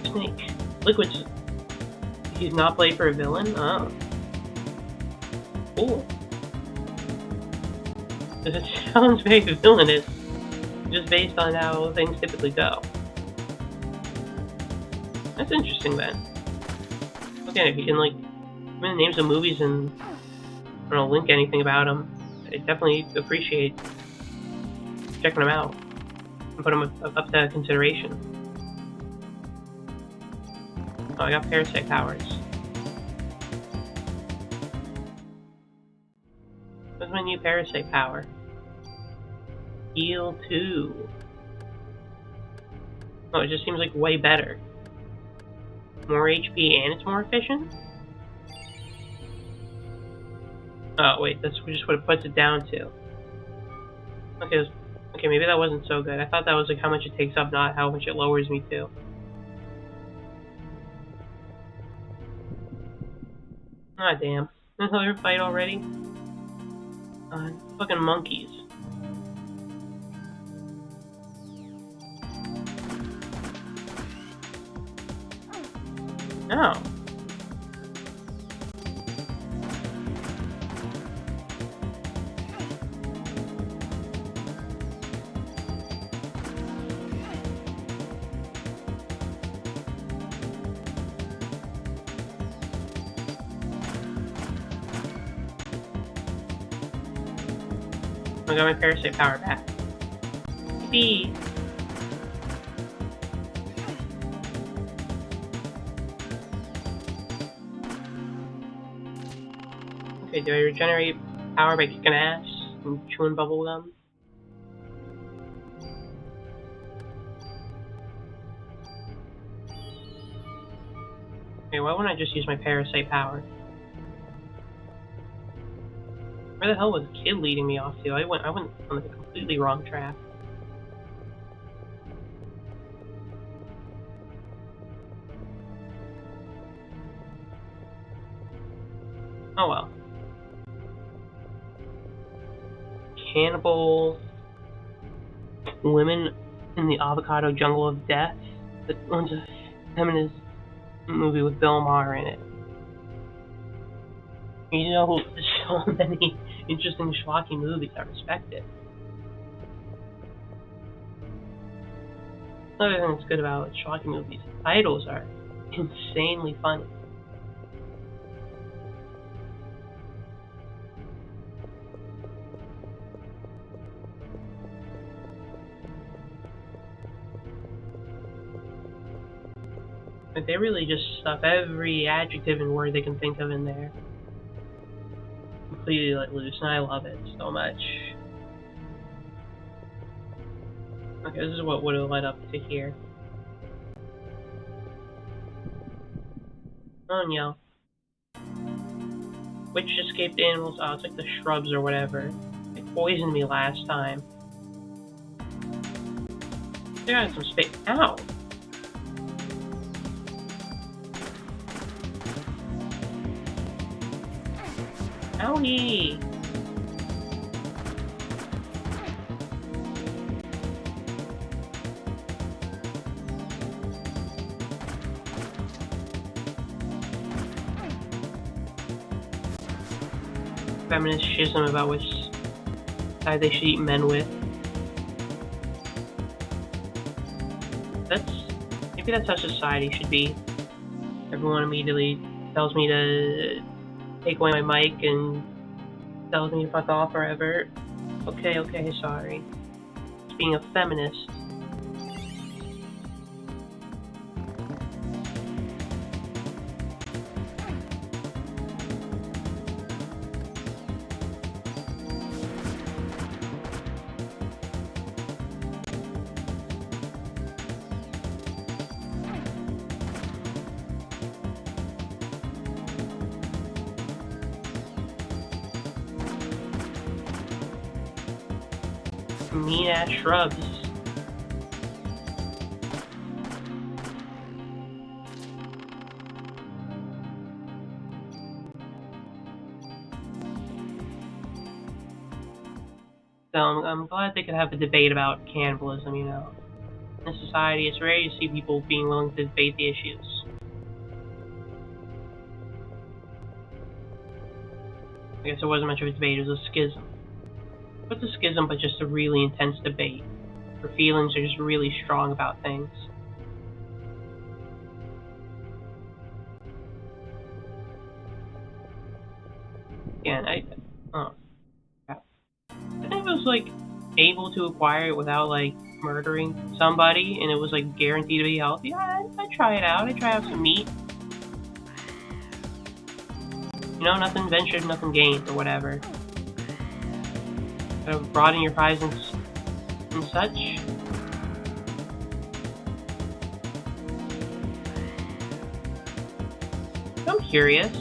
Snake. Liquids. He's not played for a villain? Oh. Cool. Because it sounds very villainous, just based on how things typically go. That's interesting then. Okay, if you can, like, give me the names of movies and I don't link anything about them, I definitely appreciate checking them out and put them up to consideration. Oh, I got Parasite powers. What's my new Parasite power? Heal 2. Oh, it just seems like way better. More HP and it's more efficient? Oh, wait, that's just what it puts it down to. Okay, maybe that wasn't so good. I thought that was like how much it takes up, not how much it lowers me to. Ah, damn. Another fight already? Fucking monkeys. No. I got my Parasite power back. Yippee! Okay, do I regenerate power by kicking ass and chewing bubblegum? Okay, why wouldn't I just use my Parasite power? Where the hell was the kid leading me off to? I went on the completely wrong track. Oh well. Cannibal women in the avocado jungle of death. That one's a feminist movie with Bill Maher in it. You know, so many interesting schlocky movies. I respect it. Another thing that's good about schlocky movies, the titles are insanely funny. Like, they really just stuff every adjective and word they can think of in there. Completely let loose, and I love it so much. Okay, this is what would have led up to here. Oh no. Which escaped animals? Oh, it's like the shrubs or whatever. They poisoned me last time. They got some space. Ow! Owie! Feminist schism about which side they should eat men with. Maybe that's how society should be. Everyone immediately tells me to take away my mic and tells me to fuck off forever. Okay, sorry. Just being a feminist. Mean ass shrubs. So I'm glad they could have a debate about cannibalism, you know. In society, it's rare to see people being willing to debate the issues. I guess it wasn't much of a debate, it was a schism. What's a schism but just a really intense debate, where feelings are just really strong about things? Again, oh, crap. I think it was like able to acquire it without like murdering somebody, and it was like guaranteed to be healthy. I'd try it out. I'd try out some meat. You know, nothing ventured, nothing gained, or whatever. Broaden your horizons and such. I'm curious.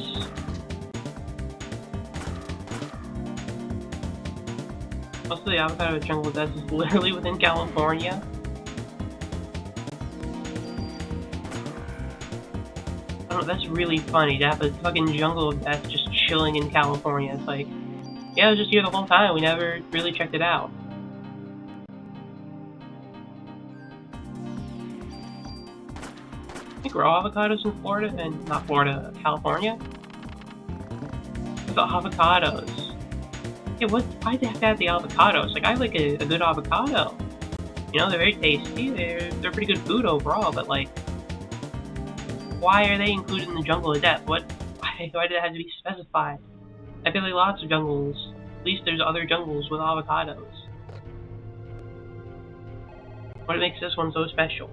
Also, the avocado jungle death is literally within California. I don't know, that's really funny to have a fucking jungle of death just chilling in California. It's like, Yeah, it was just here the whole time. We never really checked it out. I think we're all avocados in Florida, and not Florida, California. The avocados. Yeah, why do they have to have the avocados? Like, I like a good avocado. You know, they're very tasty. They're pretty good food overall. But like, why are they included in the jungle of death? Why did it have to be specified? I feel like lots of jungles. At least there's other jungles with avocados. What makes this one so special?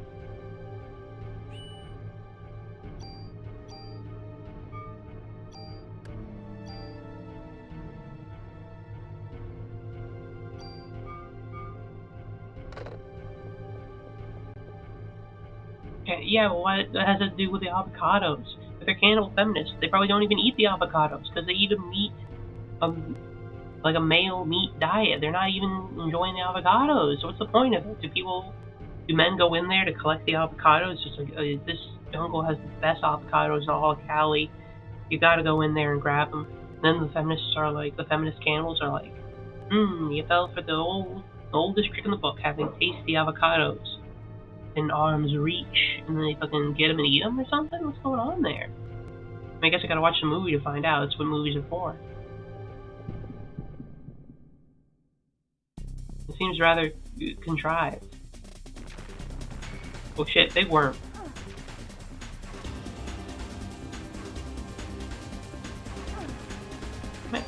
Yeah, what has to do with the avocados? If they're cannibal feminists, they probably don't even eat the avocados because they eat a meat, like a male meat diet. They're not even enjoying the avocados. So what's the point of it? Do men go in there to collect the avocados? Just like this jungle has the best avocados in all of Cali. You gotta go in there and grab them. And then the feminist cannibals are like, you fell for the oldest trick in the book, having tasty avocados in arm's reach, and then they fucking get them and eat them or something? What's going on there? I guess I gotta watch the movie to find out. That's what movies are for. It seems rather contrived. Oh shit, big worm.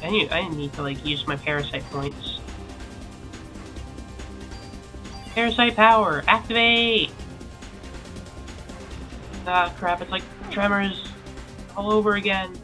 I need to like use my parasite points. Parasite power, activate! Ah crap, it's like Tremors all over again.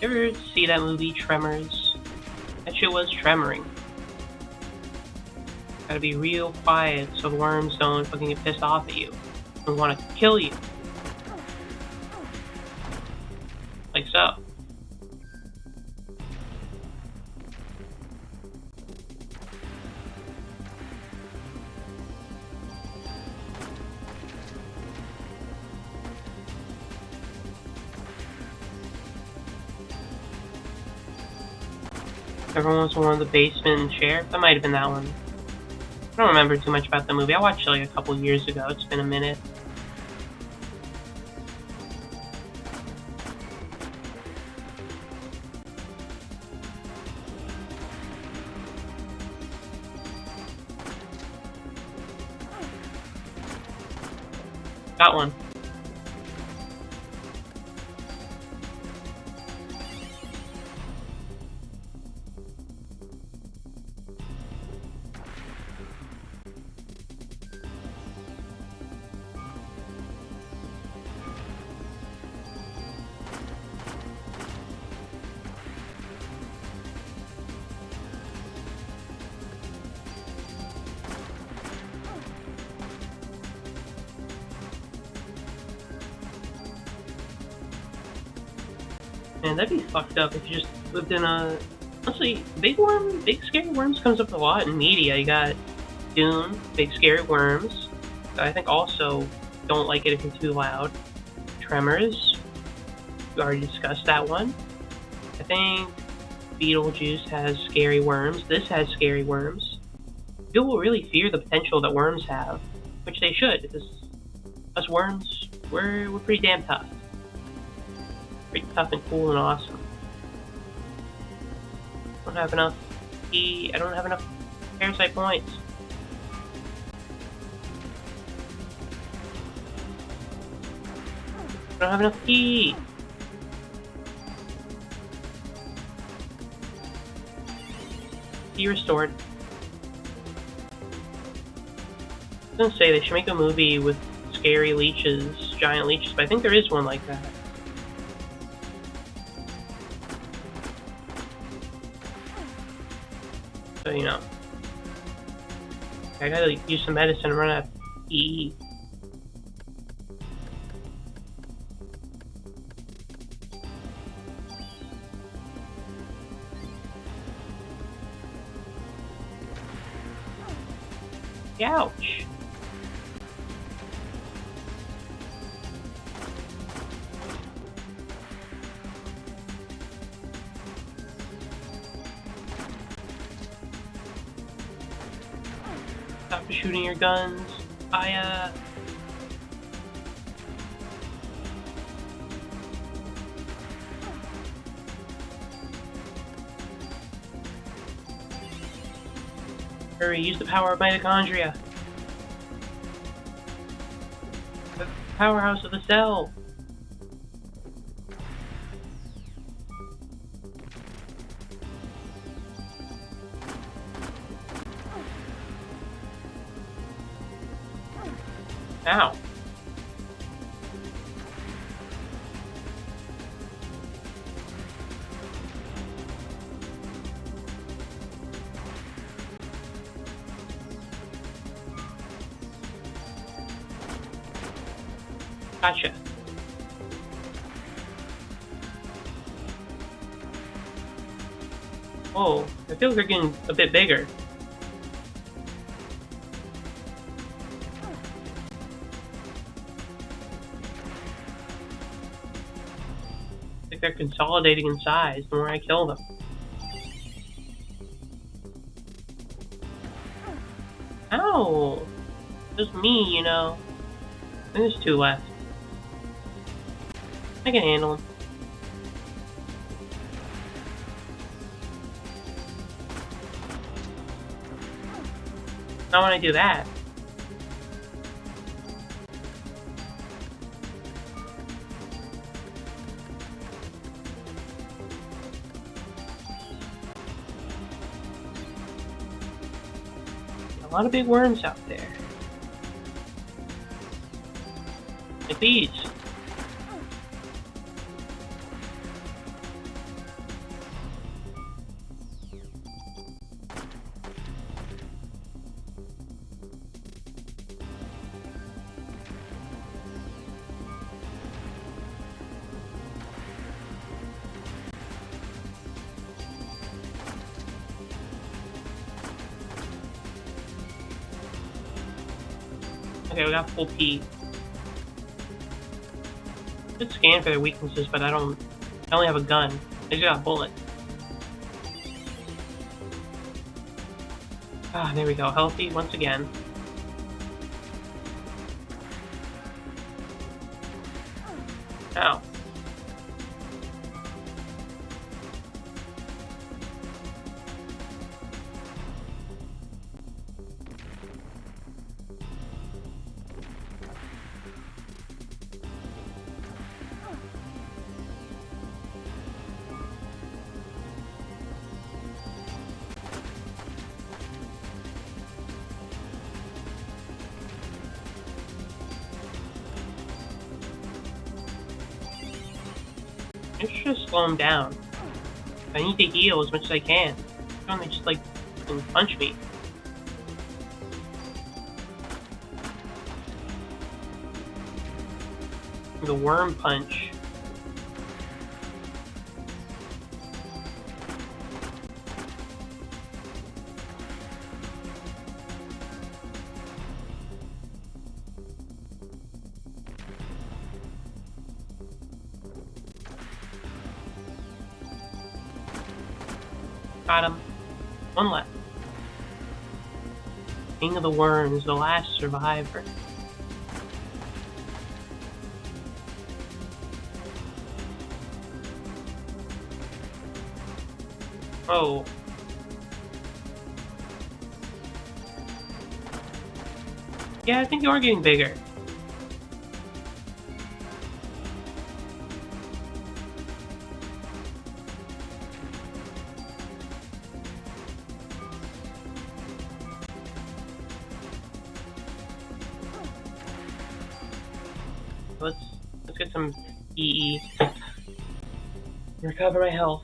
You ever see that movie, Tremors? That shit was tremoring. Gotta be real quiet so the worms don't fucking get pissed off at you and want to kill you. Like so. Everyone's one of the basement sheriff. That might have been that one. I don't remember too much about the movie. I watched it like a couple years ago. It's been a minute. Got one. Man, that'd be fucked up if you just lived in a... Honestly, big scary worms comes up a lot in media. You got Dune, big scary worms. I think also don't like it if you're too loud. Tremors, we already discussed that one. I think Beetlejuice has scary worms. This has scary worms. People will really fear the potential that worms have, which they should, because us worms, we're pretty damn tough. Pretty tough and cool and awesome. I don't have enough Parasite points. I don't have enough key. Key restored. I was gonna say they should make a movie with scary leeches, giant leeches, but I think there is one like that. So, you know. I gotta use some medicine and run out of EE. Ouch. Stop shooting your guns. Fire. Hurry, use the power of mitochondria. The powerhouse of the cell. Ow. Gotcha. Whoa, I feel like they're getting a bit bigger. Like they're consolidating in size the more I kill them. Ow! Just me, you know. I think there's 2 left. I can handle them. Not when I do that. A lot of big worms out there. Like these. Okay, we got full P. Good scan for their weaknesses, but I only have a gun. I just got a bullet. Ah, there we go. Healthy once again. Ow. I should just slow him down. I need to heal as much as I can. Don't they just like punch me? The worm punch. Got him. One left. King of the Worms, the last survivor. Oh. Yeah, I think you are getting bigger. Let's get some EE. Recover my health.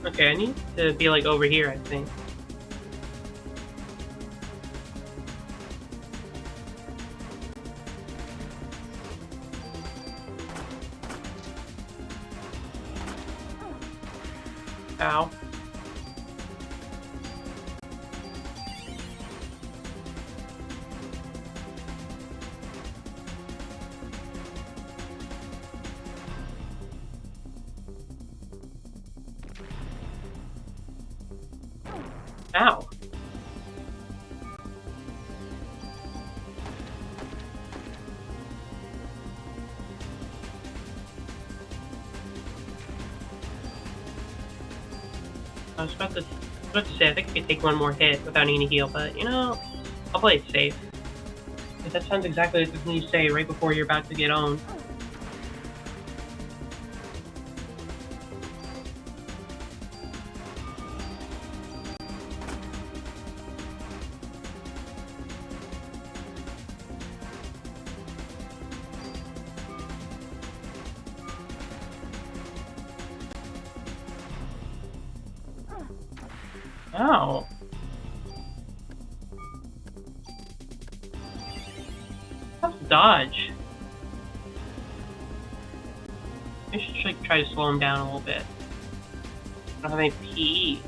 Okay, I need to be like over here, I think. Ow. Ow. I was about to say, I think I could take one more hit without needing to heal, but, you know, I'll play it safe. Because that sounds exactly like the thing you say right before you're about to get owned. Ow. How's dodge? I should like, try to slow him down a little bit. I don't have any PE.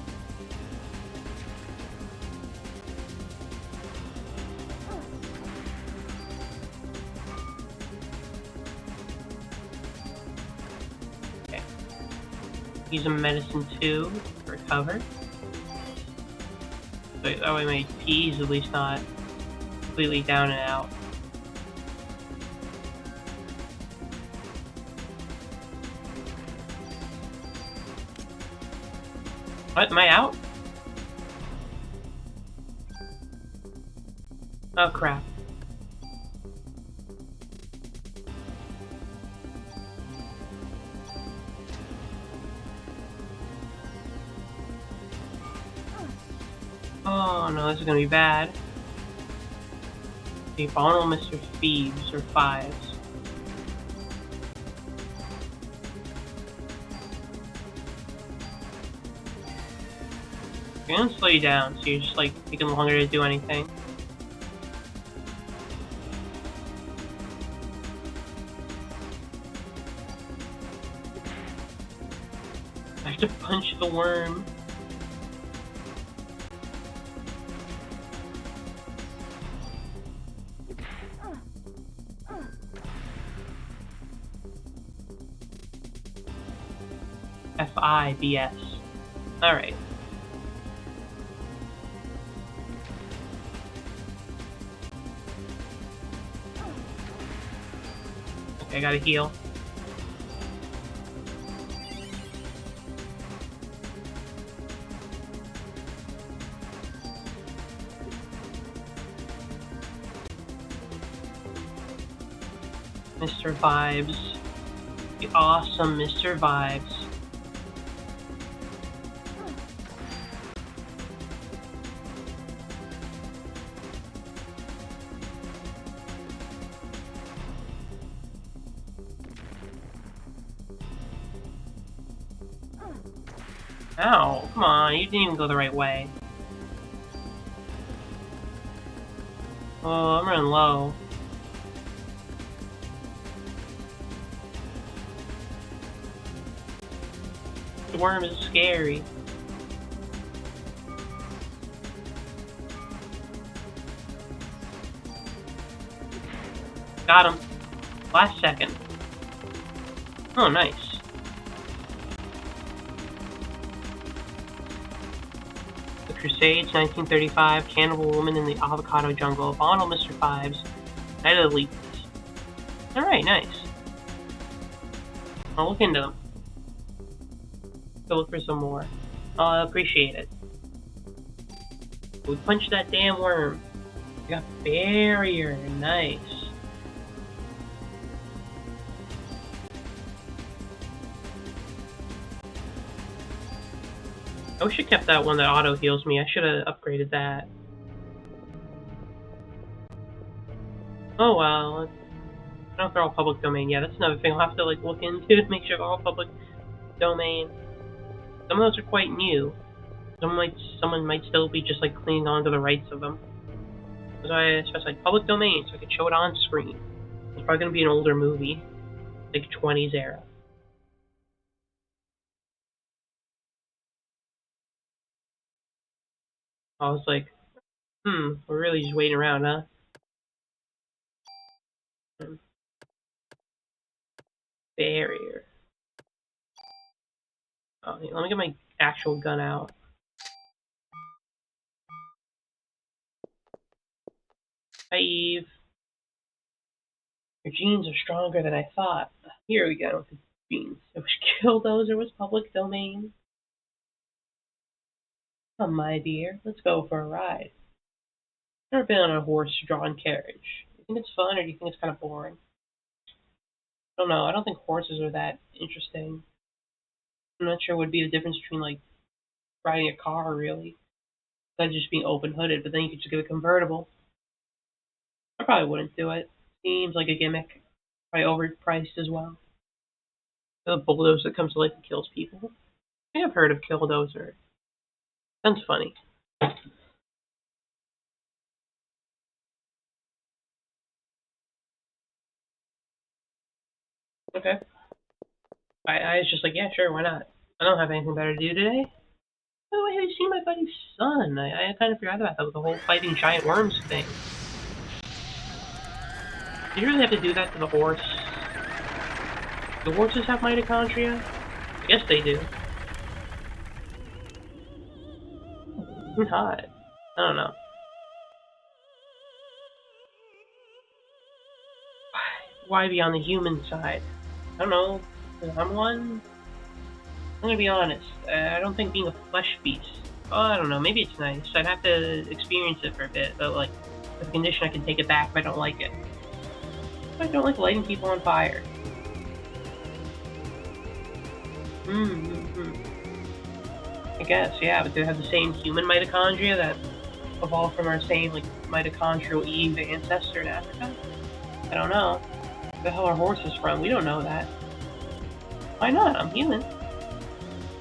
Okay. Use a medicine too to recover. So that way my PE is at least not completely down and out. What? Am I out? Oh crap. Oh no, this is gonna be bad. The vulnerable Mr. Phoebes or Fives. I'm gonna slow you down so you're just like taking longer to do anything. I have to punch the worm. FIBS. Alright. Okay, I gotta heal. Mr. Vibes. The awesome Mr. Vibes. Ow, come on, you didn't even go the right way. Oh, I'm running low. The worm is scary. Got him. Last second. Oh, nice. Crusades, 1935, Cannibal Woman in the Avocado Jungle, Bonnell, Mr. Fives, Night of the Leaps. Alright, nice. I'll look into them. Go look for some more. I'll appreciate it. We punched that damn worm. We got barrier. Nice. I wish I kept that one that auto heals me. I should have upgraded that. Oh well. I don't know if they're all public domain. Yeah, that's another thing I'll have to like look into to make sure they're all public domain. Some of those are quite new. Someone might still be just like clinging on to the rights of them. So I specified public domain so I could show it on screen. It's probably gonna be an older movie, like 20s era. I was like, we're really just waiting around, huh? Barrier. Oh, let me get my actual gun out. Hi, Eve. Your genes are stronger than I thought. Here we go with the genes. It was Killdozer was public domain. Come, my dear, let's go for a ride. Never been on a horse-drawn carriage. Do you think it's fun, or do you think it's kind of boring? I don't know. I don't think horses are that interesting. I'm not sure what would be the difference between like riding a car, really. Besides just being open-hooded, but then you could just get a convertible. I probably wouldn't do it. Seems like a gimmick. Probably overpriced as well. The bulldozer that comes to life and kills people. I think I've heard of Killdozer. Sounds funny. Okay. I was just like, yeah, sure, why not? I don't have anything better to do today. Oh, I have seen my buddy's son. I kind of forgot about that with the whole fighting giant worms thing. Do you really have to do that to the horse? Do horses have mitochondria? I guess they do. Hot. I don't know. Why be on the human side? I don't know. I'm one. I'm gonna be honest. I don't think being a flesh beast. Oh, I don't know. Maybe it's nice. I'd have to experience it for a bit, but like, with the condition I can take it back if I don't like it. I don't like lighting people on fire. I guess, yeah, but they have the same human mitochondria that evolved from our same like mitochondrial Eve ancestor in Africa? I don't know. Where the hell are horses from? We don't know that. Why not? I'm human.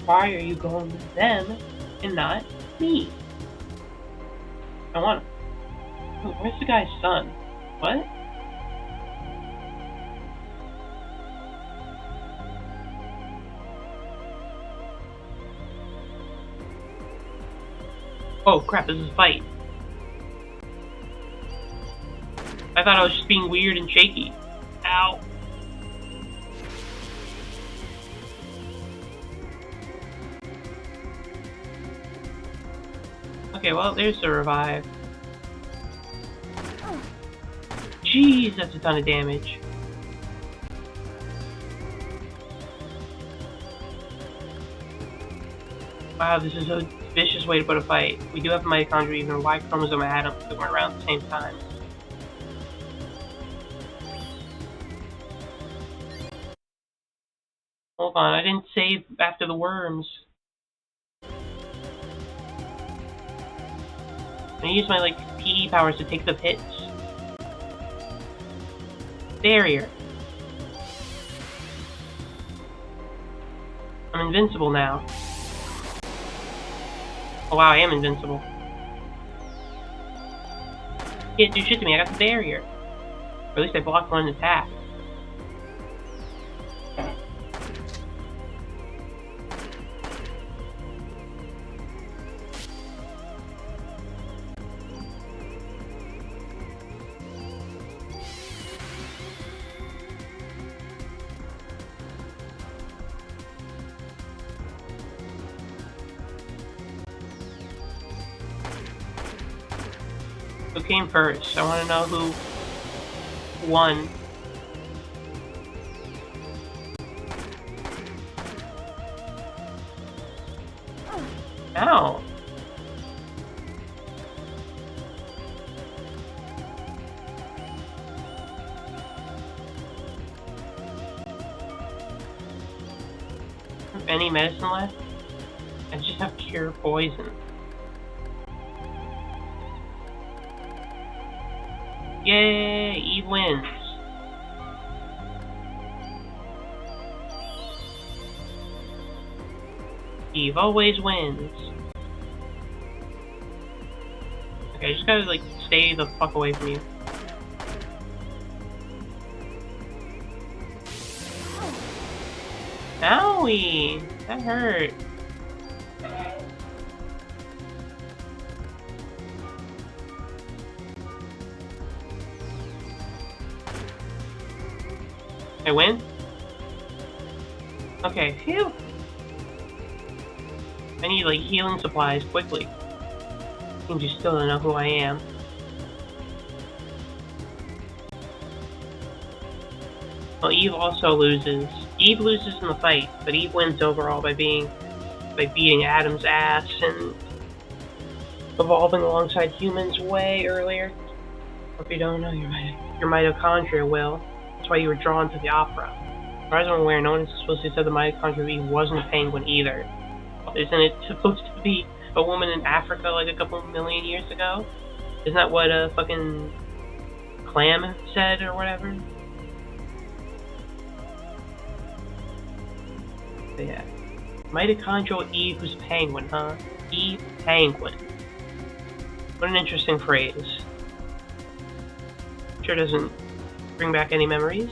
Why are you going with them and not me? I want. Oh, where's the guy's son? What? Oh crap, this is a fight. I thought I was just being weird and shaky. Ow. Okay, well, there's the revive. Jeez, that's a ton of damage. Wow, this is a vicious way to put a fight. We do have mitochondria, even Y chromosome atoms that went around at the same time. Hold on, I didn't save after the worms. I use my like PE powers to take the hits. Barrier. I'm invincible now. Oh wow, I am invincible. Can't do shit to me, I got the barrier. Or at least I blocked one attack. Who came first? I want to know who won. Ow. Any medicine left? I just have cure poison. Yay! Eve wins. Eve always wins. Okay, I just gotta like stay the fuck away from you. Owie! That hurt. I win? Okay, phew. I need like healing supplies quickly. Seems you still don't know who I am. Well, Eve also loses. Eve loses in the fight, but Eve wins overall by beating Adam's ass and evolving alongside humans way earlier. If you don't know, your mitochondria will. That's why you were drawn to the opera. As far as I'm aware, no one is supposed to say the mitochondria of Eve wasn't a penguin either. Isn't it supposed to be a woman in Africa like a couple million years ago? Isn't that what a fucking clam said or whatever? But yeah. Mitochondrial Eve was penguin, huh? Eve penguin. What an interesting phrase. Sure doesn't bring back any memories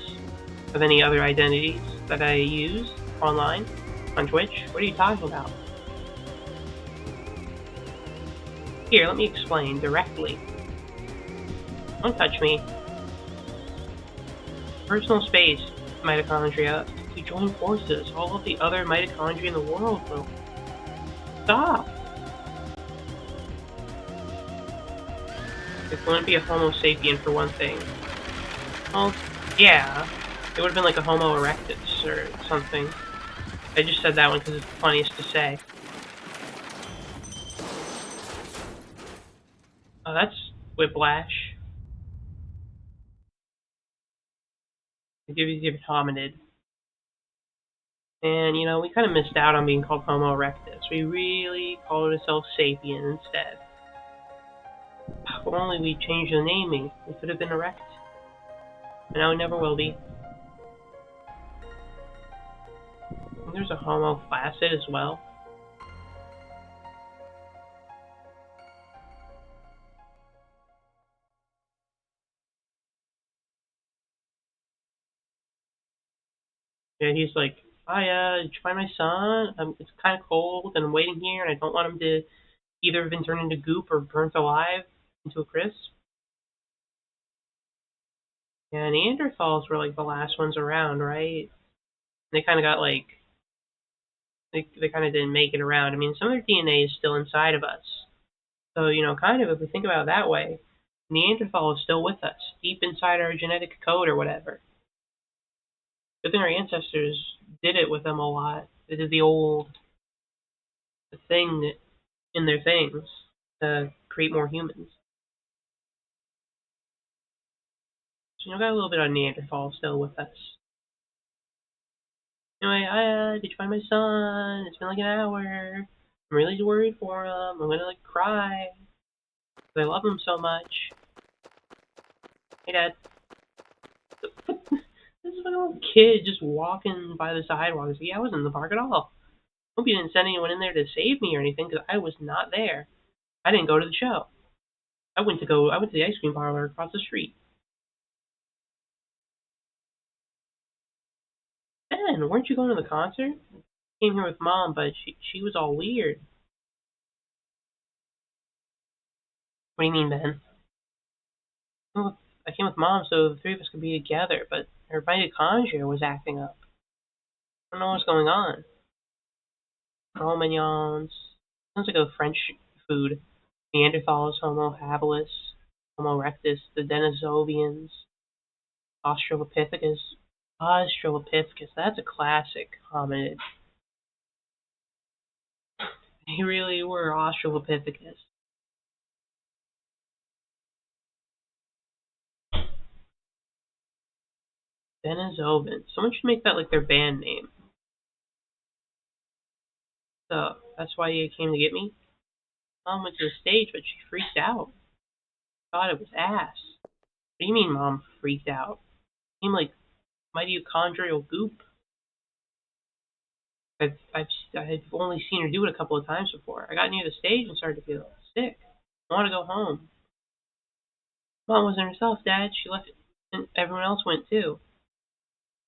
of any other identities that I use online, on Twitch. What are you talking about? Here, let me explain directly. Don't touch me. Personal space, mitochondria. We join forces. All of the other mitochondria in the world will stop. It wouldn't be a Homo sapien for one thing. Well, yeah. It would have been like a Homo erectus or something. I just said that one because it's the funniest to say. Oh, that's whiplash. It gives you hominid. And, you know, we kind of missed out on being called Homo erectus. We really called ourselves sapien instead. If only we changed the naming, we could have been erect. But now we never will be. And there's a Homo flaccid as well. Yeah, he's like, hi, did you find my son? It's kind of cold, and I'm waiting here, and I don't want him to either have been turned into goop or burnt alive into a crisp. Yeah, Neanderthals were like the last ones around, right? They kind of got like, they kind of didn't make it around. I mean, some of their DNA is still inside of us. So, you know, kind of, if we think about it that way, Neanderthal is still with us, deep inside our genetic code or whatever. Good thing our ancestors did it with them a lot. They did the thing in their things to create more humans. So, you know, got a little bit of Neanderthal still with us. Anyway, did you find my son? It's been like an hour. I'm really worried for him. I'm gonna like cry. I love him so much. Hey, Dad. This is like a little kid just walking by the sidewalk. Like, yeah, I wasn't in the park at all. Hope you didn't send anyone in there to save me or anything, because I was not there. I didn't go to the show. I went to the ice cream parlor across the street. Ben, weren't you going to the concert? I came here with Mom, but she was all weird. What do you mean, Ben? I came with Mom so the three of us could be together, but her mitochondria was acting up. I don't know what's going on. Oh, mignons. Sounds like a French food. Neanderthals, Homo habilis. Homo erectus, the Denisovians, Australopithecus. Australopithecus, that's a classic hominid. They really were Australopithecus. Denisovans. Someone should make that like their band name. So that's why you came to get me. Mom went to the stage, but she freaked out. Thought it was ass. What do you mean, Mom freaked out? You seem like mitochondrial goop. I've only seen her do it a couple of times before. I got near the stage and started to feel sick. I want to go home. Mom wasn't herself, Dad. She left, and everyone else went too.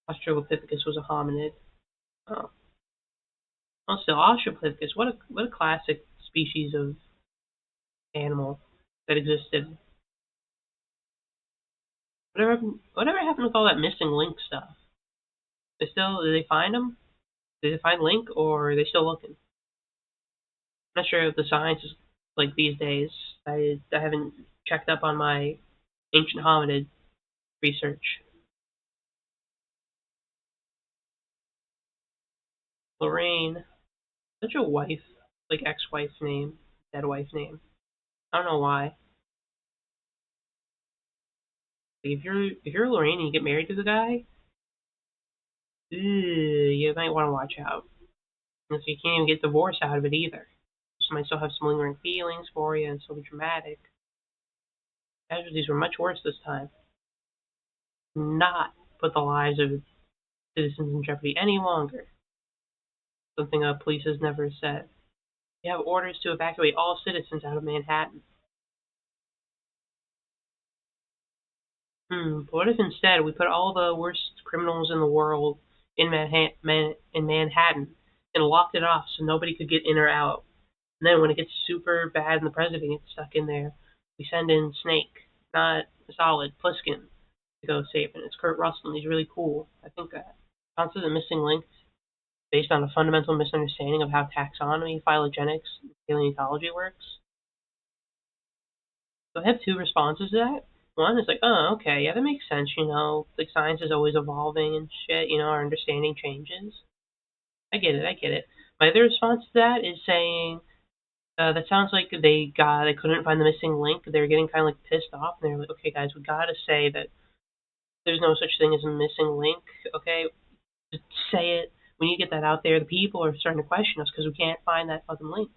Australopithecus was a hominid. Oh, well, still Australopithecus. What a classic species of animal that existed. Whatever happened with all that missing link stuff? Did they find him? Did they find Link, or are they still looking? I'm not sure if the science is like these days. I haven't checked up on my ancient hominid research. Lorraine, such a wife, like ex-wife name, dead wife name. I don't know why. Like, if you're Lorraine and you get married to the guy, you might want to watch out. Because you can't even get divorced out of it either. She might still have some lingering feelings for you and still be dramatic. Casualties were much worse this time. Not put the lives of citizens in jeopardy any longer. Something police has never said. We have orders to evacuate all citizens out of Manhattan. But what if instead we put all the worst criminals in the world in Manhattan and locked it off so nobody could get in or out? And then when it gets super bad and the president gets stuck in there, we send in Snake, not Solid, Pliskin, to go save him. It's Kurt Russell, and he's really cool. I think that concept of missing link based on a fundamental misunderstanding of how taxonomy, phylogenetics, and paleontology works. So I have two responses to that. One is like, oh, okay, yeah, that makes sense, like science is always evolving and shit, our understanding changes. I get it. My other response to that is saying, that sounds like they couldn't find the missing link. They were getting kind of like pissed off, and they're like, okay, guys, we gotta say that there's no such thing as a missing link, okay? Just say it. When you get that out there, the people are starting to question us because we can't find that fucking link.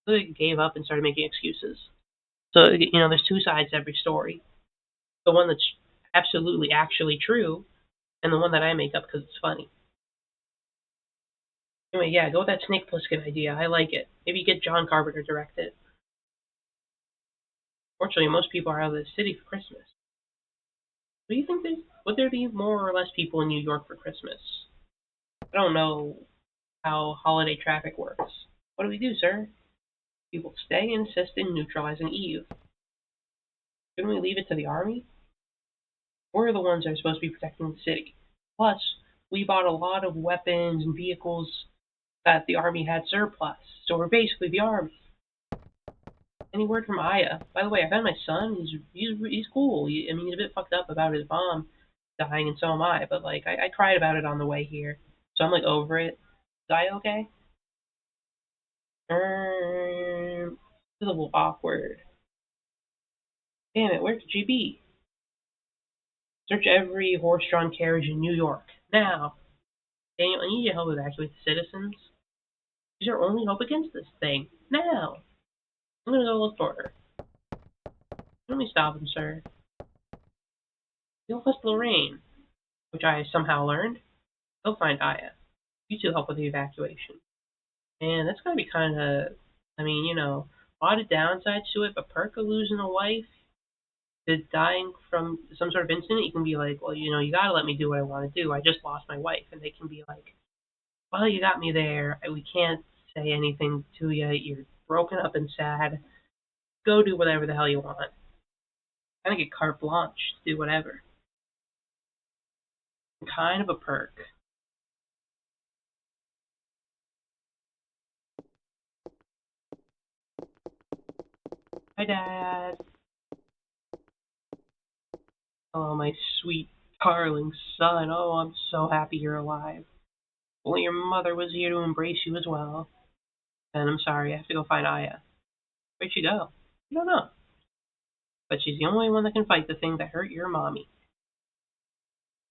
So they gave up and started making excuses. So, there's two sides to every story. The one that's absolutely actually true, and the one that I make up because it's funny. Anyway, yeah, go with that Snake Plissken idea. I like it. Maybe get John Carpenter to direct it. Fortunately, most people are out of the city for Christmas. Do you think would there be more or less people in New York for Christmas? I don't know how holiday traffic works. What do we do, sir? People stay and insist in neutralizing Eve. Shouldn't we leave it to the army? We're the ones that are supposed to be protecting the city. Plus, we bought a lot of weapons and vehicles that the army had surplus, so we're basically the army. Any word from Aya? By the way, I found my son. He's cool. He's a bit fucked up about his mom dying, and so am I. But like, I cried about it on the way here, so I'm like over it. Is Aya okay? It's a little awkward. Damn it, where could she be? Search every horse-drawn carriage in New York now. Daniel, I need your help evacuate the citizens. She's our only hope against this thing. Now! I'm gonna go look for her. Let me stop him, sir. You'll host Lorraine, which I somehow learned. Go find Aya. You two help with the evacuation. And that's gotta be kinda, a lot of downsides to it, but perk of losing a wife to dying from some sort of incident, you can be like, well, you gotta let me do what I want to do. I just lost my wife. And they can be like, well, you got me there. We can't say anything to you. You're broken up and sad. Go do whatever the hell you want. Kind of get carte blanche to do whatever. Kind of a perk. Hi, Dad. Oh, my sweet, darling son. Oh, I'm so happy you're alive. Only your mother was here to embrace you as well. And I'm sorry, I have to go find Aya. Where'd she go? I don't know. But she's the only one that can fight the thing that hurt your mommy.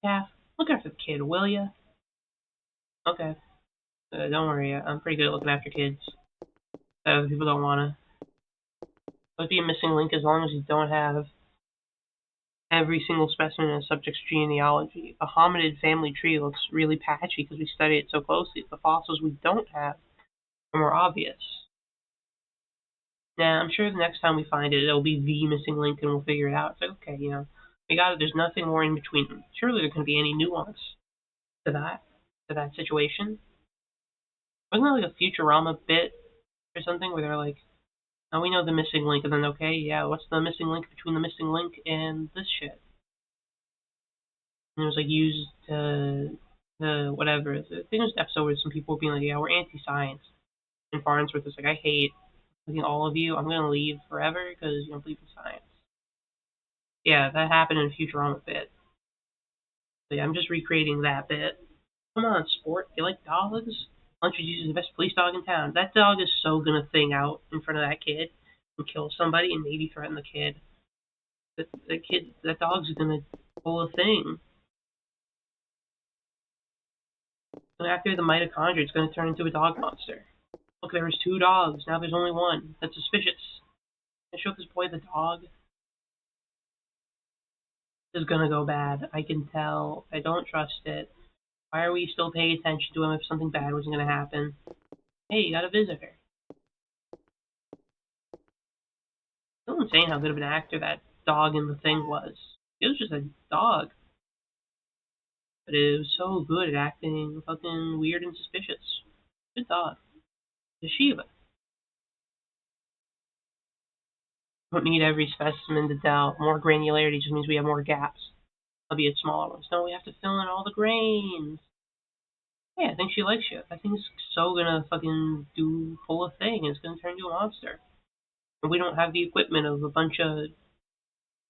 Calf, look after the kid, will ya? Okay. Don't worry, I'm pretty good at looking after kids. Other people don't wanna. Don't be a missing link as long as you don't have every single specimen in a subject's genealogy. A hominid family tree looks really patchy because we study it so closely. The fossils we don't have are more obvious. Now, I'm sure the next time we find it, it'll be the missing link and we'll figure it out. It's like, okay, we got it. There's nothing more in between them. Surely there couldn't be any nuance to that situation. Wasn't there like a Futurama bit or something where they're like, now we know the missing link, and then, okay, yeah, what's the missing link between the missing link and this shit? And it was like used to whatever. I think it was an episode where some people were being like, yeah, we're anti-science. And Farnsworth was like, I hate all of you. I'm going to leave forever because you don't believe in science. Yeah, that happened in a Futurama bit. So yeah, I'm just recreating that bit. Come on, sport. You like dogs? Lunch is usually the best police dog in town. That dog is so gonna thing out in front of that kid and kill somebody and maybe threaten the kid. That dog's gonna pull a thing. And after the mitochondria, it's gonna turn into a dog monster. Look, there was 2 dogs. Now there's only one. That's suspicious. I show this boy the dog. This is gonna go bad. I can tell. I don't trust it. Why are we still paying attention to him if something bad wasn't gonna happen? Hey, you got a visitor. Still insane how good of an actor that dog in the thing was. It was just a dog. But it was so good at acting fucking weird and suspicious. Good dog. The Shiva. Don't need every specimen to tell. More granularity just means we have more gaps. Albeit smaller ones. No, we have to fill in all the grains. Yeah, I think she likes you. I think it's so gonna fucking pull a thing and it's gonna turn into a monster. And we don't have the equipment of a bunch of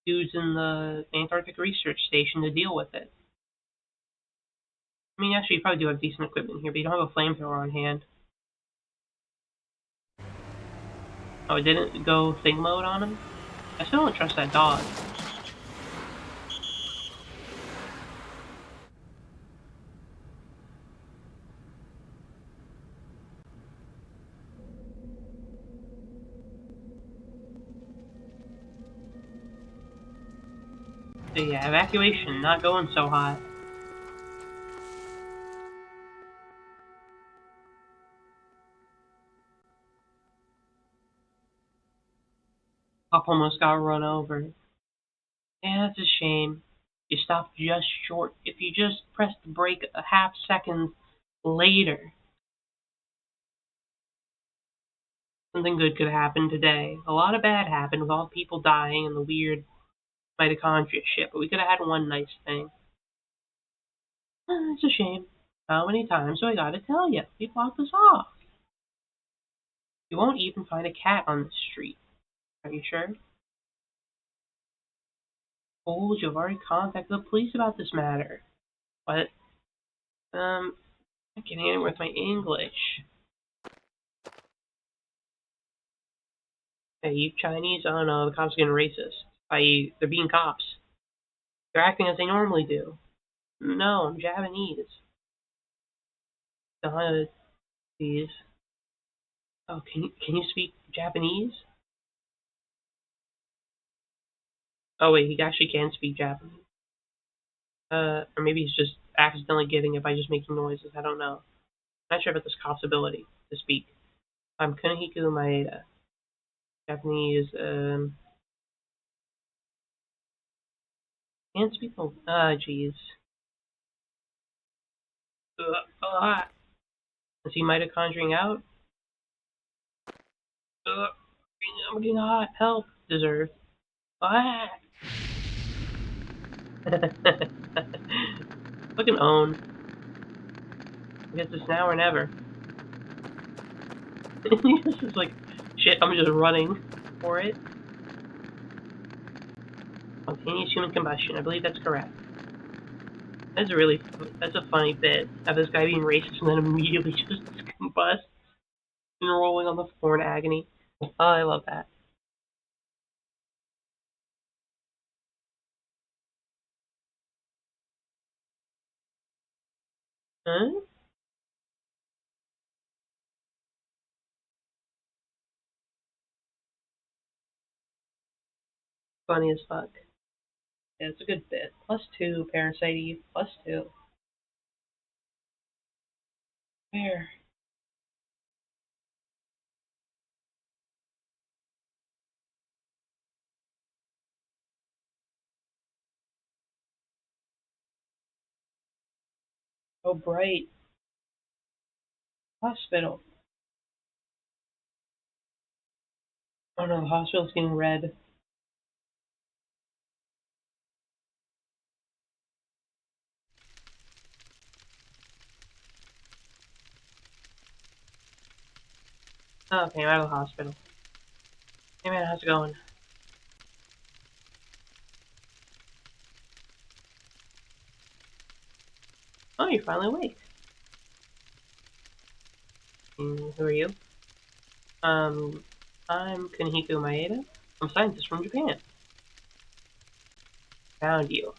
dudes in the Antarctic research station to deal with it. I mean, actually, you probably do have decent equipment here, but you don't have a flamethrower on hand. Oh, it didn't go thing mode on him? I still don't trust that dog. So yeah, evacuation, not going so hot. Pop almost got run over. Yeah, that's a shame. You stopped just short. If you just pressed the brake a half second later, something good could happen today. A lot of bad happened with all the people dying and the weird mitochondria shit, but we could have had one nice thing. It's a shame. How many times do I gotta tell you? We blocked us off. You won't even find a cat on the street. Are you sure? Fools, you've already contacted the police about this matter. What? I can't hit it with my English. Hey, you Chinese? Oh no, the cops are getting racist. They're being cops. They're acting as they normally do. No, I'm Japanese. Please. Oh, can you speak Japanese? Oh wait, he actually can speak Japanese. Or maybe he's just accidentally getting it by just making noises. I don't know. I'm not sure about this cop's ability to speak. I'm Kunihiko Maeda. Japanese, can't speak. Jeez. Is he mitochondriaing out? I'm getting hot. Help. Deserved. Ah. Fucking own. I guess it's now or never. This is like, shit, I'm just running for it. spontaneous human combustion. I believe that's correct. That's a funny bit of this guy being racist and then immediately just combusts and rolling on the floor in agony. Oh, I love that. Huh? Funny as fuck. Yeah, it's a good bit. +2, Parasite Eve, +2. Where? Oh, bright. Hospital. Oh no, the hospital's getting red. Oh, okay, I'm out of the hospital. Hey man, how's it going? Oh, you're finally awake. Who are you? Um, I'm Kunihiko Maeda. I'm a scientist from Japan. Found you.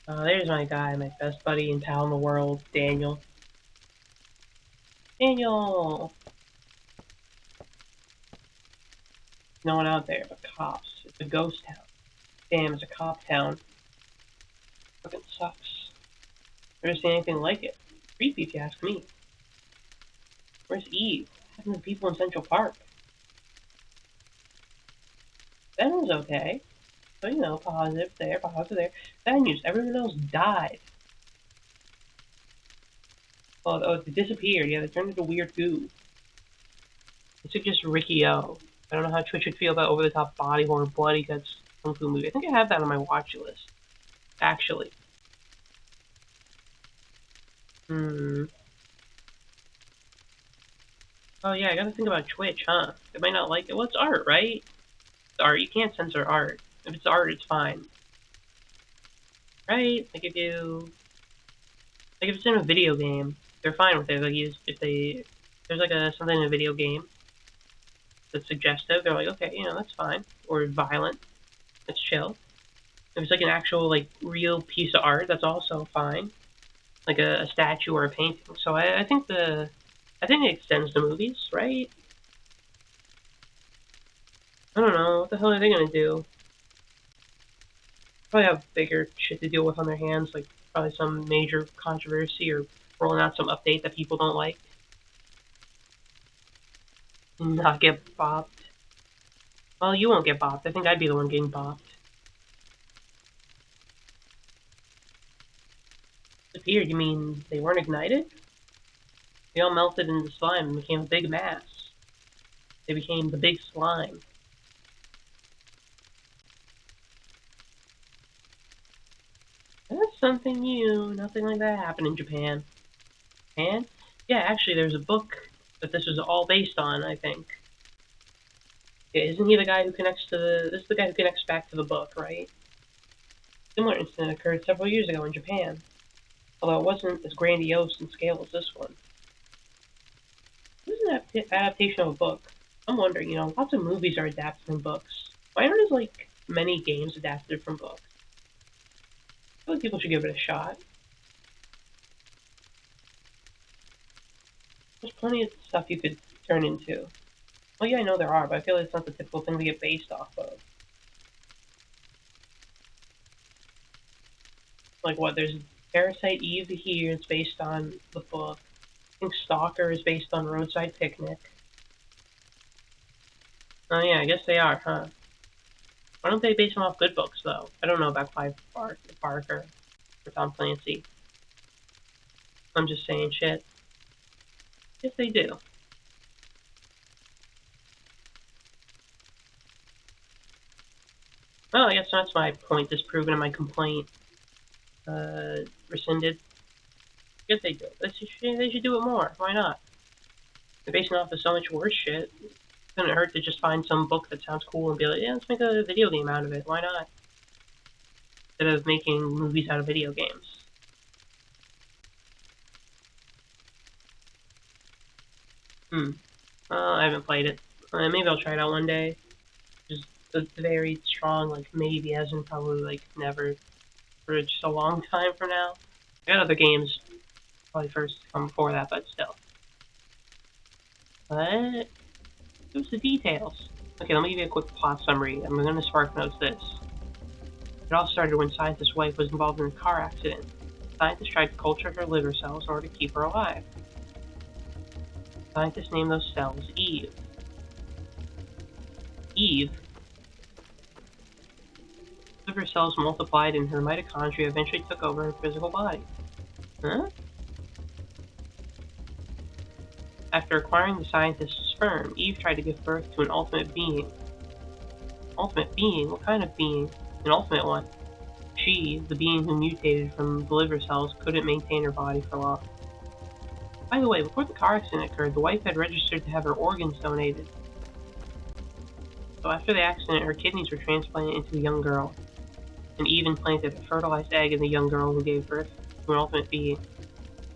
There's my guy, my best buddy and pal in the world, Daniel. Daniel! No one out there but cops. It's a ghost town. Damn, it's a cop town. Fucking sucks. Never seen anything like it. Creepy if you ask me. Where's Eve? What happened to the people in Central Park? Ben was okay. So, positive there, positive there. Bad news, everyone else died. Well, oh, they disappeared. Yeah, they turned into weird goo. It's just Ricky O. I don't know how Twitch would feel about over-the-top body horror, bloody guts, kung fu movie. I think I have that on my watch list, actually. Hmm. Oh yeah, I gotta think about Twitch, huh? They might not like it. Well, it's art, right? It's art. You can't censor art. If it's art, it's fine, right? Like if it's in a video game, they're fine with it. Like if there's like something in a video game that's suggestive, they're like, okay, that's fine. Or violent, that's chill. If it's like an actual like real piece of art, that's also fine. Like a statue or a painting. So I think it extends to movies, right? I don't know. What the hell are they gonna do? Probably have bigger shit to deal with on their hands, like probably some major controversy or rolling out some update that people don't like. Not get bopped. Well, you won't get bopped. I think I'd be the one getting bopped. Disappeared? You mean they weren't ignited? They all melted into slime and became a big mass. They became the big slime. That's something new. Nothing like that happened in Japan. Japan? Yeah, actually, there's a book that this was all based on, I think. Yeah, isn't he the guy who connects to the... This is the guy who connects back to the book, right? Similar incident occurred several years ago in Japan, although it wasn't as grandiose in scale as this one. This is an adaptation of a book. I'm wondering, lots of movies are adapted from books. Why aren't as, like, many games adapted from books? I feel like people should give it a shot. There's plenty of stuff you could turn into. Well, yeah, I know there are, but I feel like it's not the typical thing to get based off of. Like, what, there's Parasite Eve here, it's based on the book. I think Stalker is based on Roadside Picnic. Oh yeah, I guess they are, huh? Why don't they base them off good books, though? I don't know about Clive Barker or Tom Clancy. I'm just saying shit. Yes, they do. Well, I guess that's my point disproven and my complaint rescinded. Yes, they do. They should do it more. Why not? They're basing off of so much worse shit. Couldn't hurt to just find some book that sounds cool and be like, yeah, let's make a video game out of it. Why not? Instead of making movies out of video games. I haven't played it. Maybe I'll try it out one day. Just a very strong, like, maybe, as in probably, like, never for just a long time from now. I got other games probably first come before that, but still. But who's the details? Okay, let me give you a quick plot summary. I'm gonna spark notes this. It all started when Scientist's wife was involved in a car accident. Scientists tried to culture her liver cells in order to keep her alive. Scientists named those cells Eve. Eve. Liver cells multiplied and her mitochondria eventually took over her physical body. Huh? After acquiring the scientist's sperm, Eve tried to give birth to an ultimate being. Ultimate being? What kind of being? An ultimate one. She, the being who mutated from the liver cells, couldn't maintain her body for long. By the way, before the car accident occurred, the wife had registered to have her organs donated. So after the accident, her kidneys were transplanted into a young girl. And Eve implanted a fertilized egg in the young girl who gave birth to an ultimate being.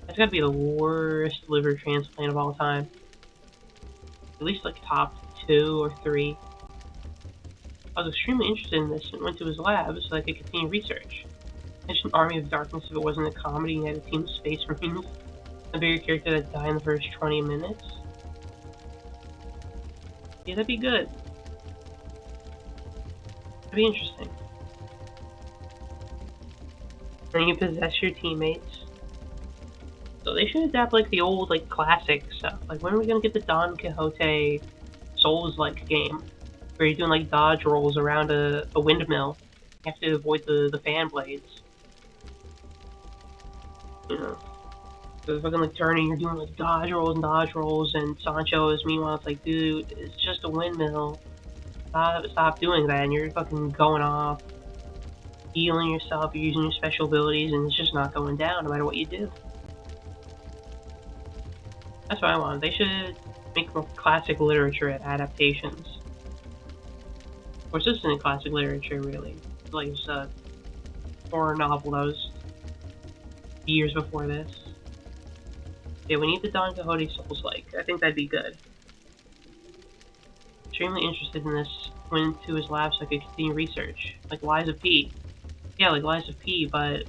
That's gotta be the worst liver transplant of all time. At least like top 2 or 3. I was extremely interested in this and went to his lab so I could continue research. Imagine Army of Darkness if it wasn't a comedy and had a team of space marines. A bigger character that died in the first 20 minutes. Yeah, that'd be good. That'd be interesting. And you possess your teammates. So they should adapt like the old like classic stuff. Like when are we gonna get the Don Quixote Souls-like game? Where you're doing like dodge rolls around a windmill. You have to avoid the fan blades. You know. So fucking like turning, you're doing like dodge rolls, and Sancho is meanwhile it's like, dude, it's just a windmill. Stop doing that, and you're fucking going off, healing yourself, you're using your special abilities, and it's just not going down no matter what you do. That's what I want. They should make more classic literature adaptations. Of course, this isn't classic literature, really. Like, it's a horror novel that was years before this. Yeah, we need the Don Quixote Souls-like. I think that'd be good. Extremely interested in this. Went to his lab so I could continue research. Like Liza P. Yeah, like Liza P, but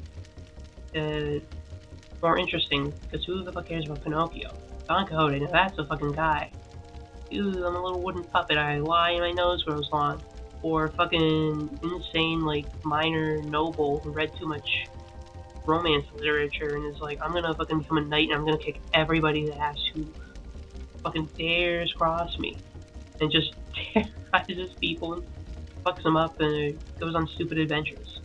more interesting, because who the fuck cares about Pinocchio? Don Quixote, now that's a fucking guy. Ooh, I'm a little wooden puppet, I lie and my nose grows long. Or fucking insane, like, minor noble who read too much romance literature and is like, I'm gonna fucking become a knight and I'm gonna kick everybody's ass who fucking dares cross me. And just terrorizes people and fucks them up and goes on stupid adventures.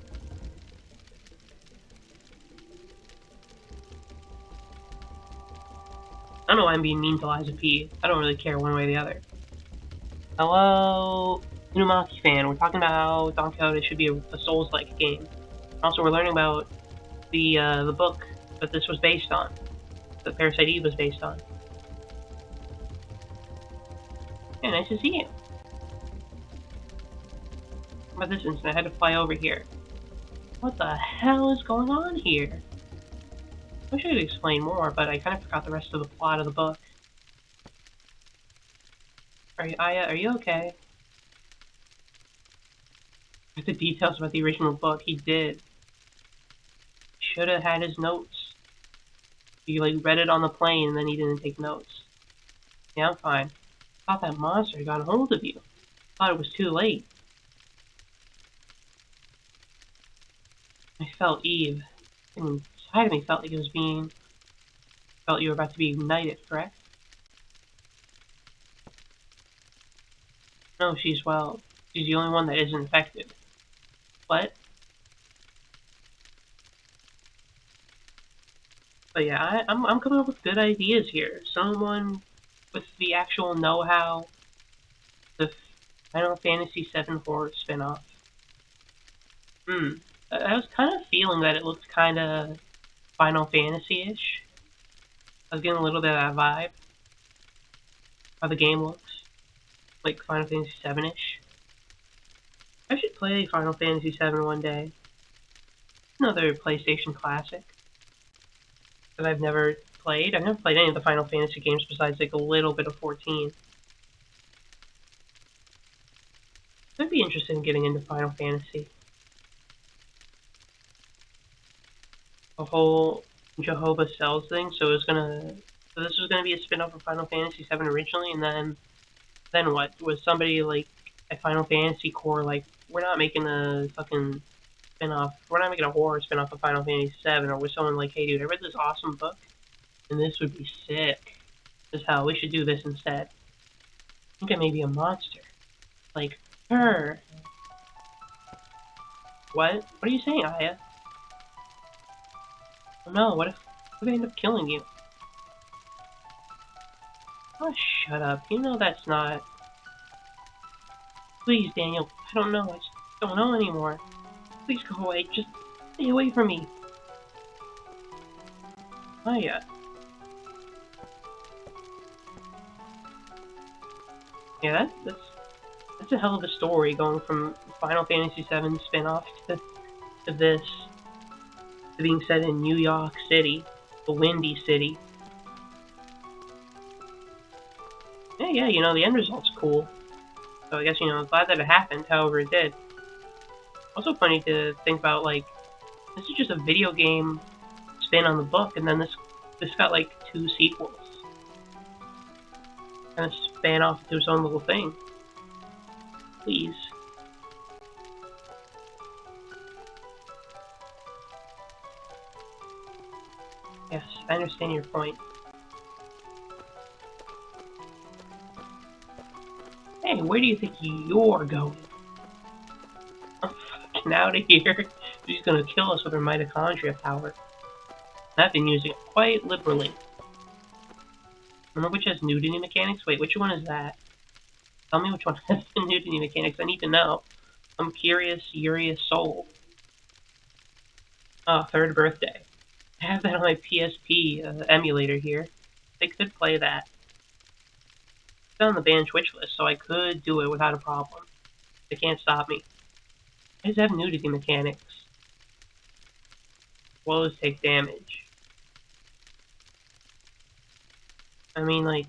I don't know why I'm being mean to Liza P. I don't really care one way or the other. Hello, Inumaki fan. We're talking about Don Quixote should be a Souls-like game. Also, we're learning about the book that this was based on, that Parasite Eve was based on. Yeah, nice to see you. How about this instance? I had to fly over here. What the hell is going on here? I wish I could explain more, but I kind of forgot the rest of the plot of the book. Are you okay? The details about the original book, he did. Should have had his notes. He like read it on the plane and then he didn't take notes. Yeah, I'm fine. Thought that monster got a hold of you. Thought it was too late. I felt Eve. And inside of me felt like it was being... Felt you were about to be ignited, correct? No, she's well. She's the only one that isn't infected. What? But yeah, I'm coming up with good ideas here. Someone with the actual know-how, the Final Fantasy VII horror spin-off. I was kind of feeling that it looked kind of Final Fantasy-ish. I was getting a little bit of that vibe. How the game looks. like Final Fantasy VII-ish. I should play Final Fantasy VII one day. Another PlayStation classic that I've never played. I've never played any of the Final Fantasy games besides like a little bit of 14. I'd be interested in getting into Final Fantasy. The whole Jehovah Sells thing. So this was gonna be a spin-off of Final Fantasy VII originally, and then what? Was somebody like at Final Fantasy Core like, we're not making a fucking spin-off. We're not making a horror spin-off of Final Fantasy VII, or was someone like, hey dude, I read this awesome book, and this would be sick as hell. We should do this instead. I think it may be a monster. Like her. What? What are you saying, Aya? Oh no, what if I end up killing you? Oh, shut up. You know that's not... Please, Daniel. I don't know. I just don't know anymore. Please go away. Just stay away from me. Aya. Yeah, that's a hell of a story going from Final Fantasy VII spin-off to this, to being set in New York City, the Windy City. Yeah, you know, the end result's cool. So I guess, you know, glad that it happened, however it did. Also funny to think about, like, this is just a video game spin on the book, and then this got, like, 2 sequels. Kind of span off to its own little thing. Please. Yes, I understand your point. Hey, where do you think you're going? I'm fucking out of here. She's gonna kill us with her mitochondria power. I've been using it quite liberally. Remember which has nudity mechanics? Wait, which one is that? Tell me which one has the nudity mechanics. I need to know. I'm curious, soul. Oh, third birthday. I have that on my PSP emulator here. They could play that. It's on the banned Twitch list, so I could do it without a problem. They can't stop me. I just have nudity mechanics. Blows take damage. I mean, like,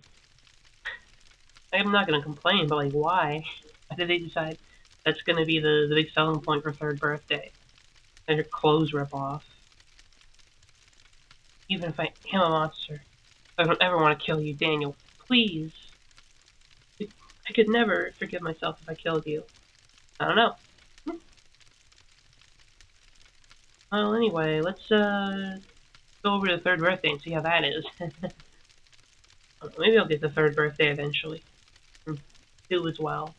I'm not gonna complain, but like, why? Why did they decide that's gonna be the big selling point for third birthday? And your clothes rip off. Even if I am a monster, I don't ever want to kill you, Daniel. Please. I could never forgive myself if I killed you. I don't know. Well, anyway, let's go over to the third birthday and see how that is. Maybe I'll get the third birthday eventually. And 2 as well.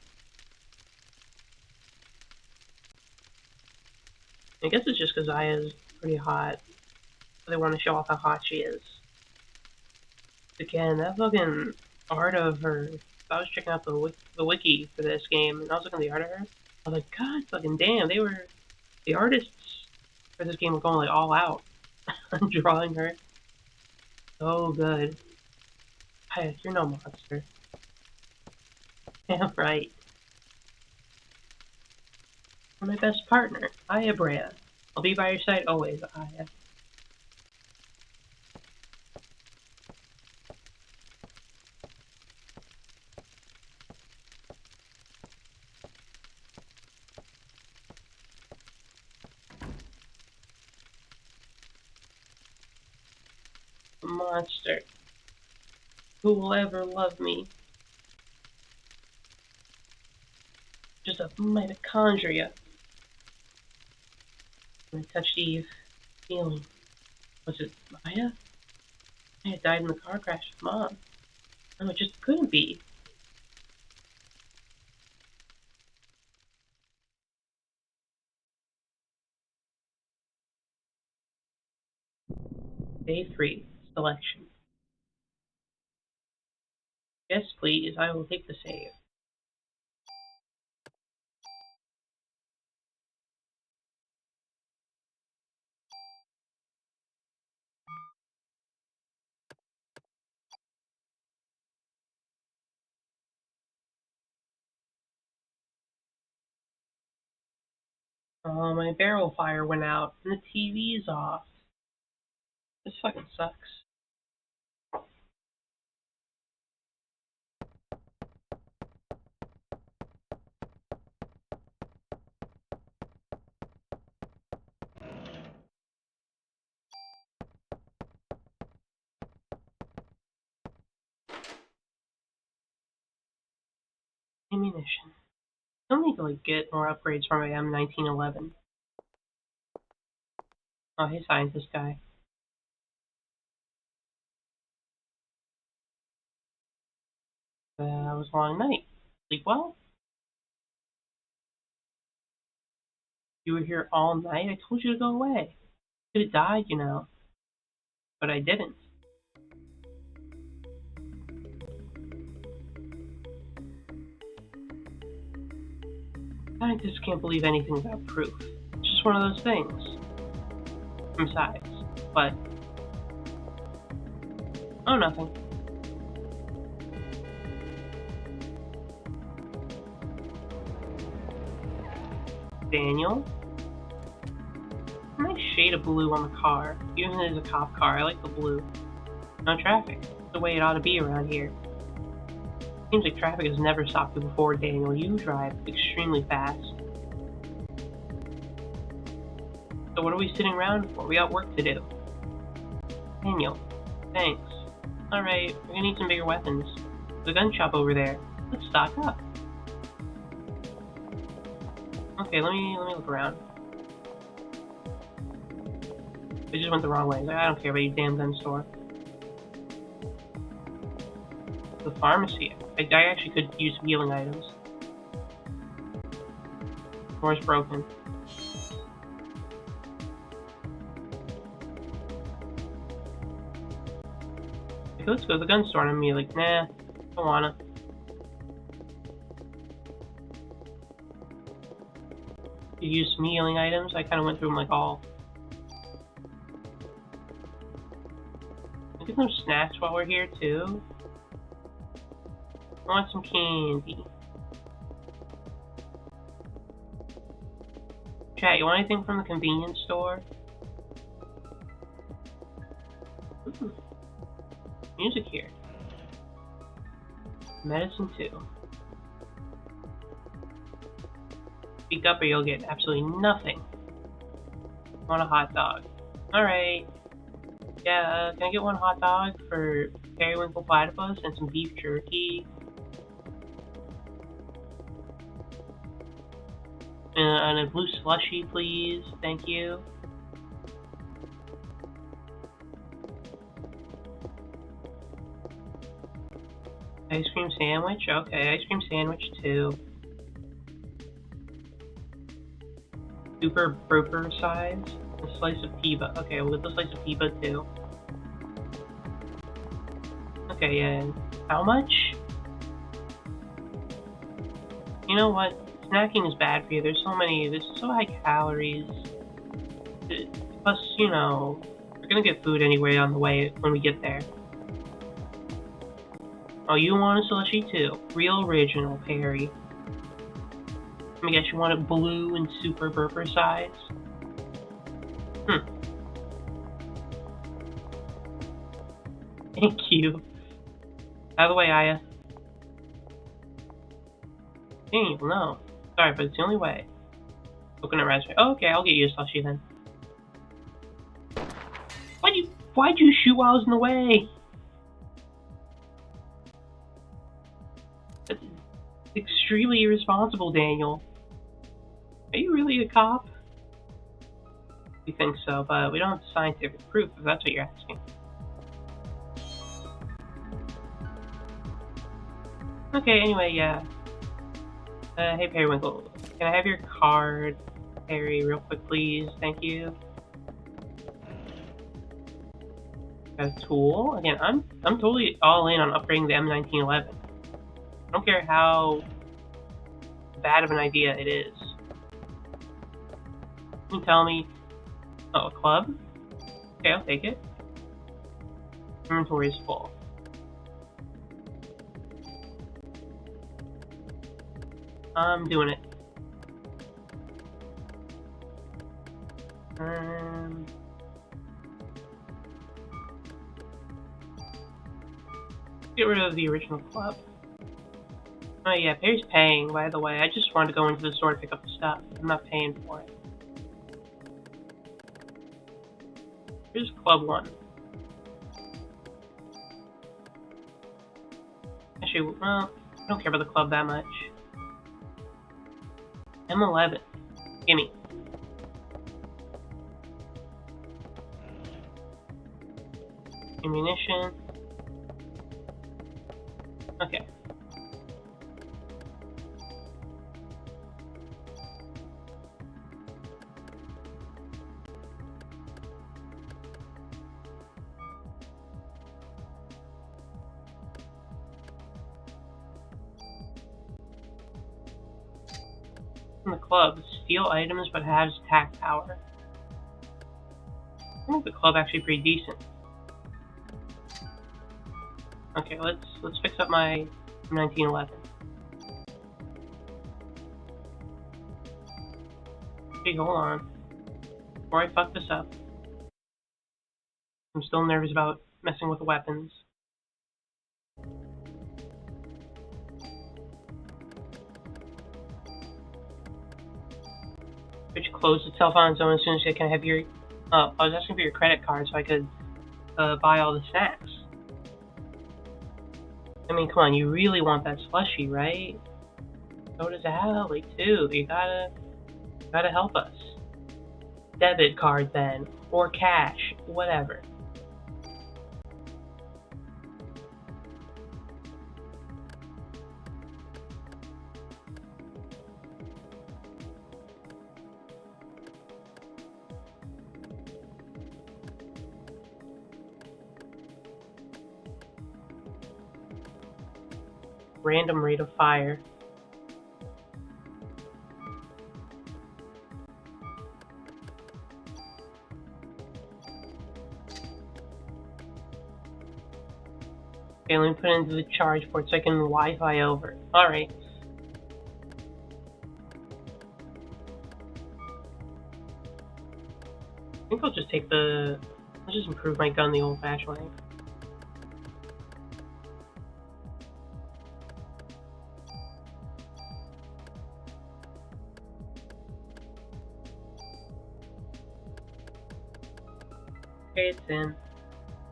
I guess it's just because Aya's pretty hot. They want to show off how hot she is. Again, that fucking art of her. I was checking out the wiki for this game, and I was looking at the art of her. I was like, God fucking damn, the artists for this game were going like all out on drawing her. So good. Hey, you're no monster. Damn right. You're my best partner, Aya Brea. I'll be by your side always, Aya. Monster. Who will ever love me? Just a mitochondria. When I touched Eve, feeling. Was it Maya? I had died in the car crash with Mom. No, it just couldn't be. Day 3. Selection. Yes, please, I will take the save. Oh, my barrel fire went out and the TV's off. This fucking sucks. Ammunition. I need to like get more upgrades for my M1911. Oh, hey, scientist guy. It was a long night. Sleep well? You were here all night? I told you to go away. Could have died, you know. But I didn't. Scientists can't believe anything without proof. It's just one of those things. Besides, but... Oh, nothing. Daniel? A nice shade of blue on the car. Even if it is a cop car, I like the blue. No traffic. It's the way it ought to be around here. Seems like traffic has never stopped you before, Daniel. You drive extremely fast. So what are we sitting around for? We got work to do. Daniel, thanks. Alright, we're gonna need some bigger weapons. There's a gun shop over there. Let's stock up. Okay, let me look around. I just went the wrong way. I don't care about your damn gun store. The pharmacy. I actually could use some healing items. Door's broken. Okay, let's go to the gun store, and I'm gonna be like, nah, don't wanna. You use some healing items. I kind of went through them like all. Get some snacks while we're here too. I want some candy. Chat, you want anything from the convenience store? Ooh. Music here. Medicine too. Speak up or you'll get absolutely nothing. I want a hot dog. Alright. Yeah, can I get one hot dog for periwinkle platypus and some beef jerky? And a blue slushie, please. Thank you. Ice cream sandwich? Okay, ice cream sandwich too. Super burger size. A slice of piba. Okay, we'll get the slice of piba too. Okay, yeah. How much? You know what? Snacking is bad for you. There's so high calories. Plus, you know, we're gonna get food anyway on the way when we get there. Oh, you want a slushie too? Real original, Perry. Let me guess, you want it blue and super burger size? Thank you. Out of the way, Aya. Dang, no. Sorry, but it's the only way. Coconut raspberry. Oh, okay, I'll get you a slushie then. Why'd you shoot while I was in the way? That's extremely irresponsible, Daniel. Are you really a cop? We think so, but we don't have scientific proof if that's what you're asking. Okay, anyway, yeah. Hey, Periwinkle. Can I have your card, Perry, real quick, please? Thank you. A tool? Again, I'm totally all in on upgrading the M1911. I don't care how bad of an idea it is. You tell me... Oh, a club? Okay, I'll take it. Inventory is full. I'm doing it. Get rid of the original club. Oh yeah, Perry's paying, by the way. I just wanted to go into the store to pick up the stuff. I'm not paying for it. Here's Club 1. Actually, well, I don't care about the club that much. M11. Gimme. Ammunition. Okay. In the club, steal items but has attack power. I think the club actually pretty decent. Okay, let's fix up my 1911. Okay, hold on. Before I fuck this up, I'm still nervous about messing with the weapons. Which closed itself on its own as soon as I can have your. I was asking for your credit card so I could buy all the snacks. I mean, come on, you really want that slushie, right? So does Allie too. You gotta help us. Debit card then, or cash, whatever. Random rate of fire. Okay, let me put it into the charge port so I can Wi-Fi over. Alright. I think I'll just take the... Let's just improve my gun the old-fashioned way. Okay, it's in.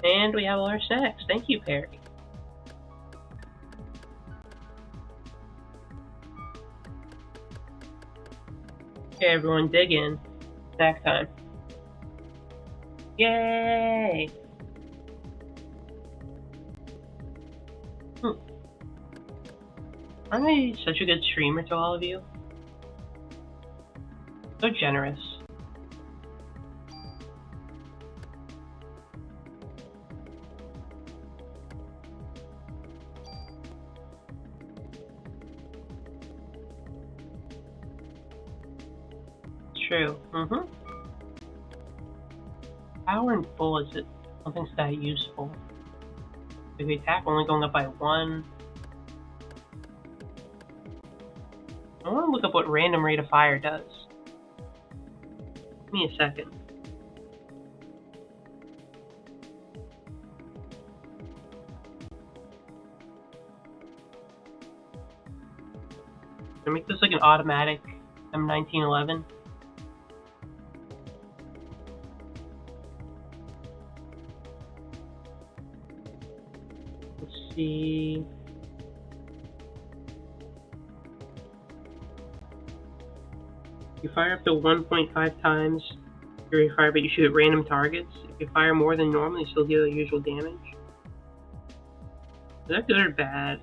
And we have all our snacks. Thank you, Perry. Okay, everyone, dig in. Snack time. Yay! Aren't I such a good streamer to all of you? So generous. True. Power and bullets, something's that useful. If the attack only going up by 1. I want to look up what random rate of fire does. Give me a second. Can I make this like an automatic M1911? Let's see. You fire up to 1.5 times your fire, but you shoot at random targets. If you fire more than normal, you still deal the usual damage. Is that good or bad?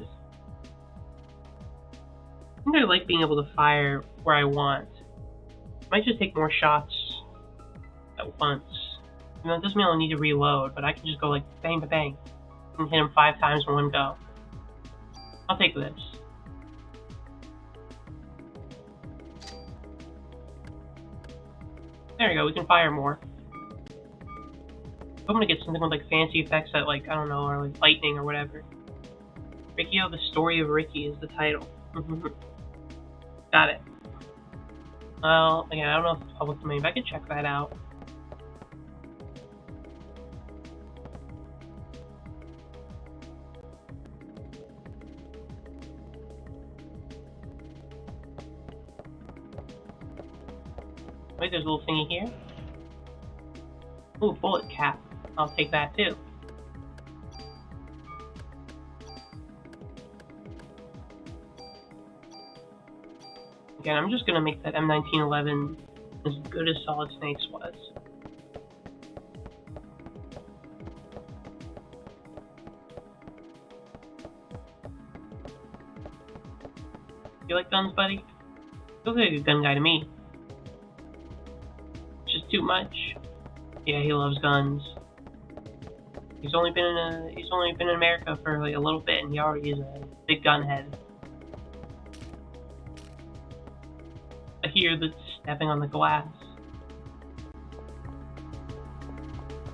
I think I like being able to fire where I want. I might just take more shots at once. You know, it doesn't mean I'll need to reload, but I can just go like bang, bang, bang, and hit him 5 times in one go. I'll take this. There we go, we can fire more. I'm gonna get something with like fancy effects that like, I don't know, or like lightning or whatever. Ricky, the Story of Ricky is the title. Got it. Well, again, I don't know if it's public domain, but I could check that out. Wait, there's a little thingy here. Ooh, bullet cap. I'll take that too. Again, I'm just gonna make that M1911 as good as Solid Snakes was. You like guns, buddy? You look like a gun guy to me. Just too much. Yeah, he loves guns. He's only been in America for like a little bit, and he already is a big gun head. I hear the stepping on the glass.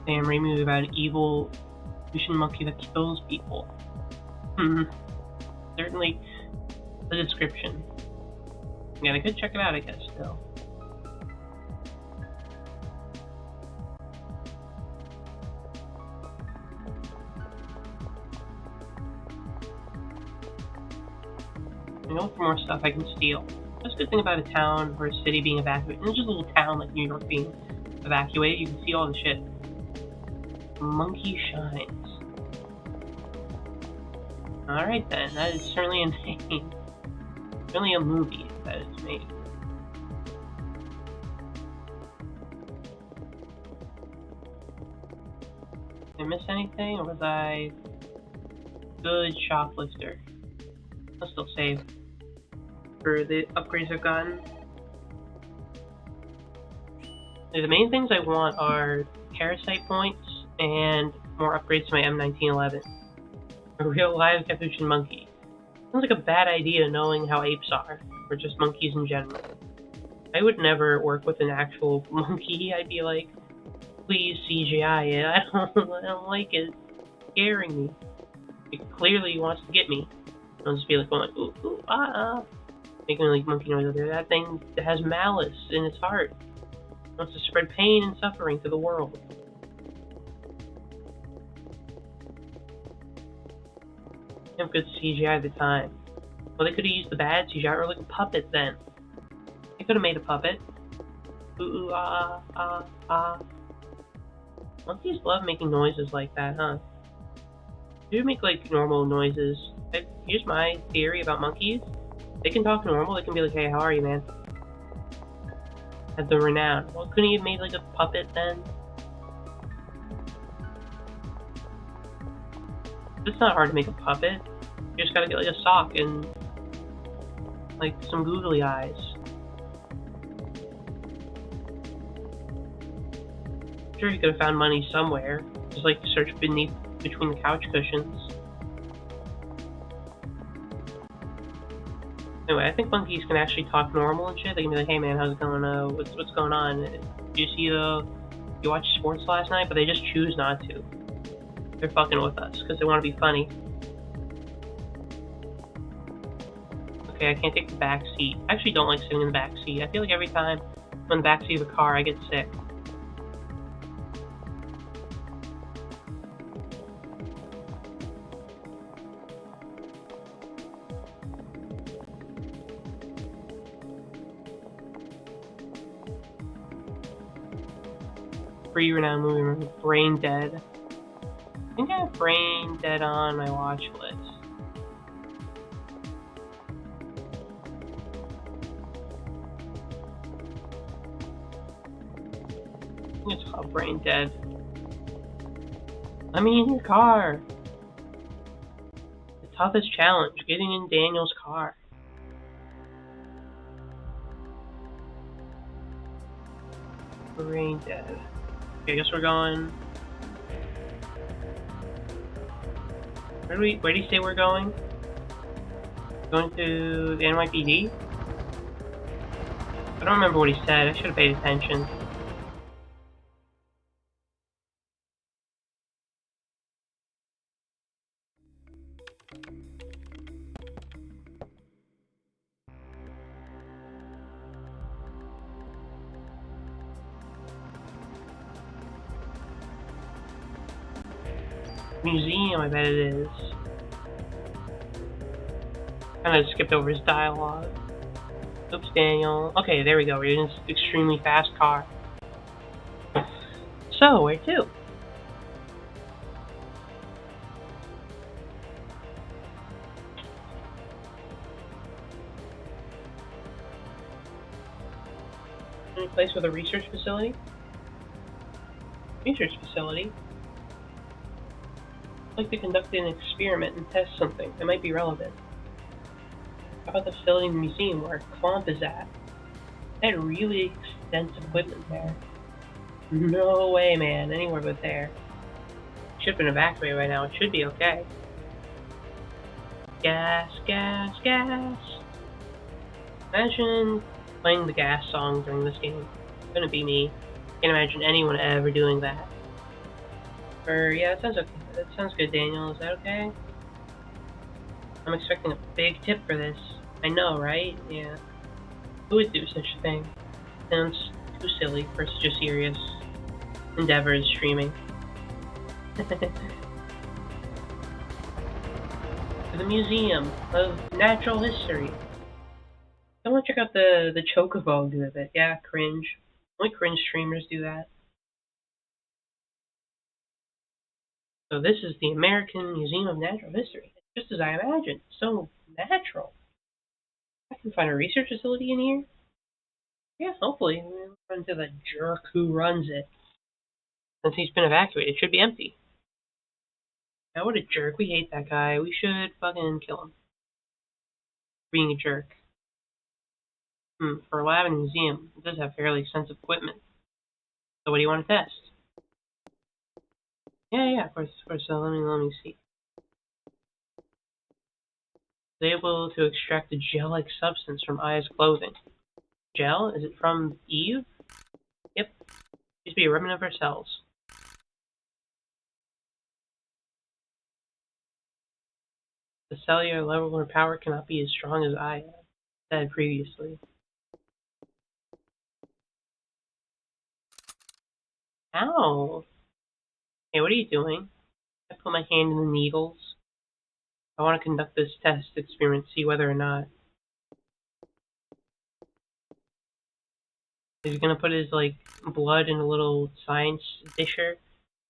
Sam Raimi was about an evil Lucian monkey that kills people. Certainly the description. Yeah, I could check it out, I guess, still. I know for more stuff I can steal. That's a good thing about a town or a city being evacuated. It's just a little town like New York being evacuated. You can see all the shit. Monkey shines. Alright then, that is certainly a name. Certainly a movie that is made. Did I miss anything, or was I good shoplifter? I'll still save for the upgrades I've gotten. The main things I want are Parasite points and more upgrades to my M1911. A real live capuchin monkey. Sounds like a bad idea knowing how apes are, or just monkeys in general. I would never work with an actual monkey. I'd be like, please CGI it. I don't like it. It's scaring me. It clearly wants to get me. I'll just be like going, ooh, ooh, ah, ah. Making like monkey noises there. That thing has malice in its heart. It wants to spread pain and suffering to the world. Have good CGI at the time. Well, they could have used the bad CGI or like a puppet then. They could have made a puppet. Ooh, ooh, ah, ah, ah. Monkeys love making noises like that, huh? They make like normal noises. Here's my theory about monkeys. They can talk normal. They can be like, hey, how are you, man? Have the renown. Well, couldn't he have made like a puppet then? It's not hard to make a puppet. You just gotta get like a sock and like some googly eyes. I'm sure you could have found money somewhere. Just like search between the couch cushions. Anyway, I think monkeys can actually talk normal and shit. They can be like, hey man, how's it going? What's going on? Did you see you watched sports last night? But they just choose not to. They're fucking with us because they want to be funny. Okay, I can't take the back seat. I actually don't like sitting in the back seat. I feel like every time I'm in the back seat of a car, I get sick. Free renowned movie, remember Brain Dead. I think I have Brain Dead on my watch list. I think it's called Brain Dead. Let me in your car. The toughest challenge, getting in Daniel's car. Brain Dead. Okay, I guess we're going. Where do you say we're going? Going to the NYPD? I don't remember what he said. I should have paid attention. Museum, I bet it is. Kind of skipped over his dialogue. Oops, Daniel. Okay, there we go. We're in this extremely fast car. So, where to? Any place with a research facility? Research facility? I'd like to conduct an experiment and test something that might be relevant. How about the facility in the museum where Clomp is at? They had really extensive equipment there. No way, man. Anywhere but there. Should have been evacuated by now. It should be okay. Gas, gas, gas. Imagine playing the gas song during this game. It's gonna be me. Can't imagine anyone ever doing that. Yeah, that sounds okay. That sounds good, Daniel. Is that okay? I'm expecting a big tip for this. I know, right? Yeah. Who would do such a thing? Sounds too silly for such a serious endeavor as streaming. To the Museum of Natural History. I want to check out the Chocobo exhibit. Yeah, cringe. Only cringe streamers do that. So this is the American Museum of Natural History. It's just as I imagined. So natural. I can find a research facility in here. Yeah, hopefully. We'll run into the jerk who runs it. Since he's been evacuated, it should be empty. Now, what a jerk. We hate that guy. We should fucking kill him. Being a jerk. For a lab and museum, it does have fairly extensive equipment. So what do you want to test? Yeah, of course. So let me see. Is able to extract a gel-like substance from Aya's clothing. Gel? Is it from Eve? Yep. Used to be a remnant of her cells. The cellular level or power cannot be as strong as Aya said previously. Ow! Hey, what are you doing? I put my hand in the needles. I want to conduct this test experiment, see whether or not. He's gonna put his, like, blood in a little science disher, and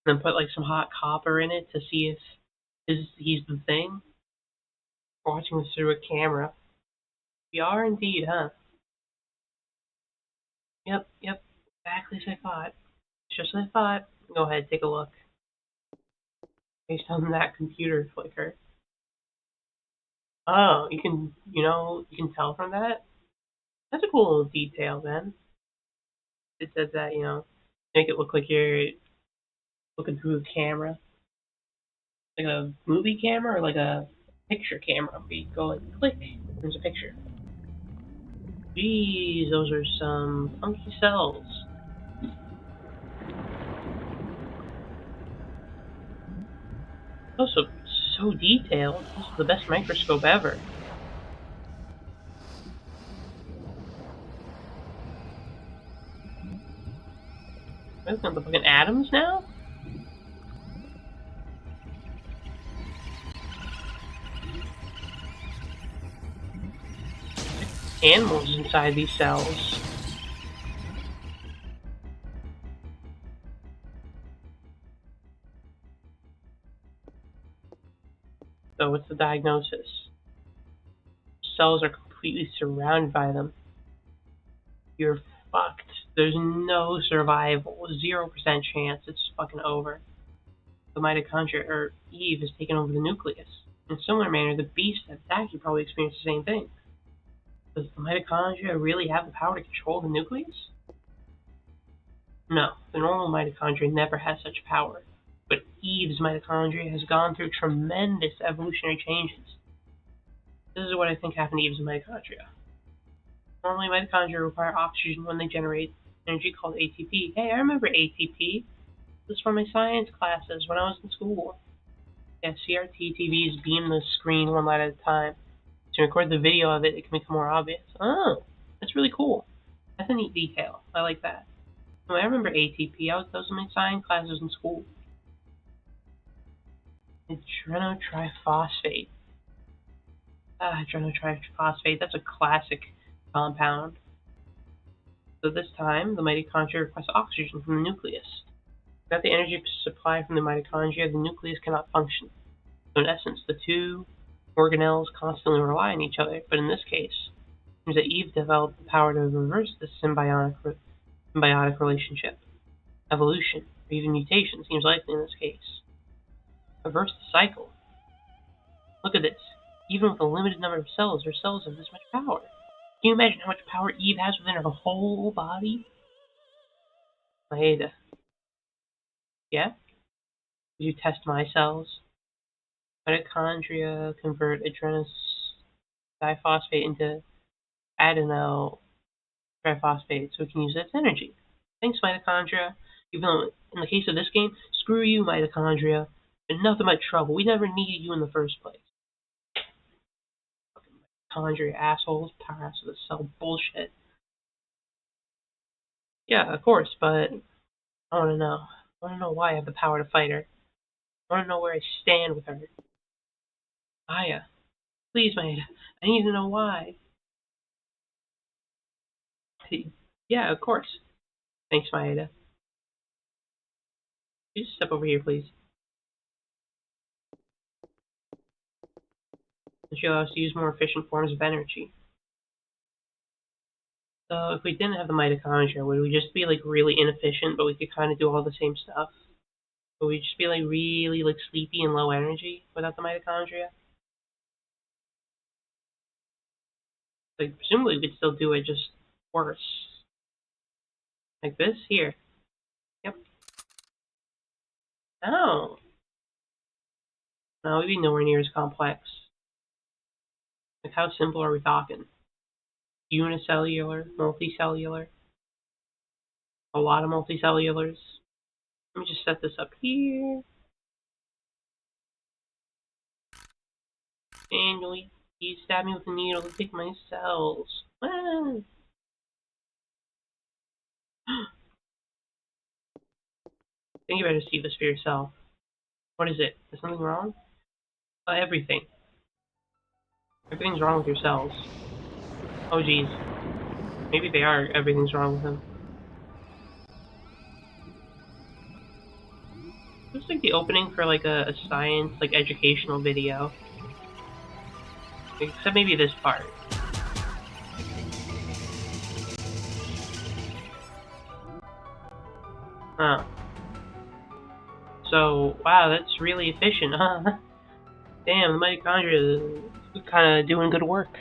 then put, like, some hot copper in it to see if he's the thing. Watching this through a camera. We are indeed, huh? Yep. Exactly as I thought. Just as I thought. Go ahead, take a look. Based on that computer flicker. Oh, you can tell from that? That's a cool little detail then. It says that, make it look like you're looking through a camera. Like a movie camera or like a picture camera. Where you go like, click, there's a picture. Geez, those are some funky cells. Also, so detailed. This is the best microscope ever. We're looking at the fucking atoms now? Animals inside these cells. So what's the diagnosis? Cells are completely surrounded by them. You're fucked. There's no survival. 0% chance. It's fucking over. The mitochondria, or Eve, has taken over the nucleus. In a similar manner, the beast that attacked you probably experienced the same thing. Does the mitochondria really have the power to control the nucleus? No, the normal mitochondria never has such power. But Eve's mitochondria has gone through tremendous evolutionary changes. This is what I think happened to Eve's mitochondria. Normally, mitochondria require oxygen when they generate energy called ATP. Hey, I remember ATP. This was from my science classes when I was in school. Yeah, CRT TVs beam the screen one light at a time. To record the video of it, it can become more obvious. Oh, that's really cool. That's a neat detail. I like that. No, I remember ATP. Those were my science classes in school. Adrenotriphosphate. Adrenotriphosphate. That's a classic compound. So this time, the mitochondria requests oxygen from the nucleus. Without the energy supply from the mitochondria, the nucleus cannot function. So in essence, the two organelles constantly rely on each other, but in this case, it seems that Eve developed the power to reverse this symbiotic relationship. Evolution, or even mutation, seems likely in this case. Reverse the cycle. Look at this. Even with a limited number of cells, her cells have this much power. Can you imagine how much power Eve has within her whole body? Maeda. Yeah? Did you test my cells? Mitochondria convert adrenous diphosphate into adenyl triphosphate so we can use it as energy. Thanks, mitochondria. Even though, in the case of this game, screw you, mitochondria. And nothing but trouble. We never needed you in the first place. Fucking mitochondria assholes. Powerhouse of the cell bullshit. Yeah, of course, but I want to know. I want to know why I have the power to fight her. I want to know where I stand with her. Aya, please, Maeda. I need to know why. Yeah, of course. Thanks, Maeda. Could you just step over here, please? And she allows us to use more efficient forms of energy. So if we didn't have the mitochondria, would we just be like really inefficient, but we could kind of do all the same stuff? Would we just be like really like sleepy and low energy without the mitochondria? Like presumably we could still do it, just worse. Like this here. Yep. No. No, we'd be nowhere near as complex. Like how simple are we talking? Unicellular, multicellular, a lot of multicellulars. Let me just set this up here. And you stab me with a needle to take my cells. Ah. I think you better see this for yourself. What is it? Is something wrong? Everything. Everything's wrong with your cells. Oh geez. Maybe they are. Everything's wrong with them. Looks like the opening for like a science, like educational video. Except maybe this part. Huh. So, wow, that's really efficient, huh? Damn, the mitochondria is kind of doing good work.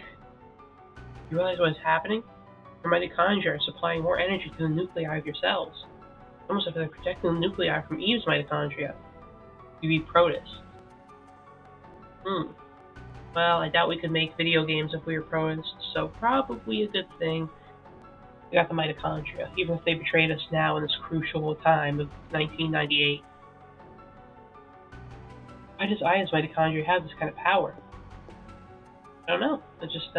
You realize what's happening? Your mitochondria are supplying more energy to the nuclei of your cells. It's almost like they're protecting the nuclei from Eve's mitochondria. You be protists. Well, I doubt we could make video games if we were protists, so probably a good thing we got the mitochondria, even if they betrayed us now in this crucial time of 1998. Why does Aya's mitochondria have this kind of power? I don't know. It just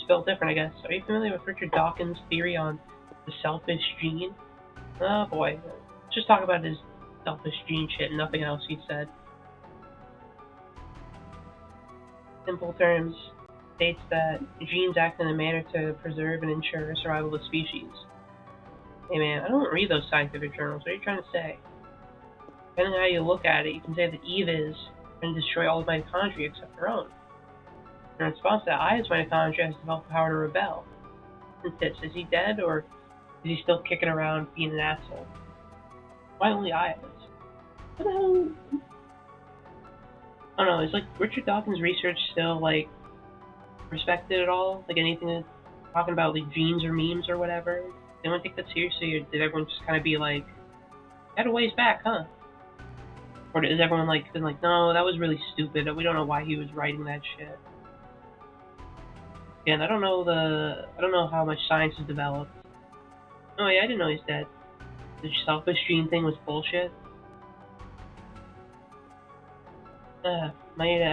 felt different, I guess. Are you familiar with Richard Dawkins' theory on the selfish gene? Oh boy. Let's just talk about his selfish gene shit and nothing else he said. Simple terms, states that genes act in a manner to preserve and ensure the survival of the species. Hey man, I don't read those scientific journals. What are you trying to say? Depending on how you look at it, you can say that Eve is going to destroy all the mitochondria except her own. In response to that, Aya's mitochondria has developed the power to rebel. Is he dead, or is he still kicking around being an asshole? Why only Aya's? What the hell? I don't know, is like Richard Dawkins' research still like respected at all? Like anything talking about like genes or memes or whatever? Did anyone take that seriously, or did everyone just kind of be like, "Had a ways back, huh?" Or is everyone like been like, "No, that was really stupid. We don't know why he was writing that shit." Again, I don't know how much science has developed. Oh yeah, I didn't know he's dead. The selfish gene thing was bullshit. I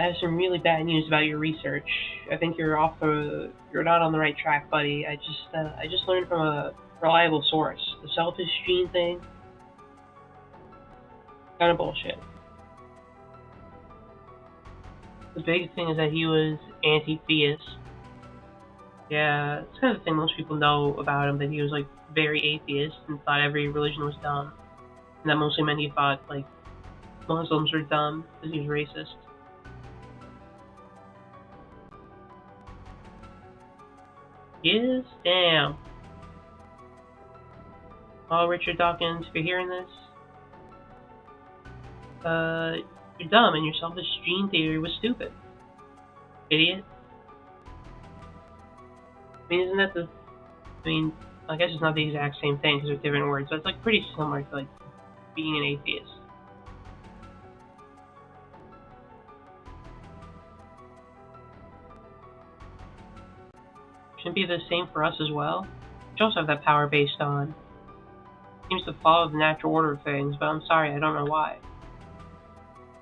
have some really bad news about your research. I think you're not on the right track, buddy. I just learned from a reliable source. The selfish gene thing, kind of bullshit. The big thing is that he was anti-theist. Yeah, it's kind of the thing most people know about him, that he was like very atheist and thought every religion was dumb. And that mostly meant he thought like Muslims were dumb because he was racist. Yes, damn. Oh, Richard Dawkins, if you're hearing this, uh, you're dumb and your selfish gene theory was stupid. Idiot. I mean, isn't that the. I mean, I guess it's not the exact same thing because they're different words, but it's like pretty similar to like being an atheist. Shouldn't be the same for us as well. We also have that power based on. Seems to follow the natural order of things, but I'm sorry, I don't know why.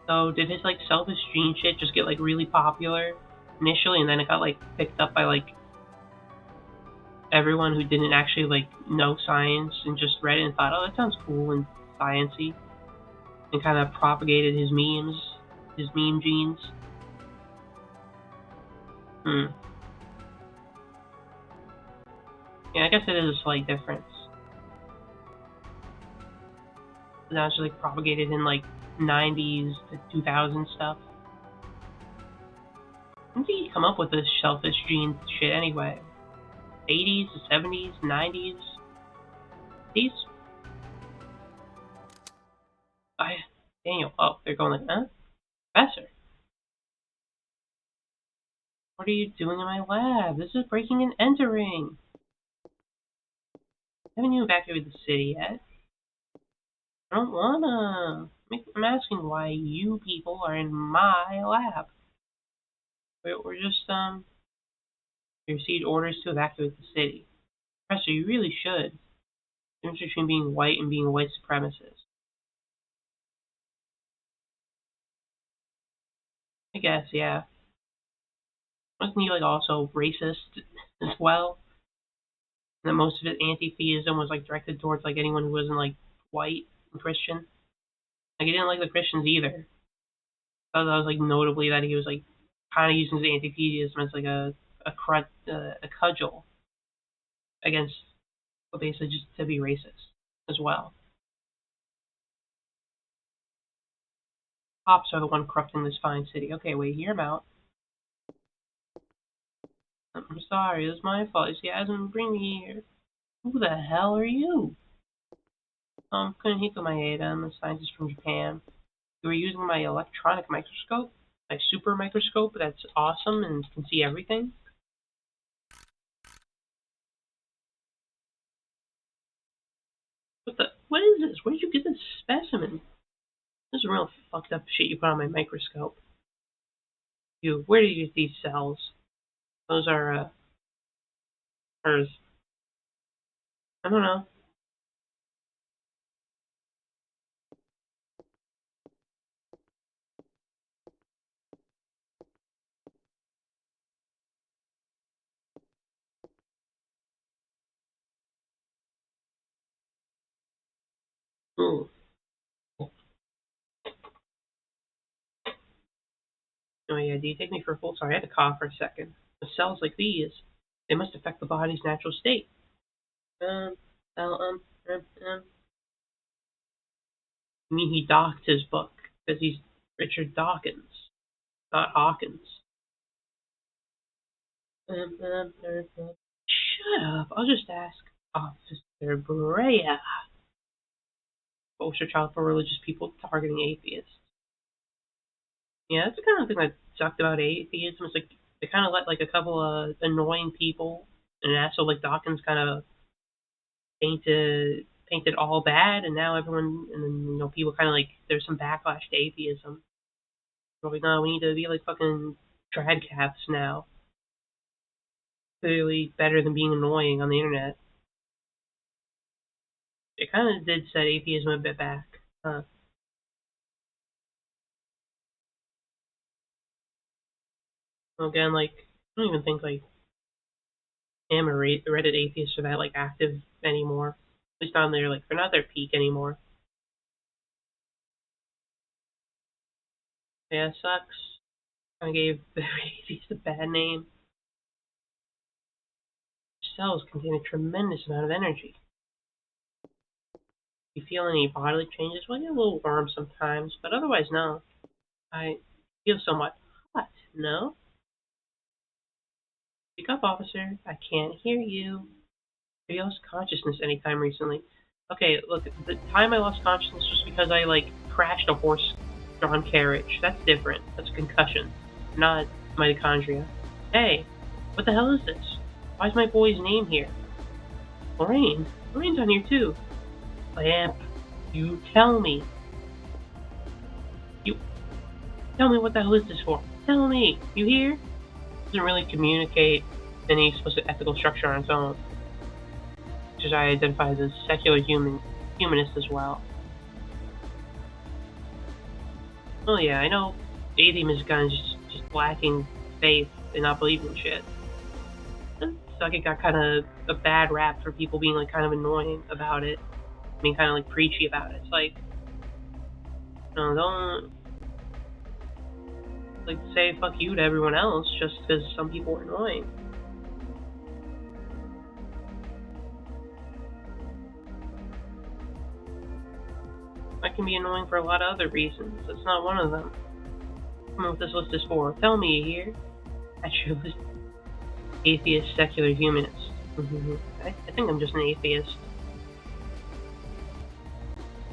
So did his like selfish gene shit just get like really popular initially, and then it got like picked up by like everyone who didn't actually like know science and just read it and thought, oh, that sounds cool and sciency, and kind of propagated his memes, his meme genes. Hmm. Yeah, I guess it is a slight difference. Now it's just like propagated in like 90s to 2000 stuff. When did he come up with this selfish gene shit anyway? 80s, 70s, 90s? These I Daniel. Oh, they're going like, huh? Professor, what are you doing in my lab? This is breaking and entering. Haven't you evacuated the city yet? I don't wanna. I'm asking why you people are in my lab. We're just, we received orders to evacuate the city. Professor, you really should. The difference between being white and being a white supremacist. I guess, yeah. Wasn't he, like, also racist as well? And that most of his anti-theism was, like, directed towards, like, anyone who wasn't, like, white and Christian? Like, he didn't like the Christians either. That was like notably that he was like kind of using his anti-theism as like a cudgel against, well, basically just to be racist as well. Cops are the one corrupting this fine city. Okay, wait, hear him out. I'm sorry, it was my fault. This guy hasn't bring me here. Who the hell are you? Kunihiko Maeda. I'm a scientist from Japan. You were using my electronic microscope, my super microscope that's awesome and can see everything. What is this? Where did you get this specimen? This is real fucked up shit you put on my microscope. Where do you get these cells? Those are, hers. I don't know. Ooh. Oh yeah, do you take me for a fool? Sorry, I had to cough for a second. With cells like these, they must affect the body's natural state. Um, I mean, he docked his book because he's Richard Dawkins, not Hawkins. Shut up. I'll just ask Officer Brea. Poster child for religious people targeting atheists. Yeah, that's the kind of thing that sucked about atheism. It's like they kind of let like a couple of annoying people, and also like Dawkins kind of painted all bad, and now everyone and then people kind of like there's some backlash to atheism. We're like, no, we need to be like fucking tradcaps now. Clearly better than being annoying on the internet. It kind of did set atheism a bit back. Huh. Well, again, like I don't even think like him or Reddit atheists are that like active anymore. At least on their like they're not their peak anymore. Yeah, it sucks. I gave the atheist a bad name. cells contain a tremendous amount of energy. You feel any bodily changes? Well, I get a little warm sometimes, but otherwise, no. I feel somewhat hot, no? Speak up, officer. I can't hear you. Have you lost consciousness anytime recently? Okay, look, the time I lost consciousness was because I, like, crashed a horse-drawn carriage. That's different. That's a concussion, not mitochondria. Hey, what the hell is this? Why is my boy's name here? Lorraine. Lorraine's on here, too. Lamp, you tell me. You tell me what the hell is this for? Tell me. You hear? Doesn't really communicate any explicit ethical structure on its own, which is I identify as a secular humanist as well. Oh yeah, I know atheism is kind of just lacking faith and not believing in shit. So it got kind of a bad rap for people being like kind of annoying about it, being kind of like preachy about it. It's like, no, don't like say fuck you to everyone else just because some people are annoying. That can be annoying for a lot of other reasons. That's not one of them. I don't know what this list is for. Tell me, you hear? That's your list. Atheist, secular, humanist. I think I'm just an atheist.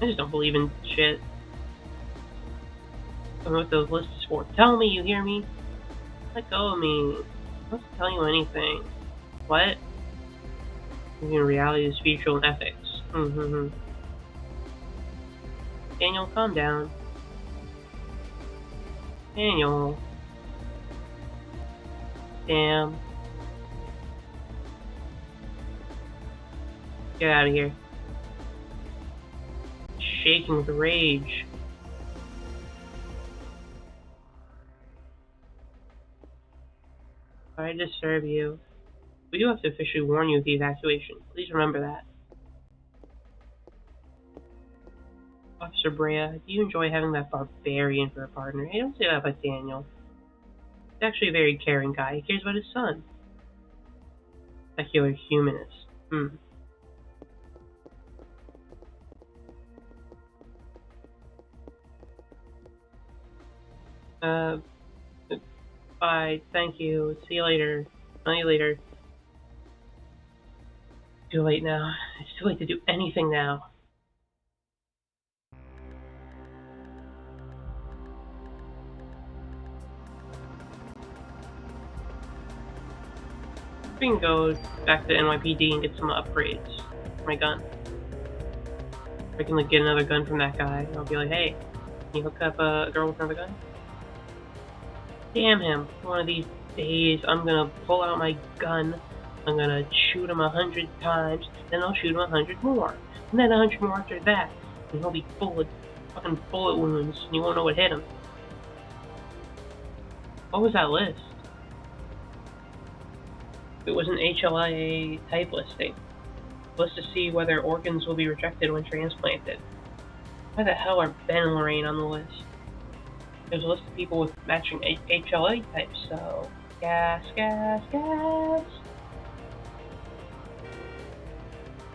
I just don't believe in shit. I don't know what those lists is for. Tell me, you hear me? Let go of me. I don't tell you anything. What? Reality is spiritual and ethics. Daniel, calm down. Daniel. Damn. Get out of here. Shaking with rage. Sorry to disturb you. We do have to officially warn you of the evacuation. Please remember that. Officer Brea, do you enjoy having that barbarian for a partner? Hey, don't say that about Daniel. He's actually a very caring guy. He cares about his son. Secular humanist. Bye. Thank you. See you later. See you later. Too late now. It's too late to do anything now. We can go back to NYPD and get some upgrades for my gun. I can like get another gun from that guy. I'll be like, hey, can you hook up a girl with another gun? Damn him. One of these days, I'm gonna pull out my gun. I'm gonna shoot him 100 times. Then I'll shoot him 100 more. And then 100 more after that. And he'll be full of fucking bullet wounds. And you won't know what hit him. What was that list? It was an HLIA type listing. List to see whether organs will be rejected when transplanted. Why the hell are Ben and Lorraine on the list? There's a list of people with matching HLA types, so gas.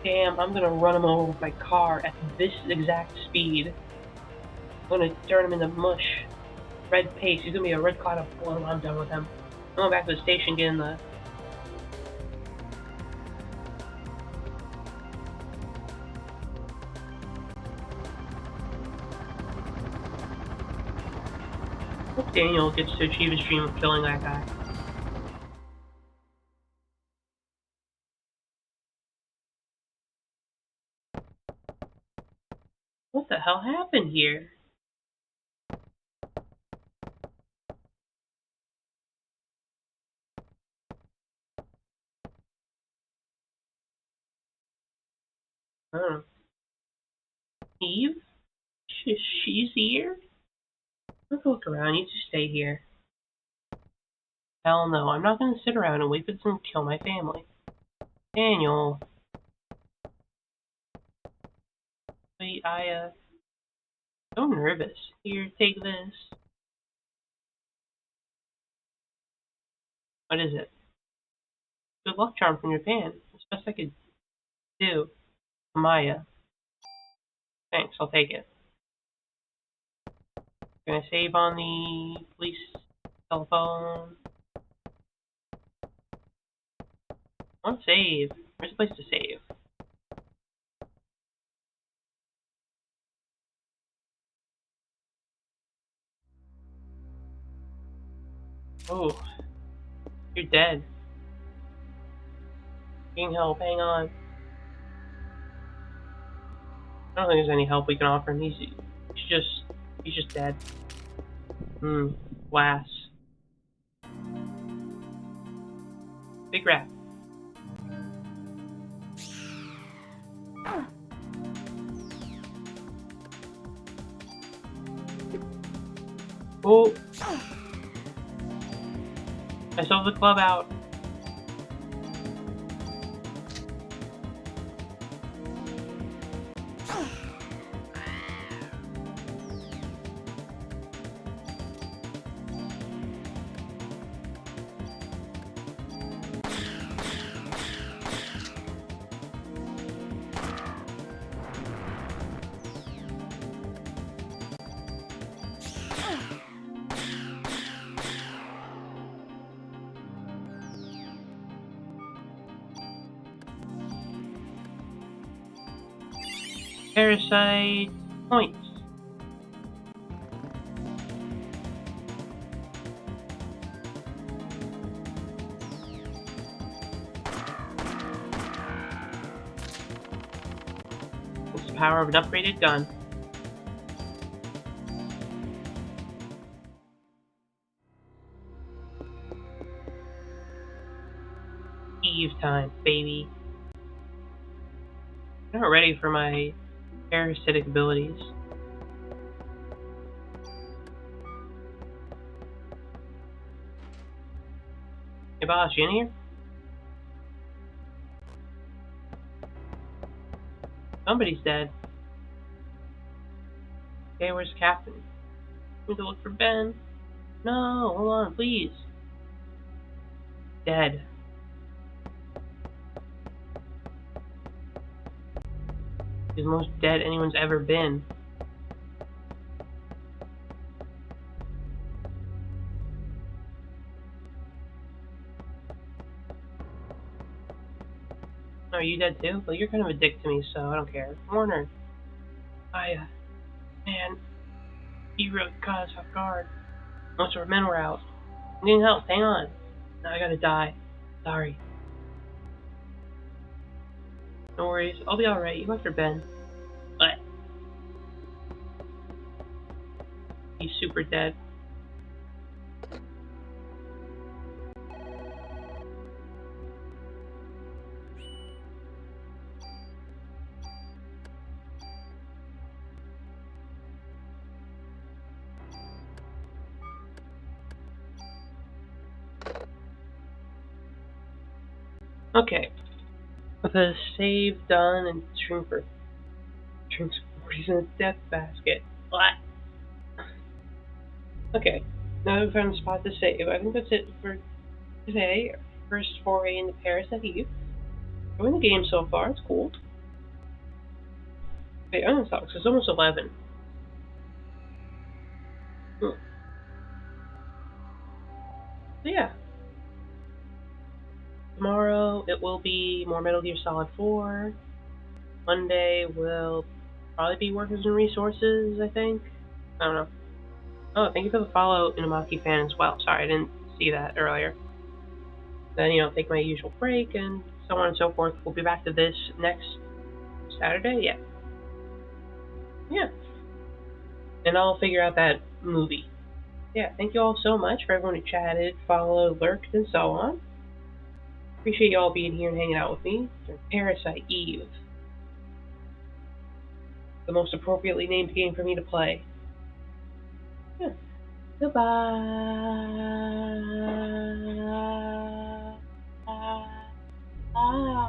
Damn, I'm gonna run him over with my car at this exact speed. I'm gonna turn him into mush. Red paste, he's gonna be a red cloud of blood when I'm done with him. I'm going back to the station, getting the... Hope Daniel gets to achieve his dream of killing that guy. What the hell happened here? I don't know. Eve? She's here? Let's look around. You just stay here. Hell no, I'm not gonna sit around and wait for them to kill my family. Daniel. Wait, so nervous. Here, take this. What is it? Good luck charm from Japan. That's the best I could do. Maya. Thanks, I'll take it. Gonna save on the police telephone. I want to save. Where's the place to save? Oh, you're dead. Getting help, hang on. I don't think there's any help we can offer him. He's just dead. Glass. Big rat. Oh! I sold the club out. Parasite points. It's the power of an upgraded gun. Eve time, baby. I'm not ready for my parasitic abilities. Hey boss, you in here? Somebody's dead. Okay, where's the captain? Need to look for Ben. No, hold on, please. Dead. He's the most dead anyone's ever been. Oh, are you dead too? Well, you're kind of a dick to me, so I don't care. Warner. Man, he really caught us off guard. Most of our men were out. I'm getting help, hang on. Now I gotta die. Sorry. No worries, I'll be alright. You went for Ben. But he's super dead. Okay. With a save done and drinks 40s in a death basket. What? Okay. Now that we've found a spot to save, I think that's it for today. First foray into Parasite Eve. Enjoying the game so far, it's cool. Wait, I'm gonna stop because it's almost 11. So yeah. Tomorrow it will be more Metal Gear Solid 4. Monday will probably be Workers and Resources, I think. I don't know. Oh, thank you for the follow, Inumaki fan, as well. Sorry, I didn't see that earlier. Then, take my usual break and so on and so forth. We'll be back to this next Saturday? Yeah. And I'll figure out that movie. Yeah, thank you all so much for everyone who chatted, followed, lurked, and so on. Appreciate you all being here and hanging out with me for Parasite Eve. The most appropriately named game for me to play. Yeah. Goodbye. Bye.